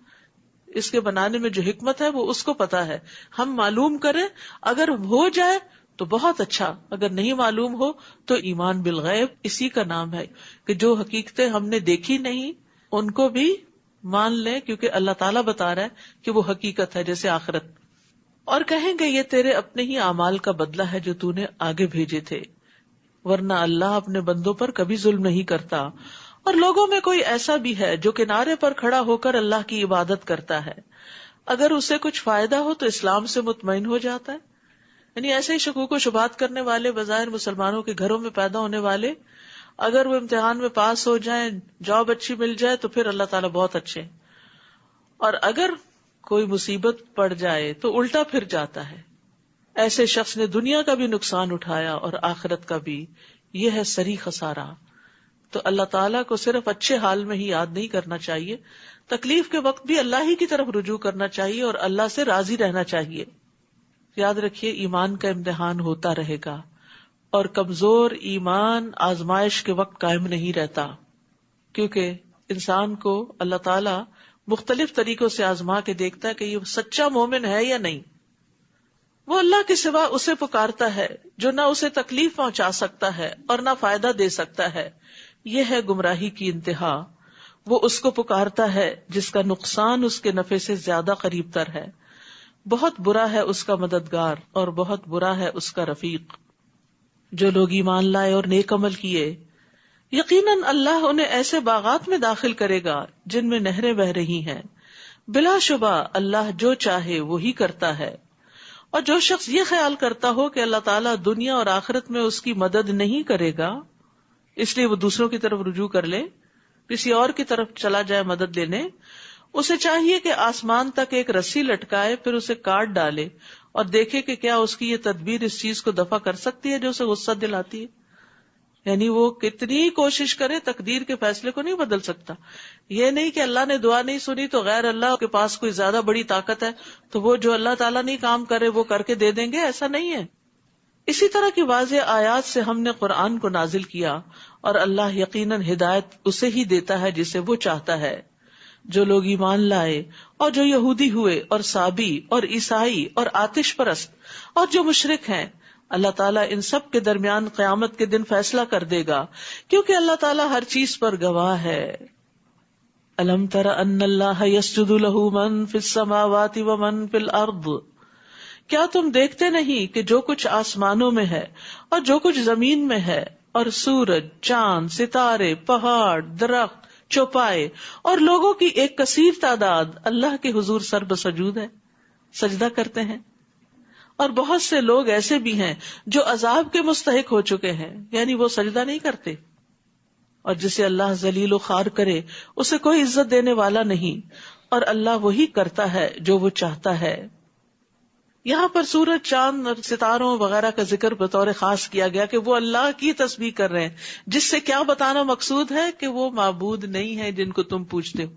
اس کے بنانے میں جو حکمت ہے وہ اس کو پتا ہے. ہم معلوم کریں، اگر ہو جائے تو بہت اچھا، اگر نہیں معلوم ہو تو ایمان بالغیب اسی کا نام ہے کہ جو حقیقتیں ہم نے دیکھی نہیں ان کو بھی مان لیں، کیونکہ اللہ تعالیٰ بتا رہا ہے کہ وہ حقیقت ہے، جیسے آخرت. اور کہیں گے یہ تیرے اپنے ہی اعمال کا بدلہ ہے جو تو نے آگے بھیجے تھے، ورنہ اللہ اپنے بندوں پر کبھی ظلم نہیں کرتا. اور لوگوں میں کوئی ایسا بھی ہے جو کنارے پر کھڑا ہو کر اللہ کی عبادت کرتا ہے، اگر اسے کچھ فائدہ ہو تو اسلام سے مطمئن ہو جاتا ہے. یعنی ایسے ہی شکوک و شبہات کرنے والے بظاہر مسلمانوں کے گھروں میں پیدا ہونے والے، اگر وہ امتحان میں پاس ہو جائیں، جاب اچھی مل جائے تو پھر اللہ تعالیٰ بہت اچھے ہیں، اور اگر کوئی مصیبت پڑ جائے تو الٹا پھر جاتا ہے. ایسے شخص نے دنیا کا بھی نقصان اٹھایا اور آخرت کا بھی، یہ ہے سری خسارہ. تو اللہ تعالیٰ کو صرف اچھے حال میں ہی یاد نہیں کرنا چاہیے، تکلیف کے وقت بھی اللہ ہی کی طرف رجوع کرنا چاہیے اور اللہ سے راضی رہنا چاہیے. یاد رکھیے ایمان کا امتحان ہوتا رہے گا، اور کمزور ایمان آزمائش کے وقت قائم نہیں رہتا، کیونکہ انسان کو اللہ تعالیٰ مختلف طریقوں سے آزما کے دیکھتا ہے کہ یہ سچا مومن ہے یا نہیں. وہ اللہ کے سوا اسے پکارتا ہے جو نہ اسے تکلیف پہنچا سکتا ہے اور نہ فائدہ دے سکتا ہے. یہ ہے گمراہی کی انتہا. وہ اس کو پکارتا ہے جس کا نقصان اس کے نفع سے زیادہ قریب تر ہے. بہت برا ہے اس کا مددگار اور بہت برا ہے اس کا رفیق. جو لوگ ایمان لائے اور نیک عمل کیے، یقیناً اللہ انہیں ایسے باغات میں داخل کرے گا جن میں نہریں بہ رہی ہیں. بلا شبہ اللہ جو چاہے وہی کرتا ہے. اور جو شخص یہ خیال کرتا ہو کہ اللہ تعالیٰ دنیا اور آخرت میں اس کی مدد نہیں کرے گا، اس لیے وہ دوسروں کی طرف رجوع کر لے، کسی اور کی طرف چلا جائے مدد لینے، اسے چاہیے کہ آسمان تک ایک رسی لٹکائے، پھر اسے کاٹ ڈالے اور دیکھے کہ کیا اس کی یہ تدبیر اس چیز کو دفع کر سکتی ہے جو اسے غصہ دلاتی ہے. یعنی وہ کتنی کوشش کرے تقدیر کے فیصلے کو نہیں بدل سکتا. یہ نہیں کہ اللہ نے دعا نہیں سنی تو غیر اللہ کے پاس کوئی زیادہ بڑی طاقت ہے تو وہ جو اللہ تعالیٰ نہیں کام کرے وہ کر کے دے دیں گے، ایسا نہیں ہے. اسی طرح کی واضح آیات سے ہم نے قرآن کو نازل کیا، اور اللہ یقیناً ہدایت اسے ہی دیتا ہے جسے وہ چاہتا ہے. جو لوگ ایمان لائے اور جو یہودی ہوئے اور صابی اور عیسائی اور آتش پرست اور جو مشرک ہیں، اللہ تعالیٰ ان سب کے درمیان قیامت کے دن فیصلہ کر دے گا، کیونکہ اللہ تعالیٰ ہر چیز پر گواہ ہے. الم تر ان اللہ یسجد لہ من فی السماوات ومن فی الارض کیا تم دیکھتے نہیں کہ جو کچھ آسمانوں میں ہے اور جو کچھ زمین میں ہے، اور سورج، چاند، ستارے، پہاڑ، درخت، چوپائے اور لوگوں کی ایک کثیر تعداد اللہ کے حضور سر بسجود ہے، سجدہ کرتے ہیں، اور بہت سے لوگ ایسے بھی ہیں جو عذاب کے مستحق ہو چکے ہیں، یعنی وہ سجدہ نہیں کرتے، اور جسے اللہ ذلیل و خوار کرے اسے کوئی عزت دینے والا نہیں، اور اللہ وہی کرتا ہے جو وہ چاہتا ہے۔ یہاں پر سورج، چاند اور ستاروں وغیرہ کا ذکر بطور خاص کیا گیا کہ وہ اللہ کی تسبیح کر رہے ہیں، جس سے کیا بتانا مقصود ہے کہ وہ معبود نہیں ہے جن کو تم پوجتے ہو،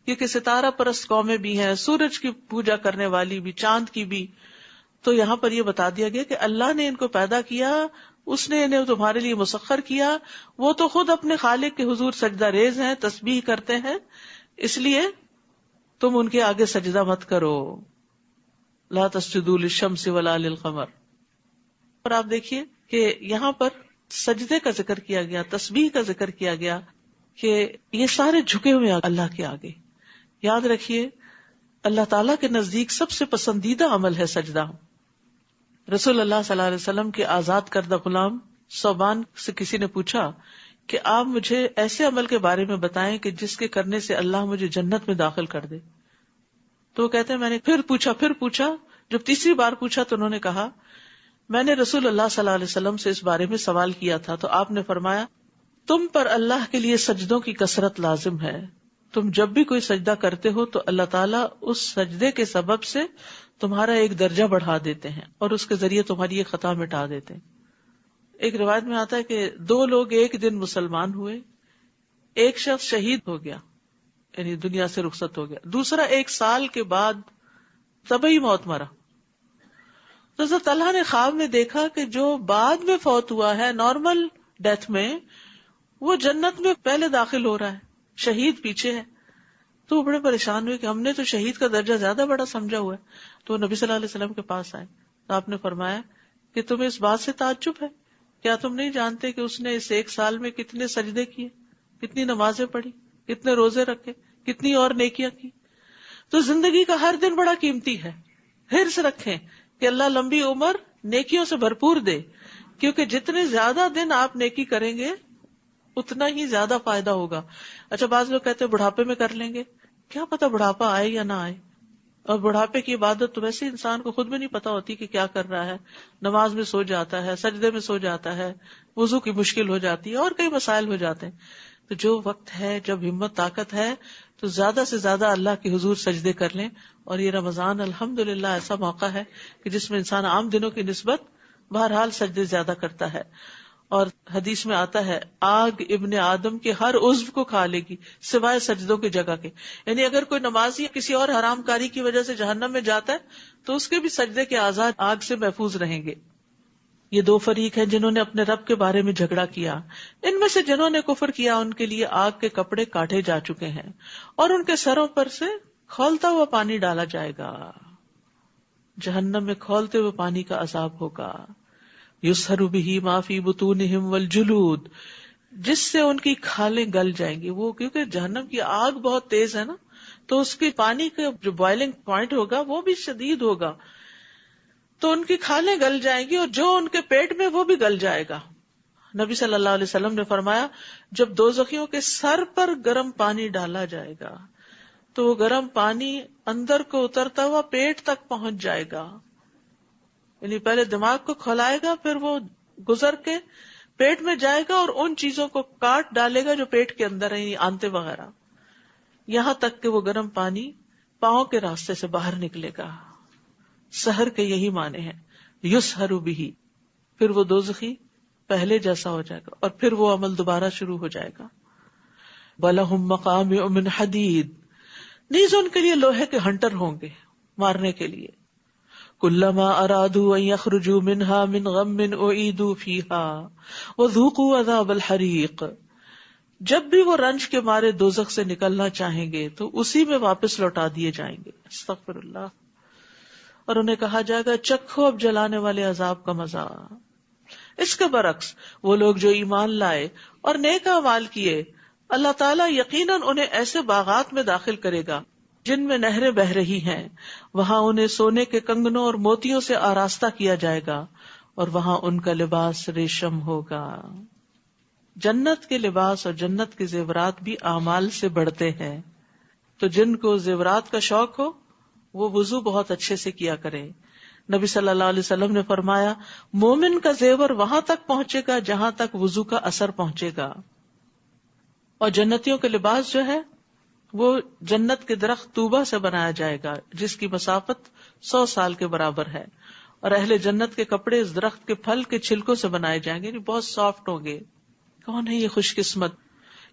کیونکہ ستارہ پرست قومیں بھی ہیں، سورج کی پوجا کرنے والی بھی، چاند کی بھی، تو یہاں پر یہ بتا دیا گیا کہ اللہ نے ان کو پیدا کیا، اس نے انہیں تمہارے لیے مسخر کیا، وہ تو خود اپنے خالق کے حضور سجدہ ریز ہیں، تسبیح کرتے ہیں، اس لیے تم ان کے آگے سجدہ مت کرو، لا تسجدوا للشمس ولا للقمر۔ اور آپ دیکھیے کہ یہاں پر سجدے کا ذکر کیا گیا، تسبیح کا ذکر کیا گیا، کہ یہ سارے جھکے ہوئے اللہ کے آگے۔ یاد رکھیے اللہ تعالیٰ کے نزدیک سب سے پسندیدہ عمل ہے سجدہ۔ رسول اللہ صلی اللہ علیہ وسلم کے آزاد کردہ غلام ثوبان سے کسی نے پوچھا کہ آپ مجھے ایسے عمل کے بارے میں بتائیں کہ جس کے کرنے سے اللہ مجھے جنت میں داخل کر دے۔ تو وہ کہتے ہیں میں نے پھر پوچھا، جب تیسری بار پوچھا تو انہوں نے کہا میں نے رسول اللہ صلی اللہ علیہ وسلم سے اس بارے میں سوال کیا تھا تو آپ نے فرمایا تم پر اللہ کے لیے سجدوں کی کثرت لازم ہے، تم جب بھی کوئی سجدہ کرتے ہو تو اللہ تعالیٰ اس سجدے کے سبب سے تمہارا ایک درجہ بڑھا دیتے ہیں اور اس کے ذریعے تمہاری ایک خطا مٹا دیتے ہیں۔ ایک روایت میں آتا ہے کہ 2 لوگ ایک دن مسلمان ہوئے، ایک شخص شہید ہو گیا یعنی دنیا سے رخصت ہو گیا، دوسرا 1 سال کے بعد طبعی موت مرا۔ تو حضرت طلحہ نے خواب میں دیکھا کہ جو بعد میں فوت ہوا ہے نارمل ڈیتھ میں، وہ جنت میں پہلے داخل ہو رہا ہے، شہید پیچھے ہے۔ تو وہ بڑے پریشان ہوئے کہ ہم نے تو شہید کا درجہ زیادہ بڑا سمجھا ہوا ہے۔ تو نبی صلی اللہ علیہ وسلم کے پاس آئے تو آپ نے فرمایا کہ تمہیں اس بات سے تعجب ہے، کیا تم نہیں جانتے کہ اس نے اس 1 سال میں کتنے سجدے کیے، کتنی نمازیں پڑھی، کتنے روزے رکھے، کتنی اور نیکیاں کی۔ تو زندگی کا ہر دن بڑا قیمتی ہے، حرص رکھیں کہ اللہ لمبی عمر نیکیوں سے بھرپور دے، کیونکہ جتنے زیادہ دن آپ نیکی کریں گے اتنا ہی زیادہ فائدہ ہوگا۔ اچھا بعض لوگ کہتے ہیں بڑھاپے میں کر لیں گے، کیا پتا بڑھاپا آئے یا نہ آئے، اور بڑھاپے کی عبادت تو ویسے انسان کو خود بھی نہیں پتا ہوتی کہ کیا کر رہا ہے، نماز میں سو جاتا ہے، سجدے میں سو جاتا ہے، وضو کی مشکل ہو جاتی ہے اور کئی مسائل ہو جاتے ہیں۔ تو جو وقت ہے جب ہمت طاقت ہے تو زیادہ سے زیادہ اللہ کے حضور سجدے کر لیں، اور یہ رمضان الحمدللہ ایسا موقع ہے کہ جس میں انسان عام دنوں کی نسبت بہرحال سجدے زیادہ کرتا ہے۔ اور حدیث میں آتا ہے آگ ابن آدم کے ہر عضو کو کھا لے گی سوائے سجدوں کی جگہ کے، یعنی اگر کوئی نمازی کسی اور حرام کاری کی وجہ سے جہنم میں جاتا ہے تو اس کے بھی سجدے کے اعضاء آگ سے محفوظ رہیں گے۔ یہ 2 فریق ہیں جنہوں نے اپنے رب کے بارے میں جھگڑا کیا، ان میں سے جنہوں نے کفر کیا ان کے لیے آگ کے کپڑے کاٹے جا چکے ہیں اور ان کے سروں پر سے کھولتا ہوا پانی ڈالا جائے گا، جہنم میں کھولتے ہوئے پانی کا عذاب ہوگا۔ یسہر بہ ما فی بطونہم والجلود، جس سے ان کی کھالیں گل جائیں گی، وہ کیونکہ جہنم کی آگ بہت تیز ہے نا، تو اس کی پانی کا جو بوائلنگ پوائنٹ ہوگا وہ بھی شدید ہوگا، تو ان کی کھالیں گل جائیں گی اور جو ان کے پیٹ میں وہ بھی گل جائے گا۔ نبی صلی اللہ علیہ وسلم نے فرمایا جب دوزخیوں کے سر پر گرم پانی ڈالا جائے گا تو وہ گرم پانی اندر کو اترتا ہوا پیٹ تک پہنچ جائے گا، یعنی پہلے دماغ کو کھولائے گا، پھر وہ گزر کے پیٹ میں جائے گا اور ان چیزوں کو کاٹ ڈالے گا جو پیٹ کے اندر ہیں، آنتے وغیرہ، یہاں تک کہ وہ گرم پانی پاؤں کے راستے سے باہر نکلے گا۔ سحر کے یہی معنی ہیں، یسحر بہ، پھر وہ دوزخی پہلے جیسا ہو جائے گا اور پھر وہ عمل دوبارہ شروع ہو جائے گا۔ وَلَهُم مَّقَامِعُ مِنْ حَدِيدٍ، نیز ان کے لیے لوہے کے ہنٹر ہوں گے مارنے کے لیے۔ كُلَّمَا أَرَادُوا أَن يَخْرُجُوا مِنْهَا مِنْ غَمٍّ أُعِيدُوا فِيهَا وَذُوقُوا عَذَابَ الْحَرِيقِ، جب بھی وہ رنج کے مارے دوزخ سے نکلنا چاہیں گے تو اسی میں واپس لوٹا دیے جائیں گے۔ استغفر اللہ۔ اور انہیں کہا جائے گا چکھو اب جلانے والے عذاب کا مزہ۔ اس کے برعکس وہ لوگ جو ایمان لائے اور نیک اعمال کیے، اللہ تعالیٰ یقیناً انہیں ایسے باغات میں داخل کرے گا جن میں نہریں بہ رہی ہیں، وہاں انہیں سونے کے کنگنوں اور موتیوں سے آراستہ کیا جائے گا، اور وہاں ان کا لباس ریشم ہوگا۔ جنت کے لباس اور جنت کے زیورات بھی اعمال سے بڑھتے ہیں، تو جن کو زیورات کا شوق ہو وہ وضو بہت اچھے سے کیا کریں۔ نبی صلی اللہ علیہ وسلم نے فرمایا، مومن کا زیور وہاں تک پہنچے گا جہاں تک وضو کا اثر پہنچے گا۔ اور جنتیوں کے لباس جو ہے وہ جنت کے درخت طوبہ سے بنایا جائے گا، جس کی مسافت 100 سال کے برابر ہے، اور اہل جنت کے کپڑے اس درخت کے پھل کے چھلکوں سے بنائے جائیں گے، یعنی بہت سافٹ ہوں گے۔ کون ہے یہ خوش قسمت؟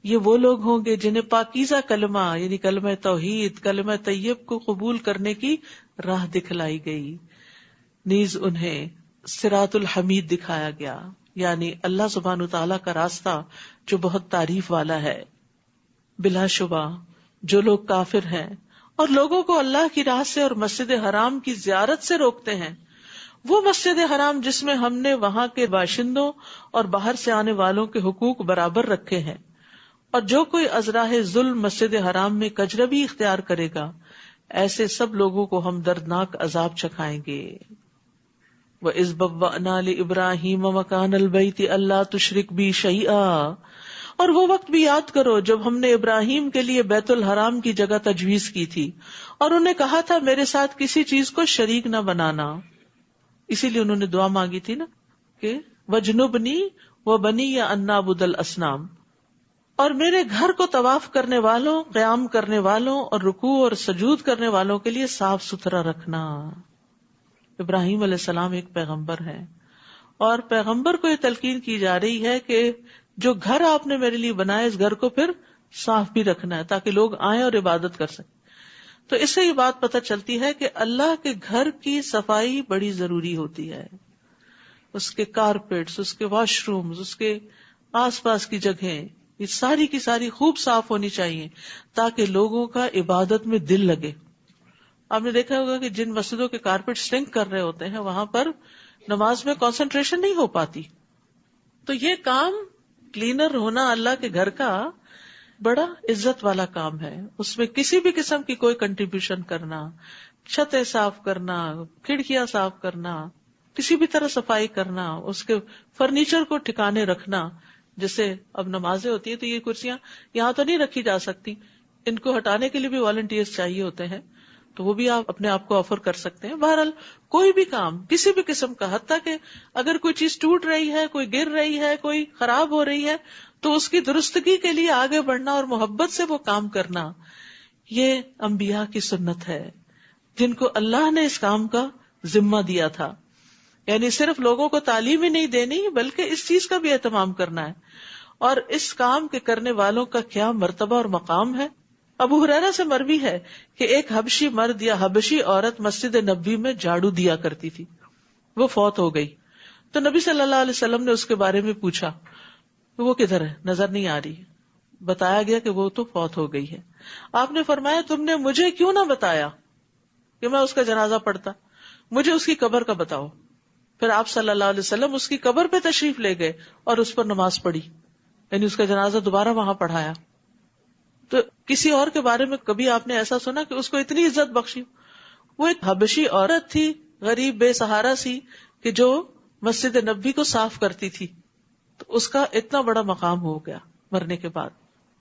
یہ وہ لوگ ہوں گے جنہیں پاکیزہ کلمہ یعنی کلمہ توحید، کلمہ طیب کو قبول کرنے کی راہ دکھلائی گئی، نیز انہیں صراط الحمید دکھایا گیا، یعنی اللہ سبحانہ تعالیٰ کا راستہ جو بہت تعریف والا ہے۔ بلا شبہ جو لوگ کافر ہیں اور لوگوں کو اللہ کی راہ سے اور مسجد حرام کی زیارت سے روکتے ہیں، وہ مسجد حرام جس میں ہم نے وہاں کے باشندوں اور باہر سے آنے والوں کے حقوق برابر رکھے ہیں، اور جو کوئی ازراہ ظلم مسجد حرام میں کجربی اختیار کرے گا، ایسے سب لوگوں کو ہم دردناک عذاب چکھائیں گے۔ وَإِذْ بَوَّأْنَا لِإِبْرَاهِيمَ مَكَانَ الْبَيْتِ أَلَّا تُشْرِكْ بِي شَيْئًا، اور وہ وقت بھی یاد کرو جب ہم نے ابراہیم کے لیے بیت الحرام کی جگہ تجویز کی تھی، اور انہیں کہا تھا میرے ساتھ کسی چیز کو شریک نہ بنانا۔ اسی لیے انہوں نے دعا مانگی تھی نا کہ وَجْنُبْنِي وَبَنِيَّ أَن نَّعْبُدَ الْأَصْنَامَ، اور میرے گھر کو طواف کرنے والوں، قیام کرنے والوں اور رکوع اور سجود کرنے والوں کے لیے صاف ستھرا رکھنا۔ ابراہیم علیہ السلام ایک پیغمبر ہیں، اور پیغمبر کو یہ تلقین کی جا رہی ہے کہ جو گھر آپ نے میرے لیے بنایا اس گھر کو پھر صاف بھی رکھنا ہے تاکہ لوگ آئیں اور عبادت کر سکیں۔ تو اس سے یہ بات پتہ چلتی ہے کہ اللہ کے گھر کی صفائی بڑی ضروری ہوتی ہے، اس کے کارپیٹس، اس کے واش رومز، اس کے آس پاس کی جگہیں، یہ ساری کی ساری خوب صاف ہونی چاہیے تاکہ لوگوں کا عبادت میں دل لگے۔ آپ نے دیکھا ہوگا کہ جن مسجدوں کے کارپیٹ سٹنک کر رہے ہوتے ہیں وہاں پر نماز میں کنسنٹریشن نہیں ہو پاتی۔ تو یہ کام کلینر ہونا اللہ کے گھر کا بڑا عزت والا کام ہے، اس میں کسی بھی قسم کی کوئی کنٹریبیوشن کرنا، چھتیں صاف کرنا، کھڑکیاں صاف کرنا، کسی بھی طرح صفائی کرنا، اس کے فرنیچر کو ٹھکانے رکھنا۔ جیسے اب نمازیں ہوتی ہیں تو یہ کرسیاں یہاں تو نہیں رکھی جا سکتی، ان کو ہٹانے کے لیے بھی والنٹیئرز چاہیے ہوتے ہیں، تو وہ بھی آپ اپنے آپ کو آفر کر سکتے ہیں۔ بہرحال کوئی بھی کام کسی بھی قسم کا، حتیٰ کہ اگر کوئی چیز ٹوٹ رہی ہے، کوئی گر رہی ہے، کوئی خراب ہو رہی ہے، تو اس کی درستگی کے لیے آگے بڑھنا اور محبت سے وہ کام کرنا، یہ انبیاء کی سنت ہے جن کو اللہ نے اس کام کا ذمہ دیا تھا۔ یعنی صرف لوگوں کو تعلیم ہی نہیں دینی بلکہ اس چیز کا بھی اہتمام کرنا ہے، اور اس کام کے کرنے والوں کا کیا مرتبہ اور مقام ہے۔ ابو ہریرہ سے مروی ہے کہ ایک حبشی مرد یا حبشی عورت مسجد نبوی میں جھاڑو دیا کرتی تھی، وہ فوت ہو گئی، تو نبی صلی اللہ علیہ وسلم نے اس کے بارے میں پوچھا، وہ کدھر ہے؟ نظر نہیں آ رہی۔ بتایا گیا کہ وہ تو فوت ہو گئی ہے۔ آپ نے فرمایا تم نے مجھے کیوں نہ بتایا کہ میں اس کا جنازہ پڑھتا، مجھے اس کی قبر کا بتاؤ۔ پھر آپ صلی اللہ علیہ وسلم اس کی قبر پہ تشریف لے گئے اور اس پر نماز پڑھی، یعنی اس کا جنازہ دوبارہ وہاں پڑھایا۔ تو کسی اور کے بارے میں کبھی آپ نے ایسا سنا کہ اس کو اتنی عزت بخشی؟ وہ ایک حبشی عورت تھی، غریب بے سہارا سی، کہ جو مسجد نبوی کو صاف کرتی تھی، تو اس کا اتنا بڑا مقام ہو گیا مرنے کے بعد۔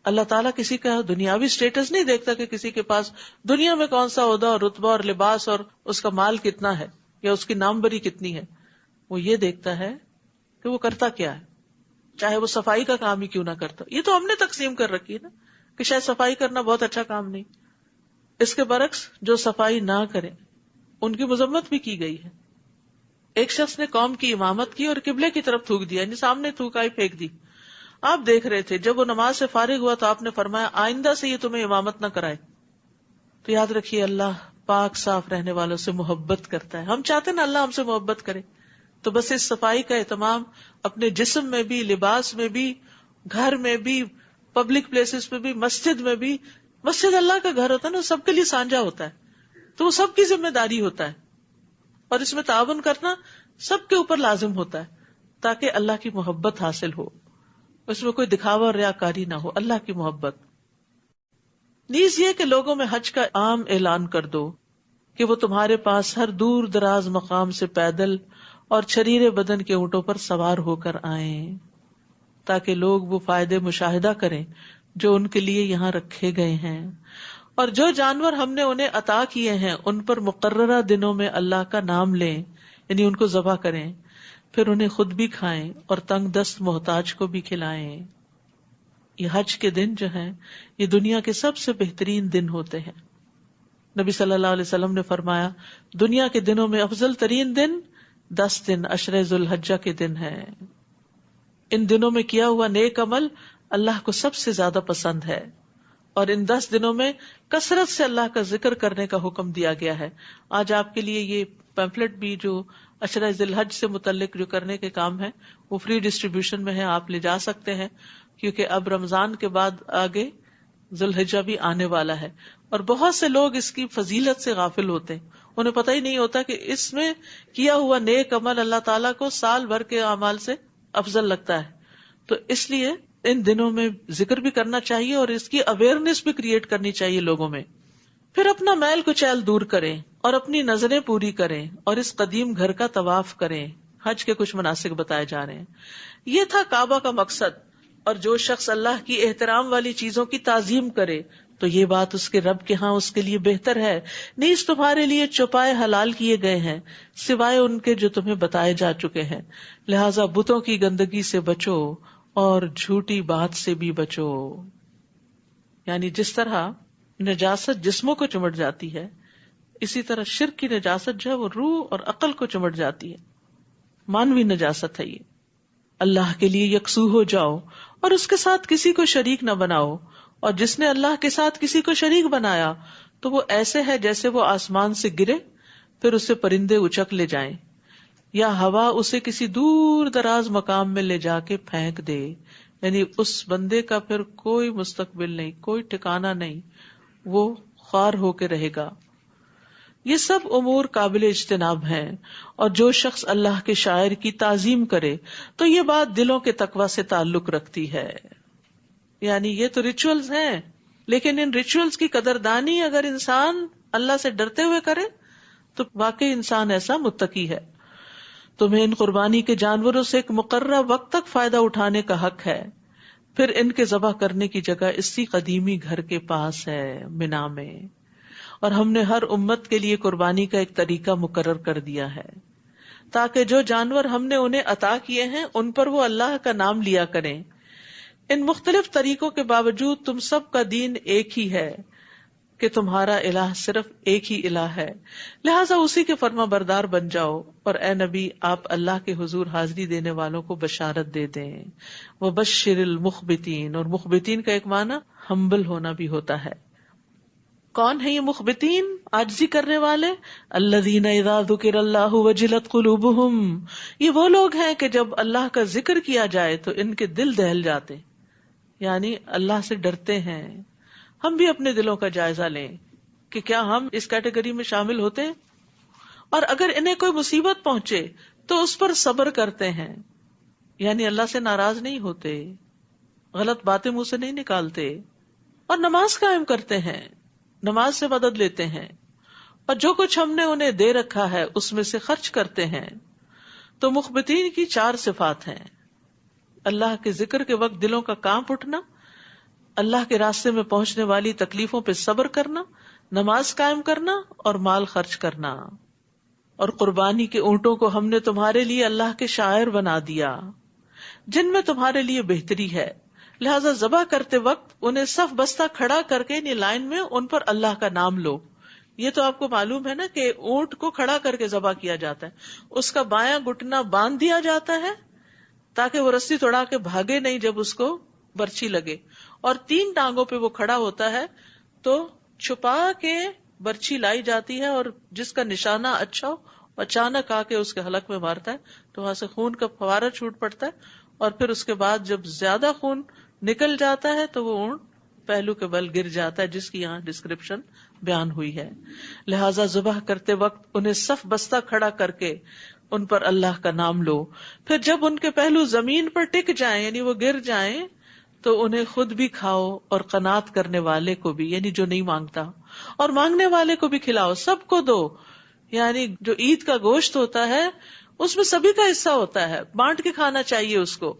اللہ تعالیٰ کسی کا دنیاوی سٹیٹس نہیں دیکھتا کہ کسی کے پاس دنیا میں کون سا عہدہ اور رتبہ اور لباس اور اس کا مال کتنا ہے یا اس کی ناموری کتنی ہے، وہ یہ دیکھتا ہے کہ وہ کرتا کیا ہے، چاہے وہ صفائی کا کام ہی کیوں نہ کرتا۔ یہ تو ہم نے تقسیم کر رکھی ہے نا کہ شاید صفائی کرنا بہت اچھا کام نہیں، اس کے برعکس جو صفائی نہ کریں ان کی مذمت بھی کی گئی ہے۔ ایک شخص نے قوم کی امامت کی اور قبلے کی طرف تھوک دیا، یعنی سامنے تھوکائی پھینک دی۔ آپ دیکھ رہے تھے، جب وہ نماز سے فارغ ہوا تو آپ نے فرمایا آئندہ سے یہ تمہیں امامت نہ کرائے۔ تو یاد رکھیے اللہ پاک صاف رہنے والوں سے محبت کرتا ہے، ہم چاہتے ہیں نا اللہ ہم سے محبت کرے، تو بس اس صفائی کا اہتمام اپنے جسم میں بھی، لباس میں بھی، گھر میں بھی، پبلک پلیسز پہ بھی، مسجد میں بھی۔ مسجد اللہ کا گھر ہوتا ہے نا، سب کے لیے سانجا ہوتا ہے، تو وہ سب کی ذمہ داری ہوتا ہے، اور اس میں تعاون کرنا سب کے اوپر لازم ہوتا ہے تاکہ اللہ کی محبت حاصل ہو، اس میں کوئی دکھاوا اور ریاکاری نہ ہو، اللہ کی محبت۔ نیز یہ کہ لوگوں میں حج کا عام اعلان کر دو کہ وہ تمہارے پاس ہر دور دراز مقام سے پیدل اور چھریرے بدن کے اونٹوں پر سوار ہو کر آئیں، تاکہ لوگ وہ فائدے مشاہدہ کریں جو ان کے لیے یہاں رکھے گئے ہیں، اور جو جانور ہم نے انہیں عطا کیے ہیں ان پر مقررہ دنوں میں اللہ کا نام لیں، یعنی ان کو ذبح کریں، پھر انہیں خود بھی کھائیں اور تنگ دست محتاج کو بھی کھلائیں۔ یہ حج کے دن جو ہیں یہ دنیا کے سب سے بہترین دن ہوتے ہیں۔ نبی صلی اللہ علیہ وسلم نے فرمایا دنیا کے دنوں میں افضل ترین دن 10 دن عشر ذو الحجہ کے دن ہے۔ ان دنوں میں کیا ہوا نیک عمل اللہ کو سب سے زیادہ پسند ہے، اور ان 10 دنوں میں کثرت سے اللہ کا ذکر کرنے کا حکم دیا گیا ہے۔ آج آپ کے لیے یہ پیمفلٹ بھی جو عشرہ ذی الحج سے متعلق جو کرنے کے کام ہے وہ فری ڈسٹریبیوشن میں ہے، آپ لے جا سکتے ہیں، کیونکہ اب رمضان کے بعد آگے ذو الحجہ بھی آنے والا ہے، اور بہت سے لوگ اس کی فضیلت سے غافل ہوتے ہیں، انہیں پتہ ہی نہیں ہوتا کہ اس میں کیا ہوا نیک عمل اللہ تعالیٰ کو سال بھر کے اعمال سے افضل لگتا ہے۔ تو اس لیے ان دنوں میں ذکر بھی کرنا چاہیے اور اس کی اویئرنیس بھی کریٹ کرنی چاہیے لوگوں میں۔ پھر اپنا میل کچیل دور کریں اور اپنی نظریں پوری کریں اور اس قدیم گھر کا طواف کریں۔ حج کے کچھ مناسک بتائے جا رہے ہیں۔ یہ تھا کعبہ کا مقصد، اور جو شخص اللہ کی احترام والی چیزوں کی تعظیم کرے تو یہ بات اس کے رب کے ہاں اس کے لیے بہتر ہے۔ نیز تمہارے لیے چوپائے حلال کیے گئے ہیں سوائے ان کے جو تمہیں بتائے جا چکے ہیں، لہذا بتوں کی گندگی سے بچو اور جھوٹی بات سے بھی بچو۔ یعنی جس طرح نجاست جسموں کو چمٹ جاتی ہے، اسی طرح شرک کی نجاست جو ہے وہ روح اور عقل کو چمٹ جاتی ہے، مانوی نجاست ہے یہ۔ اللہ کے لیے یکسو ہو جاؤ اور اس کے ساتھ کسی کو شریک نہ بناؤ، اور جس نے اللہ کے ساتھ کسی کو شریک بنایا تو وہ ایسے ہے جیسے وہ آسمان سے گرے پھر اسے پرندے اچک لے جائیں، یا ہوا اسے کسی دور دراز مقام میں لے جا کے پھینک دے۔ یعنی اس بندے کا پھر کوئی مستقبل نہیں، کوئی ٹھکانہ نہیں، وہ خوار ہو کے رہے گا۔ یہ سب امور قابل اجتناب ہیں، اور جو شخص اللہ کے شاعر کی تعظیم کرے تو یہ بات دلوں کے تقوی سے تعلق رکھتی ہے۔ یعنی یہ تو ریچولز ہیں، لیکن ان ریچولز کی قدردانی اگر انسان اللہ سے ڈرتے ہوئے کرے تو واقعی انسان ایسا متقی ہے۔ تمہیں ان قربانی کے جانوروں سے ایک مقررہ وقت تک فائدہ اٹھانے کا حق ہے، پھر ان کے ذبح کرنے کی جگہ اسی قدیمی گھر کے پاس ہے، منا میں، اور ہم نے ہر امت کے لیے قربانی کا ایک طریقہ مقرر کر دیا ہے تاکہ جو جانور ہم نے انہیں عطا کیے ہیں ان پر وہ اللہ کا نام لیا کریں۔ ان مختلف طریقوں کے باوجود تم سب کا دین ایک ہی ہے کہ تمہارا الہ صرف ایک ہی الہ ہے، لہٰذا اسی کے فرما بردار بن جاؤ، اور اے نبی آپ اللہ کے حضور حاضری دینے والوں کو بشارت دے دیں۔ وبشر المخبتین، اور مخبتین کا ایک معنی ہمبل ہونا بھی ہوتا ہے۔ کون ہے یہ مخبتین، عاجزی کرنے والے؟ الذین اذا ذکر اللہ وجلت قلوبہم، یہ وہ لوگ ہیں کہ جب اللہ کا ذکر کیا جائے تو ان کے دل دہل جاتے، یعنی اللہ سے ڈرتے ہیں۔ ہم بھی اپنے دلوں کا جائزہ لیں کہ کیا ہم اس کیٹیگری میں شامل ہوتے ہیں، اور اگر انہیں کوئی مصیبت پہنچے تو اس پر صبر کرتے ہیں، یعنی اللہ سے ناراض نہیں ہوتے، غلط باتیں منہ سے نہیں نکالتے، اور نماز قائم کرتے ہیں، نماز سے مدد لیتے ہیں، اور جو کچھ ہم نے انہیں دے رکھا ہے اس میں سے خرچ کرتے ہیں۔ تو مخبتین کی 4 صفات ہیں: اللہ کے ذکر کے وقت دلوں کا کانپ اٹھنا، اللہ کے راستے میں پہنچنے والی تکلیفوں پہ صبر کرنا، نماز قائم کرنا اور مال خرچ کرنا۔ اور قربانی کے اونٹوں کو ہم نے تمہارے لیے اللہ کے شاعر بنا دیا جن میں تمہارے لیے بہتری ہے، لہذا ذبح کرتے وقت انہیں صف بستہ کھڑا کر کے یعنی لائن میں ان پر اللہ کا نام لو۔ یہ تو آپ کو معلوم ہے نا کہ اونٹ کو کھڑا کر کے ذبح کیا جاتا ہے، اس کا بایاں گھٹنا باندھ دیا جاتا ہے تاکہ وہ رسی توڑا کے بھاگے نہیں جب اس کو برچھی لگے، اور 3 ٹانگوں پہ وہ کھڑا ہوتا ہے تو چھپا کے برچھی لائی جاتی ہے، اور جس کا نشانہ اچھا ہو اچانک آ کے اس کے حلق میں مارتا ہے تو وہاں سے خون کا فوارہ چھوٹ پڑتا ہے، اور پھر اس کے بعد جب زیادہ خون نکل جاتا ہے تو وہ اونٹ پہلو کے بل گر جاتا ہے، جس کی یہاں ڈسکرپشن بیان ہوئی ہے۔ لہٰذا ذبح کرتے وقت انہیں صف بستہ کھڑا کر کے ان پر اللہ کا نام لو، پھر جب ان کے پہلو زمین پر ٹک جائیں یعنی وہ گر جائیں تو انہیں خود بھی کھاؤ اور قناعت کرنے والے کو بھی، یعنی جو نہیں مانگتا، اور مانگنے والے کو بھی کھلاؤ، سب کو دو. یعنی جو عید کا گوشت ہوتا ہے اس میں سبھی کا حصہ ہوتا ہے، بانٹ کے کھانا چاہیے اس کو.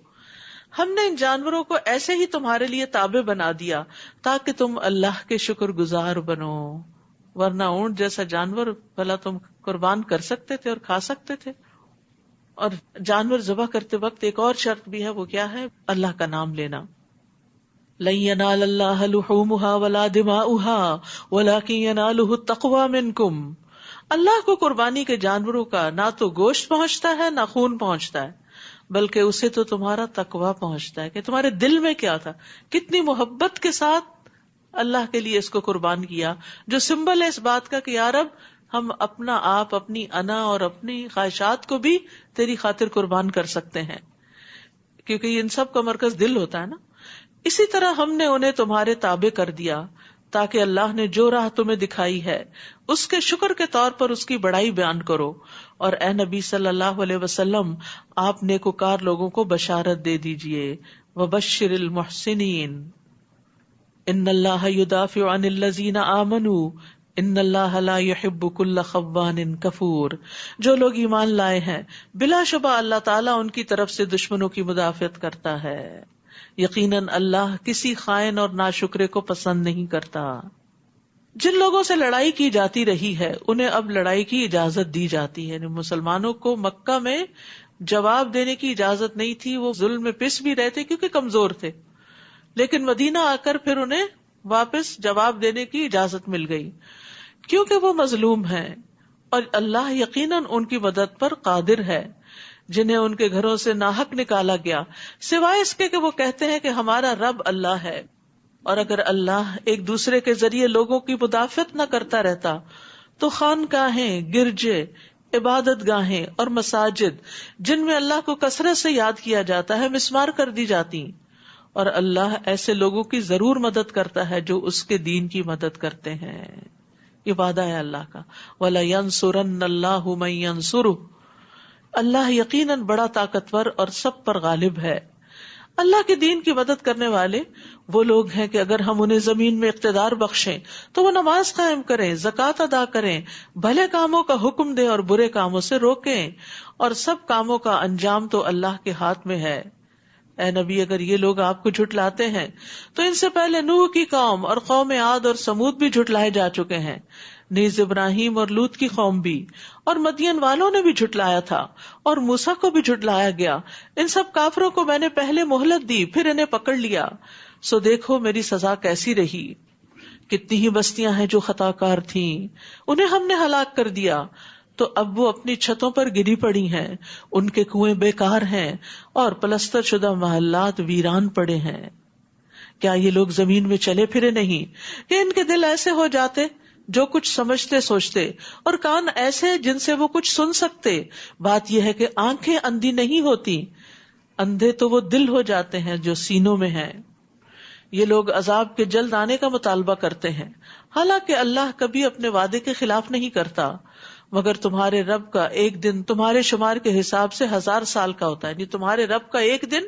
ہم نے ان جانوروں کو ایسے ہی تمہارے لیے تابع بنا دیا تاکہ تم اللہ کے شکر گزار بنو، ورنہ اونٹ جیسا جانور بھلا تم قربان کر سکتے تھے اور کھا سکتے تھے. اور جانور ذبح کرتے وقت ایک اور شرط بھی ہے، وہ کیا ہے؟ اللہ کا نام لینا. لن ينال الله لحومها ولا دماؤها ولكن يناله التقوى منكم. اللہ کو قربانی کے جانوروں کا نہ تو گوشت پہنچتا ہے نہ خون پہنچتا ہے، بلکہ اسے تو تمہارا تقویٰ پہنچتا ہے کہ تمہارے دل میں کیا تھا، کتنی محبت کے ساتھ اللہ کے لیے اس کو قربان کیا، جو سمبل ہے اس بات کا کہ یا رب ہم اپنا آپ، اپنی انا اور اپنی خواہشات کو بھی تیری خاطر قربان کر سکتے ہیں، کیونکہ ان سب کا مرکز دل ہوتا ہے نا. اسی طرح ہم نے انہیں تمہارے تابع کر دیا تاکہ اللہ نے جو راہ تمہیں دکھائی ہے اس کے شکر کے طور پر اس کی بڑائی بیان کرو. اور اے نبی صلی اللہ علیہ وسلم، آپ نیکوکار لوگوں کو بشارت دے دیجئے. وبشر المحسنین ان اللہ یدافع عن الذین آمنوا ان اللہ لا يحب كل خوان کفور. جو لوگ ایمان لائے ہیں بلا شبہ اللہ تعالیٰ ان کی طرف سے دشمنوں کی مدافعت کرتا ہے. یقیناً اللہ کسی خائن اور ناشکرے کو پسند نہیں کرتا. جن لوگوں سے لڑائی کی جاتی رہی ہے انہیں اب لڑائی کی اجازت دی جاتی ہے. یعنی مسلمانوں کو مکہ میں جواب دینے کی اجازت نہیں تھی، وہ ظلم میں پس بھی رہے تھے کیونکہ کمزور تھے، لیکن مدینہ آ کر پھر انہیں واپس جواب دینے کی اجازت مل گئی کیونکہ وہ مظلوم ہیں، اور اللہ یقیناً ان کی مدد پر قادر ہے جنہیں ان کے گھروں سے ناحق نکالا گیا، سوائے اس کے کہ وہ کہتے ہیں کہ ہمارا رب اللہ ہے. اور اگر اللہ ایک دوسرے کے ذریعے لوگوں کی مدافعت نہ کرتا رہتا تو خانقاہیں، گرجے، عبادت گاہیں اور مساجد جن میں اللہ کو کثرت سے یاد کیا جاتا ہے مسمار کر دی جاتی. اور اللہ ایسے لوگوں کی ضرور مدد کرتا ہے جو اس کے دین کی مدد کرتے ہیں. یہ وعدہ ہے اللہ کا، وَلَيَنْصُرَنَّ اللَّهُ مَن يَنْصُرُهُ. اللہ یقیناً بڑا طاقتور اور سب پر غالب ہے. اللہ کے دین کی مدد کرنے والے وہ لوگ ہیں کہ اگر ہم انہیں زمین میں اقتدار بخشیں تو وہ نماز قائم کریں، زکوٰۃ ادا کریں، بھلے کاموں کا حکم دیں اور برے کاموں سے روکیں، اور سب کاموں کا انجام تو اللہ کے ہاتھ میں ہے. اے نبی، اگر یہ لوگ آپ کو جھٹلاتے ہیں تو ان سے پہلے نوح کی قوم اور قوم عاد اور سمود بھی جھٹلائے جا چکے ہیں، نیز ابراہیم اور لوط کی قوم بھی، اور مدین والوں نے بھی جھٹلایا تھا، اور موسیٰ کو بھی جھٹلایا گیا. ان سب کافروں کو میں نے پہلے مہلت دی، پھر انہیں پکڑ لیا، سو دیکھو میری سزا کیسی رہی. کتنی ہی بستیاں ہیں جو خطا کار تھیں، انہیں ہم نے ہلاک کر دیا، تو اب وہ اپنی چھتوں پر گری پڑی ہیں، ان کے کنویں بیکار ہیں اور پلستر شدہ محلات ویران پڑے ہیں. کیا یہ لوگ زمین میں چلے پھرے نہیں کہ ان کے دل ایسے ہو جاتے جو کچھ سمجھتے سوچتے، اور کان ایسے جن سے وہ کچھ سن سکتے. بات یہ ہے کہ آنکھیں اندھی نہیں ہوتی، اندھے تو وہ دل ہو جاتے ہیں جو سینوں میں ہیں. یہ لوگ عذاب کے جلد آنے کا مطالبہ کرتے ہیں، حالانکہ اللہ کبھی اپنے وعدے کے خلاف نہیں کرتا. مگر تمہارے رب کا ایک دن تمہارے شمار کے حساب سے 1000 سال کا ہوتا ہے. یعنی تمہارے رب کا ایک دن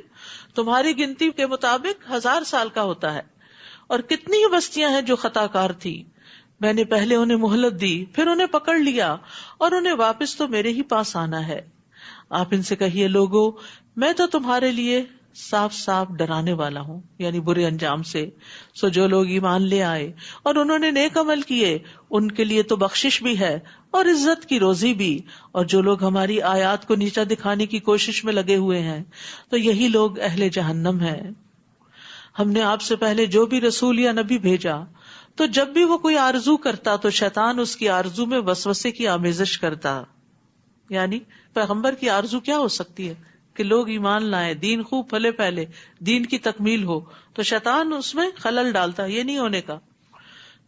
تمہاری گنتی کے مطابق 1000 سال کا ہوتا ہے. اور کتنی ہی بستیاں ہیں جو خطا کار تھی، میں نے پہلے انہیں مہلت دی، پھر انہیں پکڑ لیا، اور انہیں واپس تو میرے ہی پاس آنا ہے. آپ ان سے کہیے، لوگو میں تو تمہارے لیے صاف صاف ڈرانے والا ہوں، یعنی برے انجام سے. سو جو لوگ ایمان لے آئے اور انہوں نے نیک عمل کیے ان کے لیے تو بخشش بھی ہے اور عزت کی روزی بھی. اور جو لوگ ہماری آیات کو نیچا دکھانے کی کوشش میں لگے ہوئے ہیں تو یہی لوگ اہل جہنم ہیں. ہم نے آپ سے پہلے جو بھی رسول یا نبی بھیجا تو جب بھی وہ کوئی آرزو کرتا تو شیطان اس کی آرزو میں وسوسے کی آمیزش کرتا. یعنی پیغمبر کی آرزو کیا ہو سکتی ہے کہ لوگ ایمان لائیں، دین خوب پھلے پہلے، دین کی تکمیل ہو، تو شیطان اس میں خلل ڈالتا، یہ نہیں ہونے کا.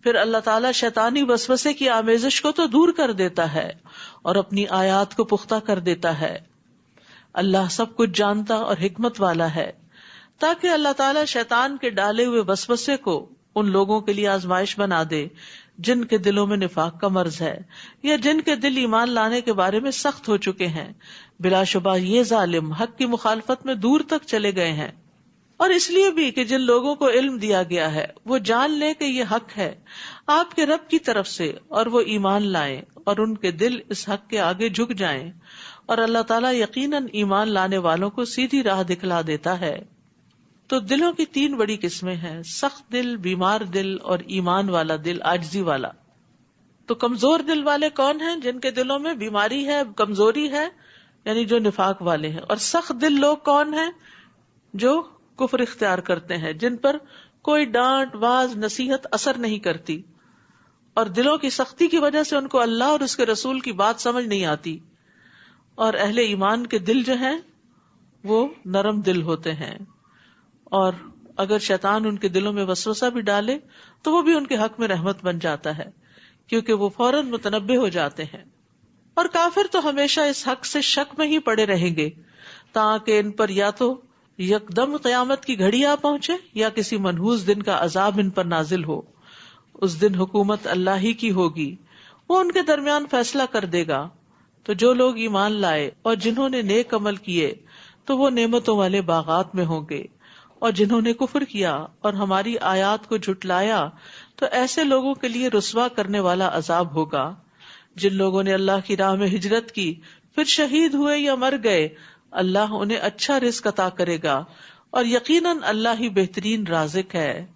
پھر اللہ تعالیٰ شیطانی وسوسے کی آمیزش کو تو دور کر دیتا ہے اور اپنی آیات کو پختہ کر دیتا ہے. اللہ سب کچھ جانتا اور حکمت والا ہے، تاکہ اللہ تعالیٰ شیطان کے ڈالے ہوئے وسوسے کو ان لوگوں کے لیے آزمائش بنا دے جن کے دلوں میں نفاق کا مرض ہے یا جن کے دل ایمان لانے کے بارے میں سخت ہو چکے ہیں. بلا شبہ یہ ظالم حق کی مخالفت میں دور تک چلے گئے ہیں. اور اس لیے بھی کہ جن لوگوں کو علم دیا گیا ہے وہ جان لیں کہ یہ حق ہے آپ کے رب کی طرف سے، اور وہ ایمان لائیں اور ان کے دل اس حق کے آگے جھک جائیں، اور اللہ تعالیٰ یقیناً ایمان لانے والوں کو سیدھی راہ دکھلا دیتا ہے۔ تو دلوں کی 3 بڑی قسمیں ہیں، سخت دل، بیمار دل اور ایمان والا دل، عاجزی والا۔ تو کمزور دل والے کون ہیں؟ جن کے دلوں میں بیماری ہے، کمزوری ہے، یعنی جو نفاق والے ہیں۔ اور سخت دل لوگ کون ہیں؟ جو کفر اختیار کرتے ہیں، جن پر کوئی ڈانٹ، واز، نصیحت اثر نہیں کرتی، اور دلوں کی سختی کی وجہ سے ان کو اللہ اور اس کے رسول کی بات سمجھ نہیں آتی۔ اور اہل ایمان کے دل جو ہیں وہ نرم دل ہوتے ہیں، اور اگر شیطان ان کے دلوں میں وسوسہ بھی ڈالے تو وہ بھی ان کے حق میں رحمت بن جاتا ہے، کیونکہ وہ فوراً متنبہ ہو جاتے ہیں۔ اور کافر تو ہمیشہ اس حق سے شک میں ہی پڑے رہیں گے تاکہ ان پر یا تو یکدم قیامت کی گھڑی آ پہنچے یا کسی منحوس دن کا عذاب ان پر نازل ہو۔ اس دن حکومت اللہ ہی کی ہوگی، وہ ان کے درمیان فیصلہ کر دے گا۔ تو جو لوگ ایمان لائے اور جنہوں نے نیک عمل کیے تو وہ نعمتوں والے باغات میں ہوں گے، اور جنہوں نے کفر کیا اور ہماری آیات کو جھٹلایا تو ایسے لوگوں کے لیے رسوا کرنے والا عذاب ہوگا۔ جن لوگوں نے اللہ کی راہ میں ہجرت کی پھر شہید ہوئے یا مر گئے، اللہ انہیں اچھا رزق عطا کرے گا، اور یقیناً اللہ ہی بہترین رازق ہے۔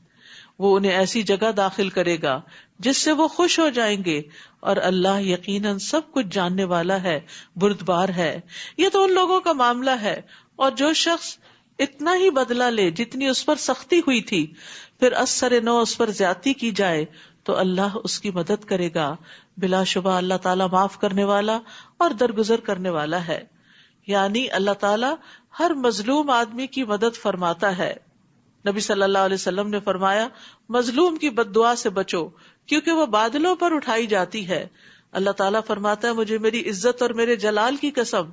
وہ انہیں ایسی جگہ داخل کرے گا جس سے وہ خوش ہو جائیں گے، اور اللہ یقیناً سب کچھ جاننے والا ہے، بردبار ہے۔ یہ تو ان لوگوں کا معاملہ ہے، اور جو شخص اتنا ہی بدلہ لے جتنی اس پر سختی ہوئی تھی، پھر اثر نو اس پر زیادتی کی جائے تو اللہ اس کی مدد کرے گا۔ بلا شبہ اللہ تعالیٰ معاف کرنے والا اور درگزر کرنے والا ہے، یعنی اللہ تعالیٰ ہر مظلوم آدمی کی مدد فرماتا ہے۔ نبی صلی اللہ علیہ وسلم نے فرمایا، مظلوم کی بد دعا سے بچو کیونکہ وہ بادلوں پر اٹھائی جاتی ہے۔ اللہ تعالیٰ فرماتا ہے، مجھے میری عزت اور میرے جلال کی قسم،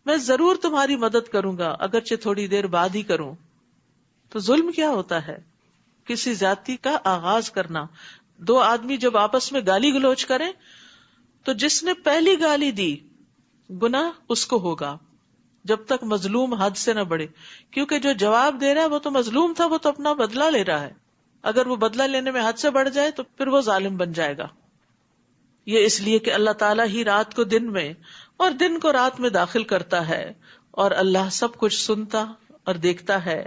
میں ضرور تمہاری مدد کروں گا اگرچہ تھوڑی دیر بعد ہی کروں۔ تو ظلم کیا ہوتا ہے؟ کسی زیادتی کا آغاز کرنا۔ 2 آدمی جب آپس میں گالی گلوچ کریں تو جس نے پہلی گالی دی گناہ اس کو ہوگا، جب تک مظلوم حد سے نہ بڑھے، کیونکہ جو جواب دے رہا ہے وہ تو مظلوم تھا، وہ تو اپنا بدلہ لے رہا ہے۔ اگر وہ بدلہ لینے میں حد سے بڑھ جائے تو پھر وہ ظالم بن جائے گا۔ یہ اس لیے کہ اللہ تعالیٰ ہی رات کو دن میں اور دن کو رات میں داخل کرتا ہے، اور اللہ سب کچھ سنتا اور دیکھتا ہے۔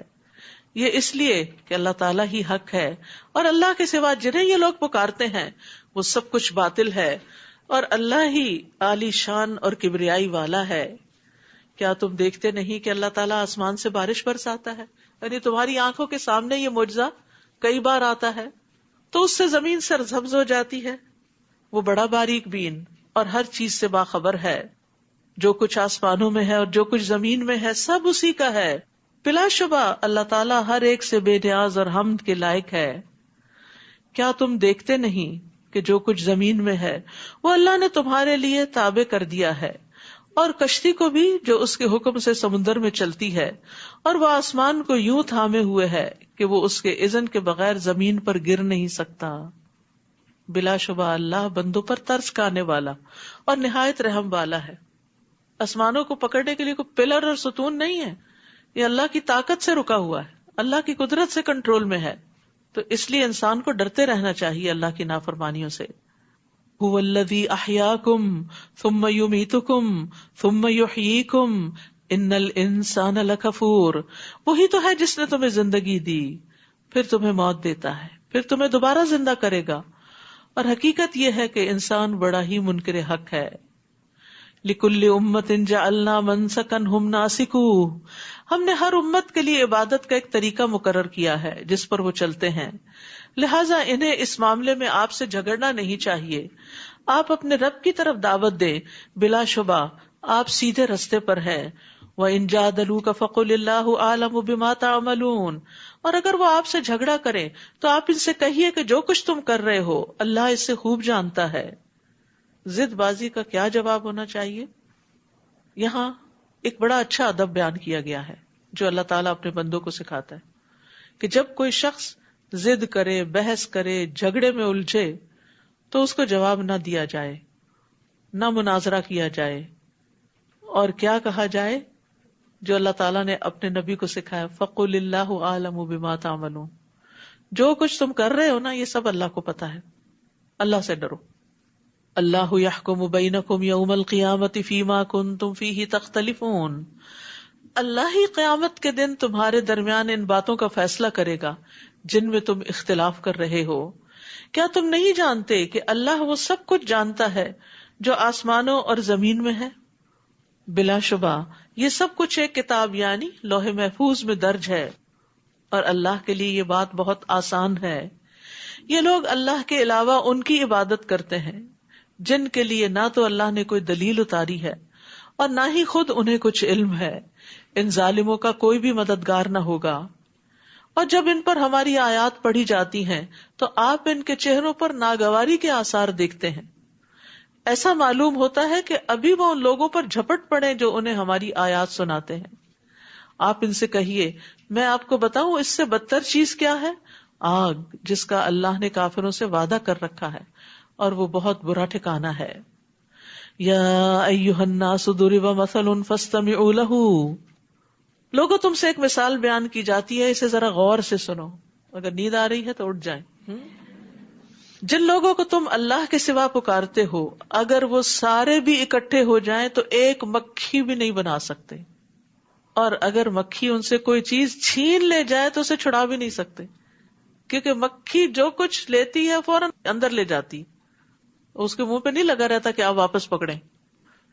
یہ اس لیے کہ اللہ تعالیٰ ہی حق ہے، اور اللہ کے سوا جنہیں یہ لوگ پکارتے ہیں وہ سب کچھ باطل ہے، اور اللہ ہی عالی شان اور کبریائی والا ہے۔ کیا تم دیکھتے نہیں کہ اللہ تعالیٰ آسمان سے بارش برساتا ہے؟ یعنی تمہاری آنکھوں کے سامنے یہ معجزہ کئی بار آتا ہے، تو اس سے زمین سرسبز ہو جاتی ہے۔ وہ بڑا باریک بین اور ہر چیز سے باخبر ہے۔ جو کچھ آسمانوں میں ہے اور جو کچھ زمین میں ہے سب اسی کا ہے۔ بلا شبہ اللہ تعالیٰ ہر ایک سے بے نیاز اور حمد کے لائق ہے۔ کیا تم دیکھتے نہیں کہ جو کچھ زمین میں ہے وہ اللہ نے تمہارے لیے تابع کر دیا ہے، اور کشتی کو بھی جو اس کے حکم سے سمندر میں چلتی ہے، اور وہ آسمان کو یوں تھامے ہوئے ہے کہ وہ اس کے اذن کے بغیر زمین پر گر نہیں سکتا۔ بلا شبہ اللہ بندوں پر ترس کھانے والا اور نہایت رحم والا ہے۔ آسمانوں کو پکڑنے کے لیے کوئی پلر اور ستون نہیں ہے، یہ اللہ کی طاقت سے رکا ہوا ہے، اللہ کی قدرت سے کنٹرول میں ہے۔ تو اس لیے انسان کو ڈرتے رہنا چاہیے اللہ کی نافرمانیوں سے۔ هو الذی احیاکم ثم یمیتکم ثم یحییکم ان الانسان لکفور، وہی تو ہے جس نے تمہیں زندگی دی، پھر تمہیں موت دیتا ہے، پھر تمہیں دوبارہ زندہ کرے گا، اور حقیقت یہ ہے کہ انسان بڑا ہی منکر حق ہے۔ لِكُلِّ أُمَّةٍ جَعَلْنَا مَنْسَكًا هُمْ نَاسِكُوهُ، ہم نے ہر امت کے لیے عبادت کا ایک طریقہ مقرر کیا ہے جس پر وہ چلتے ہیں، لہٰذا انہیں اس معاملے میں آپ سے جھگڑنا نہیں چاہیے۔ آپ اپنے رب کی طرف دعوت دیں، بلا شبہ آپ سیدھے رستے پر ہیں۔ وَإِن جَادَلُوكَ فَقُلِ اللَّهُ أَعْلَمُ بِمَا تَعْمَلُونَ، اور اگر وہ آپ سے جھگڑا کریں تو آپ ان سے کہیے کہ جو کچھ تم کر رہے ہو اللہ اس سے خوب جانتا ہے۔ ضد بازی کا کیا جواب ہونا چاہیے؟ یہاں ایک بڑا اچھا ادب بیان کیا گیا ہے جو اللہ تعالیٰ اپنے بندوں کو سکھاتا ہے کہ جب کوئی شخص ضد کرے، بحث کرے، جھگڑے میں الجھے تو اس کو جواب نہ دیا جائے، نہ مناظرہ کیا جائے، اور کیا کہا جائے جو اللہ تعالیٰ نے اپنے نبی کو سکھایا، فَقُلِ اللَّهُ أَعْلَمُ بِمَا تَعْمَلُونَ، جو کچھ تم کر رہے ہو نا یہ سب اللہ کو پتا ہے، اللہ سے ڈرو. اللہ یحکم بینکم یوم القیامت فیما کنتم فیہ تختلفون، اللہ ہی قیامت کے دن تمہارے درمیان ان باتوں کا فیصلہ کرے گا جن میں تم اختلاف کر رہے ہو. کیا تم نہیں جانتے کہ اللہ وہ سب کچھ جانتا ہے جو آسمانوں اور زمین میں ہے؟ بلا شبہ یہ سب کچھ ایک کتاب یعنی لوح محفوظ میں درج ہے، اور اللہ کے لیے یہ بات بہت آسان ہے. یہ لوگ اللہ کے علاوہ ان کی عبادت کرتے ہیں جن کے لیے نہ تو اللہ نے کوئی دلیل اتاری ہے اور نہ ہی خود انہیں کچھ علم ہے. ان ظالموں کا کوئی بھی مددگار نہ ہوگا. اور جب ان پر ہماری آیات پڑھی جاتی ہیں تو آپ ان کے چہروں پر ناگواری کے آثار دیکھتے ہیں. ایسا معلوم ہوتا ہے کہ ابھی وہ ان لوگوں پر جھپٹ پڑے جو انہیں ہماری آیات سناتے ہیں. آپ ان سے کہیے میں آپ کو بتاؤں اس سے بدتر چیز کیا ہے؟ آگ جس کا اللہ نے کافروں سے وعدہ کر رکھا ہے، اور وہ بہت برا ٹھکانہ ہے. یا ایھا الناس ضرب مثل فاستمعوا لہ، لوگوں تم سے ایک مثال بیان کی جاتی ہے، اسے ذرا غور سے سنو. اگر نیند آ رہی ہے تو اٹھ جائیں. جن لوگوں کو تم اللہ کے سوا پکارتے ہو اگر وہ سارے بھی اکٹھے ہو جائیں تو ایک مکھی بھی نہیں بنا سکتے، اور اگر مکھی ان سے کوئی چیز چھین لے جائے تو اسے چھڑا بھی نہیں سکتے، کیونکہ مکھی جو کچھ لیتی ہے فوراً اندر لے جاتی، اس کے منہ پہ نہیں لگا رہتا کہ آپ واپس پکڑیں.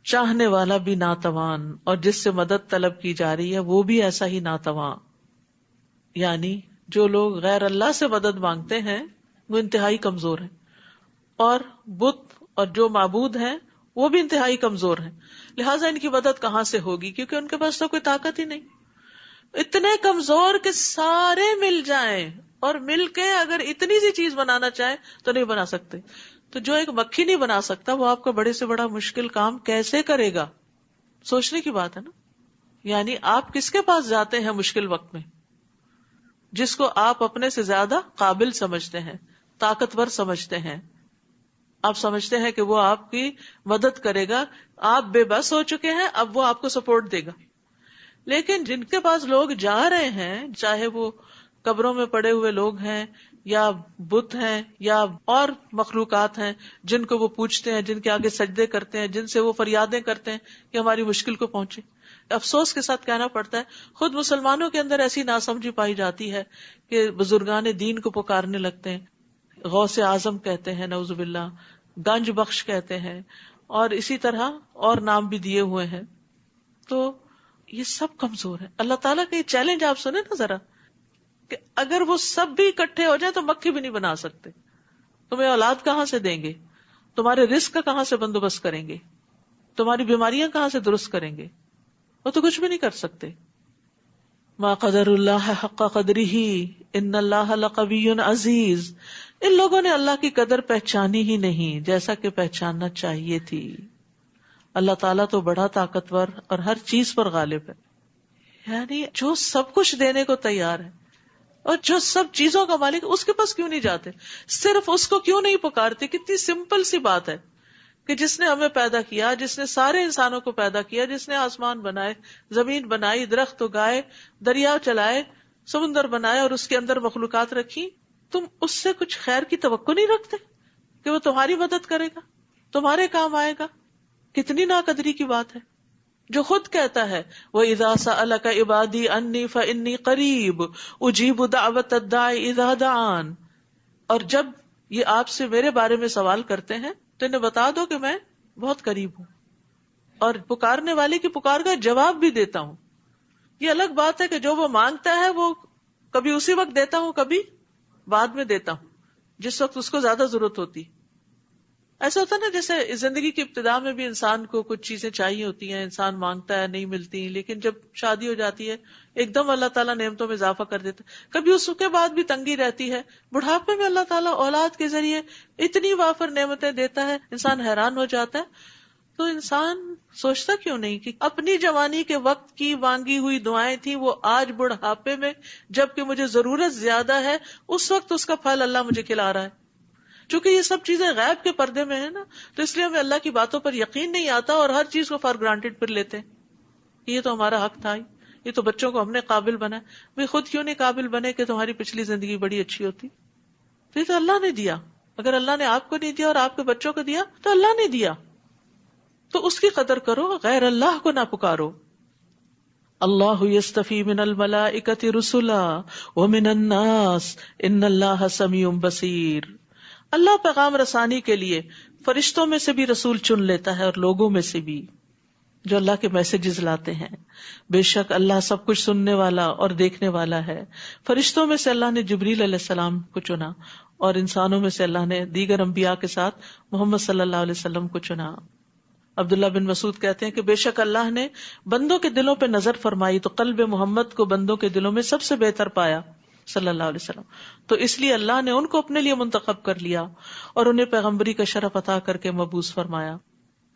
چاہنے والا بھی ناتوان، اور جس سے مدد طلب کی جا رہی ہے وہ بھی ایسا ہی ناتواں. یعنی جو لوگ غیر اللہ سے مدد مانگتے ہیں وہ انتہائی کمزور ہیں، اور بت اور جو معبود ہیں وہ بھی انتہائی کمزور ہیں. لہٰذا ان کی مدد کہاں سے ہوگی، کیونکہ ان کے پاس تو کوئی طاقت ہی نہیں. اتنے کمزور کہ سارے مل جائیں اور مل کے اگر اتنی سی چیز بنانا چاہیں تو نہیں بنا سکتے. تو جو ایک مکھی نہیں بنا سکتا وہ آپ کا بڑے سے بڑا مشکل کام کیسے کرے گا؟ سوچنے کی بات ہے نا. یعنی آپ کس کے پاس جاتے ہیں مشکل وقت میں؟ جس کو آپ اپنے سے زیادہ قابل سمجھتے ہیں، طاقتور سمجھتے ہیں. آپ سمجھتے ہیں کہ وہ آپ کی مدد کرے گا، آپ بے بس ہو چکے ہیں، اب وہ آپ کو سپورٹ دے گا. لیکن جن کے پاس لوگ جا رہے ہیں، چاہے وہ قبروں میں پڑے ہوئے لوگ ہیں یا بت ہیں یا اور مخلوقات ہیں جن کو وہ پوچھتے ہیں، جن کے آگے سجدے کرتے ہیں، جن سے وہ فریادیں کرتے ہیں کہ ہماری مشکل کو پہنچے. افسوس کے ساتھ کہنا پڑتا ہے خود مسلمانوں کے اندر ایسی ناسمجھی پائی جاتی ہے کہ بزرگان دین کو پکارنے لگتے ہیں، غوث اعظم کہتے ہیں، نعوذ باللہ، گنج بخش کہتے ہیں، اور اسی طرح اور نام بھی دیے ہوئے ہیں. تو یہ سب کمزور ہے. اللہ تعالیٰ کا یہ چیلنج آپ سنیں نا ذرا، کہ اگر وہ سب بھی اکٹھے ہو جائیں تو مکھی بھی نہیں بنا سکتے. تمہیں اولاد کہاں سے دیں گے؟ تمہارے رزق کا کہاں سے بندوبست کریں گے؟ تمہاری بیماریاں کہاں سے درست کریں گے؟ وہ تو کچھ بھی نہیں کر سکتے. ما قدر اللہ حق قدرہ ان اللہ لقوی عزیز. ان لوگوں نے اللہ کی قدر پہچانی ہی نہیں جیسا کہ پہچاننا چاہیے تھی. اللہ تعالیٰ تو بڑا طاقتور اور ہر چیز پر غالب ہے. یعنی جو سب کچھ دینے کو تیار ہے اور جو سب چیزوں کا مالک، اس کے پاس کیوں نہیں جاتے؟ صرف اس کو کیوں نہیں پکارتے؟ کتنی سمپل سی بات ہے کہ جس نے ہمیں پیدا کیا، جس نے سارے انسانوں کو پیدا کیا، جس نے آسمان بنائے، زمین بنائی، درخت اگائے، دریا چلائے، سمندر بنائے اور اس کے اندر مخلوقات رکھی، تم اس سے کچھ خیر کی توقع نہیں رکھتے کہ وہ تمہاری مدد کرے گا، تمہارے کام آئے گا؟ کتنی ناقدری کی بات ہے. جو خود کہتا ہے وَإِذَا سَأَلَكَ عِبَادِي عَنِّي فَإِنِّي قَرِيبٌ أُجِيبُ دَعْوَةَ الدَّاعِ إِذَا دَعَانِ. اور جب یہ آپ سے میرے بارے میں سوال کرتے ہیں تو انہیں بتا دو کہ میں بہت قریب ہوں اور پکارنے والے کی پکار کا جواب بھی دیتا ہوں. یہ الگ بات ہے کہ جو وہ مانگتا ہے وہ کبھی اسی وقت دیتا ہوں، کبھی بعد میں دیتا ہوں جس وقت اس کو زیادہ ضرورت ہوتی. ایسا ہوتا ہے نا جیسے زندگی کی ابتدا میں بھی انسان کو کچھ چیزیں چاہیے ہوتی ہیں، انسان مانگتا ہے، نہیں ملتی، لیکن جب شادی ہو جاتی ہے ایک دم اللہ تعالیٰ نعمتوں میں اضافہ کر دیتا ہے. کبھی اس کے بعد بھی تنگی رہتی ہے، بڑھاپے میں اللہ تعالیٰ اولاد کے ذریعے اتنی وافر نعمتیں دیتا ہے، انسان حیران ہو جاتا ہے. تو انسان سوچتا کیوں نہیں کہ اپنی جوانی کے وقت کی مانگی ہوئی دعائیں تھیں، وہ آج بڑھاپے میں جبکہ مجھے ضرورت زیادہ ہے اس وقت اس کا پھل اللہ مجھے کھلا رہا ہے. چونکہ یہ سب چیزیں غیب کے پردے میں ہیں نا، تو اس لیے ہمیں اللہ کی باتوں پر یقین نہیں آتا اور ہر چیز کو فار گرانٹیڈ پر لیتے ہیں. یہ تو ہمارا حق تھا ہی. یہ تو بچوں کو ہم نے قابل بنا، بھئی خود کیوں نہیں قابل بنے کہ تمہاری پچھلی زندگی بڑی اچھی ہوتی؟ تو یہ تو اللہ نے دیا. اگر اللہ نے آپ کو نہیں دیا اور آپ کے بچوں کو دیا تو اللہ نے دیا، تو اس کی قدر کرو، غیر اللہ کو نہ پکارو. اللہ یستفی من الملائکۃ رسلا ومن الناس ان اللہ سمیع بصیر. اللہ پیغام رسانی کے لیے فرشتوں میں سے بھی رسول چن لیتا ہے اور لوگوں میں سے بھی جو اللہ کے میسجز لاتے ہیں. بے شک اللہ سب کچھ سننے والا اور دیکھنے والا ہے. فرشتوں میں سے اللہ نے جبریل علیہ السلام کو چنا اور انسانوں میں سے اللہ نے دیگر انبیاء کے ساتھ محمد صلی اللہ علیہ وسلم کو چنا. عبداللہ بن مسعود کہتے ہیں کہ بے شک اللہ نے بندوں کے دلوں پہ نظر فرمائی تو قلب محمد کو بندوں کے دلوں میں سب سے بہتر پایا صلی اللہ علیہ وسلم، تو اس لیے اللہ نے ان کو اپنے لیے منتخب کر لیا اور انہیں پیغمبری کا شرف عطا کر کے مبعوث فرمایا.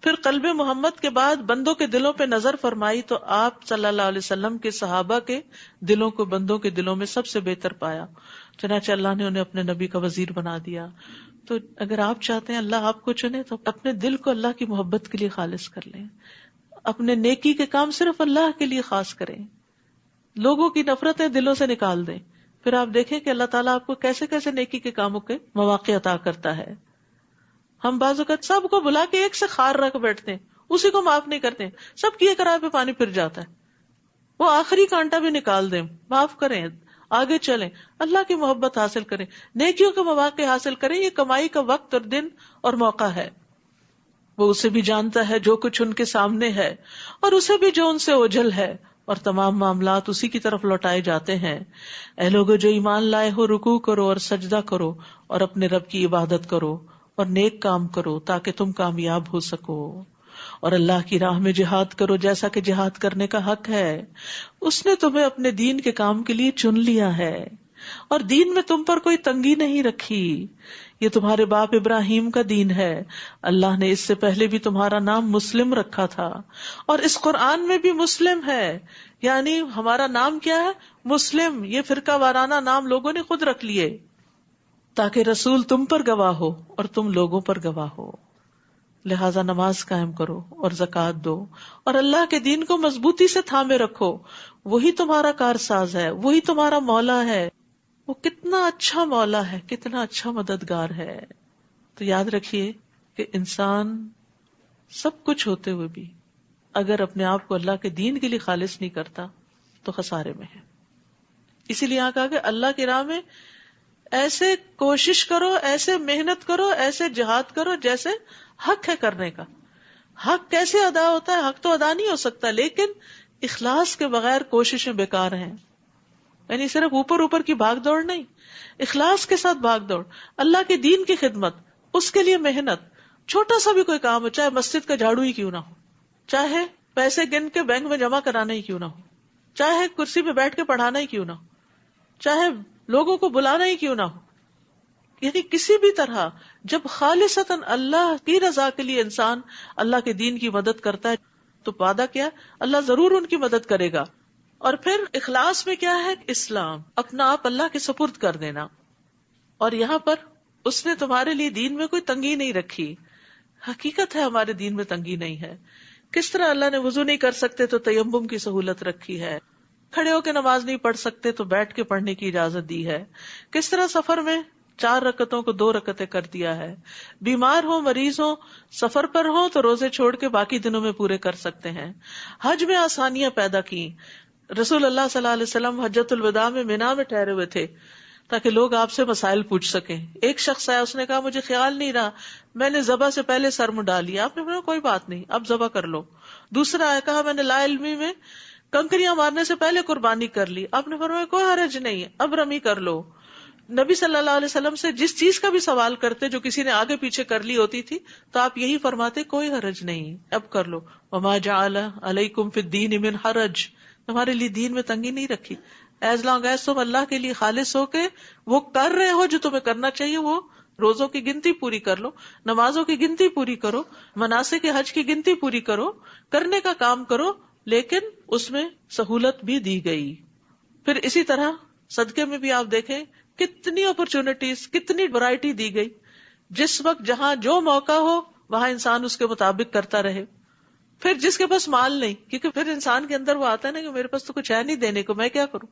پھر قلب محمد کے بعد بندوں کے دلوں پہ نظر فرمائی تو آپ صلی اللہ علیہ وسلم کے صحابہ کے دلوں کو بندوں کے دلوں میں سب سے بہتر پایا، چنانچہ اللہ نے انہیں اپنے نبی کا وزیر بنا دیا. تو اگر آپ چاہتے ہیں اللہ آپ کو چنے تو اپنے دل کو اللہ کی محبت کے لیے خالص کر لیں، اپنے نیکی کے کام صرف اللہ کے لیے خاص کریں، لوگوں کی نفرتیں دلوں سے نکال دیں. پھر آپ دیکھیں کہ اللہ تعالیٰ آپ کو کیسے کیسے نیکی کے کاموں کے مواقع عطا کرتا ہے. ہم بعض اوقات سب کو بلا کے ایک سے خار رکھ بیٹھتے ہیں، اسی کو معاف نہیں کرتے، سب کیے کرائے پہ پانی پھر جاتا ہے، وہ آخری کانٹا بھی نکال دیں، معاف کریں، آگے چلیں، اللہ کی محبت حاصل کریں، نیکیوں کے مواقع حاصل کریں. یہ کمائی کا وقت اور دن اور موقع ہے. وہ اسے بھی جانتا ہے جو کچھ ان کے سامنے ہے اور اسے بھی جو ان سے اوجھل ہے، اور تمام معاملات اسی کی طرف لوٹائے جاتے ہیں. اے لوگو جو ایمان لائے ہو، رکوع کرو اور سجدہ کرو اور اپنے رب کی عبادت کرو اور نیک کام کرو تاکہ تم کامیاب ہو سکو، اور اللہ کی راہ میں جہاد کرو جیسا کہ جہاد کرنے کا حق ہے. اس نے تمہیں اپنے دین کے کام کے لیے چن لیا ہے اور دین میں تم پر کوئی تنگی نہیں رکھی. یہ تمہارے باپ ابراہیم کا دین ہے. اللہ نے اس سے پہلے بھی تمہارا نام مسلم رکھا تھا اور اس قرآن میں بھی مسلم ہے، یعنی ہمارا نام کیا ہے؟ مسلم. یہ فرقہ وارانہ نام لوگوں نے خود رکھ لیے تاکہ رسول تم پر گواہ ہو اور تم لوگوں پر گواہ ہو. لہذا نماز قائم کرو اور زکوٰۃ دو اور اللہ کے دین کو مضبوطی سے تھامے رکھو. وہی تمہارا کارساز ہے، وہی تمہارا مولا ہے. وہ کتنا اچھا مولا ہے، کتنا اچھا مددگار ہے. تو یاد رکھیے کہ انسان سب کچھ ہوتے ہوئے بھی اگر اپنے آپ کو اللہ کے دین کے لیے خالص نہیں کرتا تو خسارے میں ہے. اسی لیے یہاں کہا کہ اللہ کی راہ میں ایسے کوشش کرو، ایسے محنت کرو، ایسے جہاد کرو جیسے حق ہے کرنے کا. حق کیسے ادا ہوتا ہے؟ حق تو ادا نہیں ہو سکتا، لیکن اخلاص کے بغیر کوششیں بیکار ہیں. یعنی صرف اوپر اوپر کی بھاگ دوڑ نہیں، اخلاص کے ساتھ بھاگ دوڑ، اللہ کے دین کی خدمت، اس کے لیے محنت. چھوٹا سا بھی کوئی کام ہو، چاہے مسجد کا جھاڑو ہی کیوں نہ ہو، چاہے پیسے گن کے بینک میں جمع کرانا ہی کیوں نہ ہو، چاہے کرسی پہ بیٹھ کے پڑھانا ہی کیوں نہ ہو، چاہے لوگوں کو بلانا ہی کیوں نہ ہو. یعنی کسی بھی طرح جب خالصتاً اللہ کی رضا کے لیے انسان اللہ کے دین کی مدد کرتا ہے تو وعدہ کیا، اللہ ضرور ان کی مدد کرے گا. اور پھر اخلاص میں کیا ہے؟ اسلام، اپنا آپ اللہ کے سپرد کر دینا. اور یہاں پر اس نے تمہارے لیے دین میں کوئی تنگی نہیں رکھی. حقیقت ہے ہمارے دین میں تنگی نہیں ہے. کس طرح اللہ نے وضو نہیں کر سکتے تو تیمم کی سہولت رکھی ہے، کھڑے ہو کے نماز نہیں پڑھ سکتے تو بیٹھ کے پڑھنے کی اجازت دی ہے. کس طرح سفر میں 4 رکعتوں کو 2 رکعتیں کر دیا ہے. بیمار ہو، مریض ہو، سفر پر ہو تو روزے چھوڑ کے باقی دنوں میں پورے کر سکتے ہیں. حج میں آسانیاں پیدا کی. رسول اللہ صلی اللہ علیہ وسلم حجۃ الوداع میں مینا میں ٹھہرے ہوئے تھے تاکہ لوگ آپ سے مسائل پوچھ سکیں. ایک شخص آیا، اس نے کہا مجھے خیال نہیں رہا، میں نے ذبح سے پہلے سر منڈا لیا. آپ نے کہا کوئی بات نہیں، اب ذبح کر لو. دوسرا آیا، کہا میں نے لا علمی میں کنکریاں مارنے سے پہلے قربانی کر لی. آپ نے فرمایا کوئی حرج نہیں، اب رمی کر لو. نبی صلی اللہ علیہ وسلم سے جس چیز کا بھی سوال کرتے جو کسی نے آگے پیچھے کر لی ہوتی تھی تو آپ یہی فرماتے کوئی حرج نہیں، اب کر لو. وما جعل علیکم فی الدین من حرج، تمہارے لیے دین میں تنگی نہیں رکھی. ایز لانگ ایز تم اللہ کے لیے خالص ہو کے وہ کر رہے ہو جو تمہیں کرنا چاہیے، وہ روزوں کی گنتی پوری کر لو، نمازوں کی گنتی پوری کرو، مناسک حج کی گنتی پوری کرو، کرنے کا کام کرو، لیکن اس میں سہولت بھی دی گئی. پھر اسی طرح صدقے میں بھی آپ دیکھیں کتنی اپرچونٹیز، کتنی ورائٹی دی گئی. جس وقت جہاں جو موقع ہو وہاں انسان اس کے مطابق کرتا رہے. پھر جس کے پاس مال نہیں، کیونکہ پھر انسان کے اندر وہ آتا ہے نا کہ میرے پاس تو کچھ ہے نہیں دینے کو، میں کیا کروں.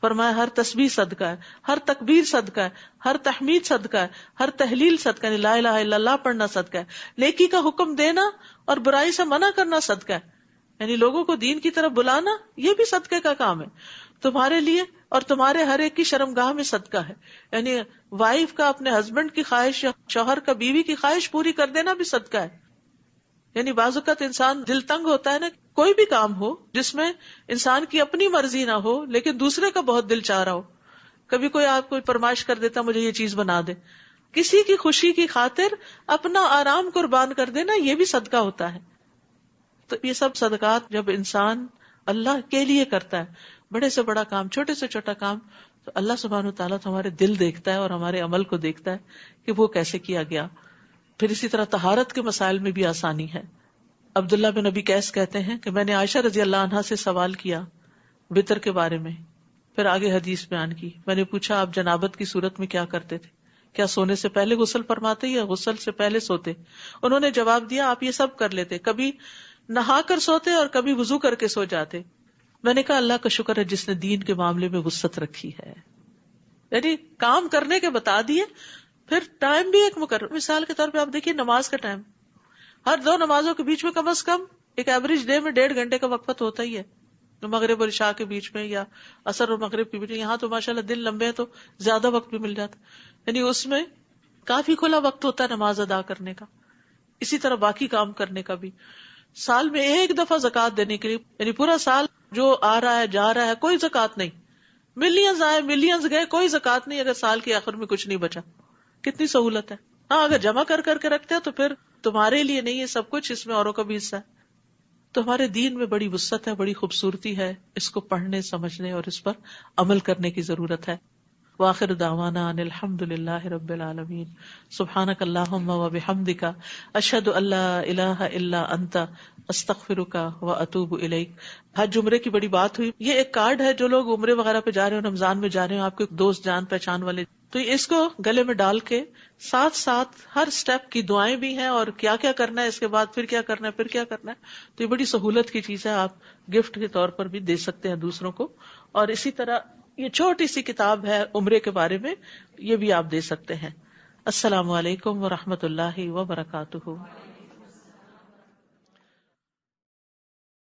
فرمایا ہر تسبیح صدقہ ہے، ہر تکبیر صدقہ ہے، ہر تحمید صدقہ ہے، ہر تحلیل صدقہ ہے، لا الہ الا اللہ پڑھنا صدقہ ہے، نیکی کا حکم دینا اور برائی سے منع کرنا صدقہ ہے، یعنی لوگوں کو دین کی طرف بلانا، یہ بھی صدقے کا کام ہے تمہارے لیے. اور تمہارے ہر ایک کی شرمگاہ میں صدقہ ہے، یعنی وائف کا اپنے ہسبینڈ کی خواہش یا شوہر کا بیوی کی خواہش پوری کر دینا بھی صدقہ ہے. یعنی بعض اوقات انسان دل تنگ ہوتا ہے نا، کوئی بھی کام ہو جس میں انسان کی اپنی مرضی نہ ہو لیکن دوسرے کا بہت دل چاہ رہا ہو. کبھی کوئی آپ کو فرمائش کر دیتا مجھے یہ چیز بنا دے، کسی کی خوشی کی خاطر اپنا آرام قربان کر دینا، یہ بھی صدقہ ہوتا ہے. تو یہ سب صدقات جب انسان اللہ کے لیے کرتا ہے، بڑے سے بڑا کام، چھوٹے سے چھوٹا کام، تو اللہ سبحانہ وتعالیٰ تو ہمارے دل دیکھتا ہے اور ہمارے عمل کو دیکھتا ہے کہ وہ کیسے کیا گیا. پھر اسی طرح طہارت کے مسائل میں بھی آسانی ہے. عبداللہ بن ابی قیس کہتے ہیں کہ میں نے عائشہ رضی اللہ عنہا سے سوال کیا وطر کے بارے میں، پھر آگے حدیث بیان کی. میں نے پوچھا آپ جنابت کی صورت میں کیا کرتے تھے، کیا سونے سے پہلے غسل فرماتے یا غسل سے پہلے سوتے؟ انہوں نے جواب دیا آپ یہ سب کر لیتے، کبھی نہا کر سوتے اور کبھی وضو کر کے سو جاتے. میں نے کہا اللہ کا شکر ہے جس نے دین کے معاملے میں وسعت رکھی ہے، یعنی کام کرنے کے بتا دیے. پھر ٹائم بھی ایک مقرر، مثال کے طور پہ آپ دیکھیے نماز کا ٹائم، ہر دو نمازوں کے بیچ میں کم از کم ایک ایوریج ڈے میں 1.5 گھنٹے کا وقفت ہوتا ہی ہے، مغرب اور عشاء کے بیچ میں یا عصر اور مغرب کے بیچ میں. یہاں تو ماشاءاللہ دن لمبے ہیں تو زیادہ وقت بھی مل جاتا، یعنی اس میں کافی کھلا وقت ہوتا ہے نماز ادا کرنے کا. اسی طرح باقی کام کرنے کا بھی، سال میں ایک دفعہ زکوٰۃ دینے کے لیے، یعنی پورا سال جو آ رہا ہے جا رہا ہے کوئی زکوٰۃ نہیں، ملینز آئے ملینز گئے کوئی زکوٰۃ نہیں اگر سال کے آخر میں کچھ نہیں بچا. کتنی سہولت ہے. ہاں اگر جمع کر کے رکھتے ہیں تو پھر تمہارے لیے نہیں ہے سب کچھ، اس میں اوروں کا بھی حصہ ہے. تو ہمارے دین میں بڑی وسعت ہے، بڑی خوبصورتی ہے، اس کو پڑھنے سمجھنے اور اس پر عمل کرنے کی ضرورت ہے. وآخر دعوانا ان الحمد للہ رب العالمین. سبحانک اللہم وبحمدک، اشہد ان لا الہ الا انت، استغفرک واتوب الیک. حج عمرے کی بڑی بات ہوئی. یہ ایک کارڈ ہے، جو لوگ عمرے وغیرہ پہ جا رہے ہیں، رمضان میں جا رہے ہیں، آپ کے دوست جان پہچان والے، تو اس کو گلے میں ڈال کے ساتھ ساتھ ہر سٹیپ کی دعائیں بھی ہیں اور کیا کیا کرنا ہے، اس کے بعد پھر کیا کرنا ہے، پھر کیا کرنا ہے. تو یہ بڑی سہولت کی چیز ہے، آپ گفٹ کے طور پر بھی دے سکتے ہیں دوسروں کو. اور اسی طرح یہ چھوٹی سی کتاب ہے عمرے کے بارے میں، یہ بھی آپ دے سکتے ہیں. السلام علیکم ورحمۃ اللہ وبرکاتہ.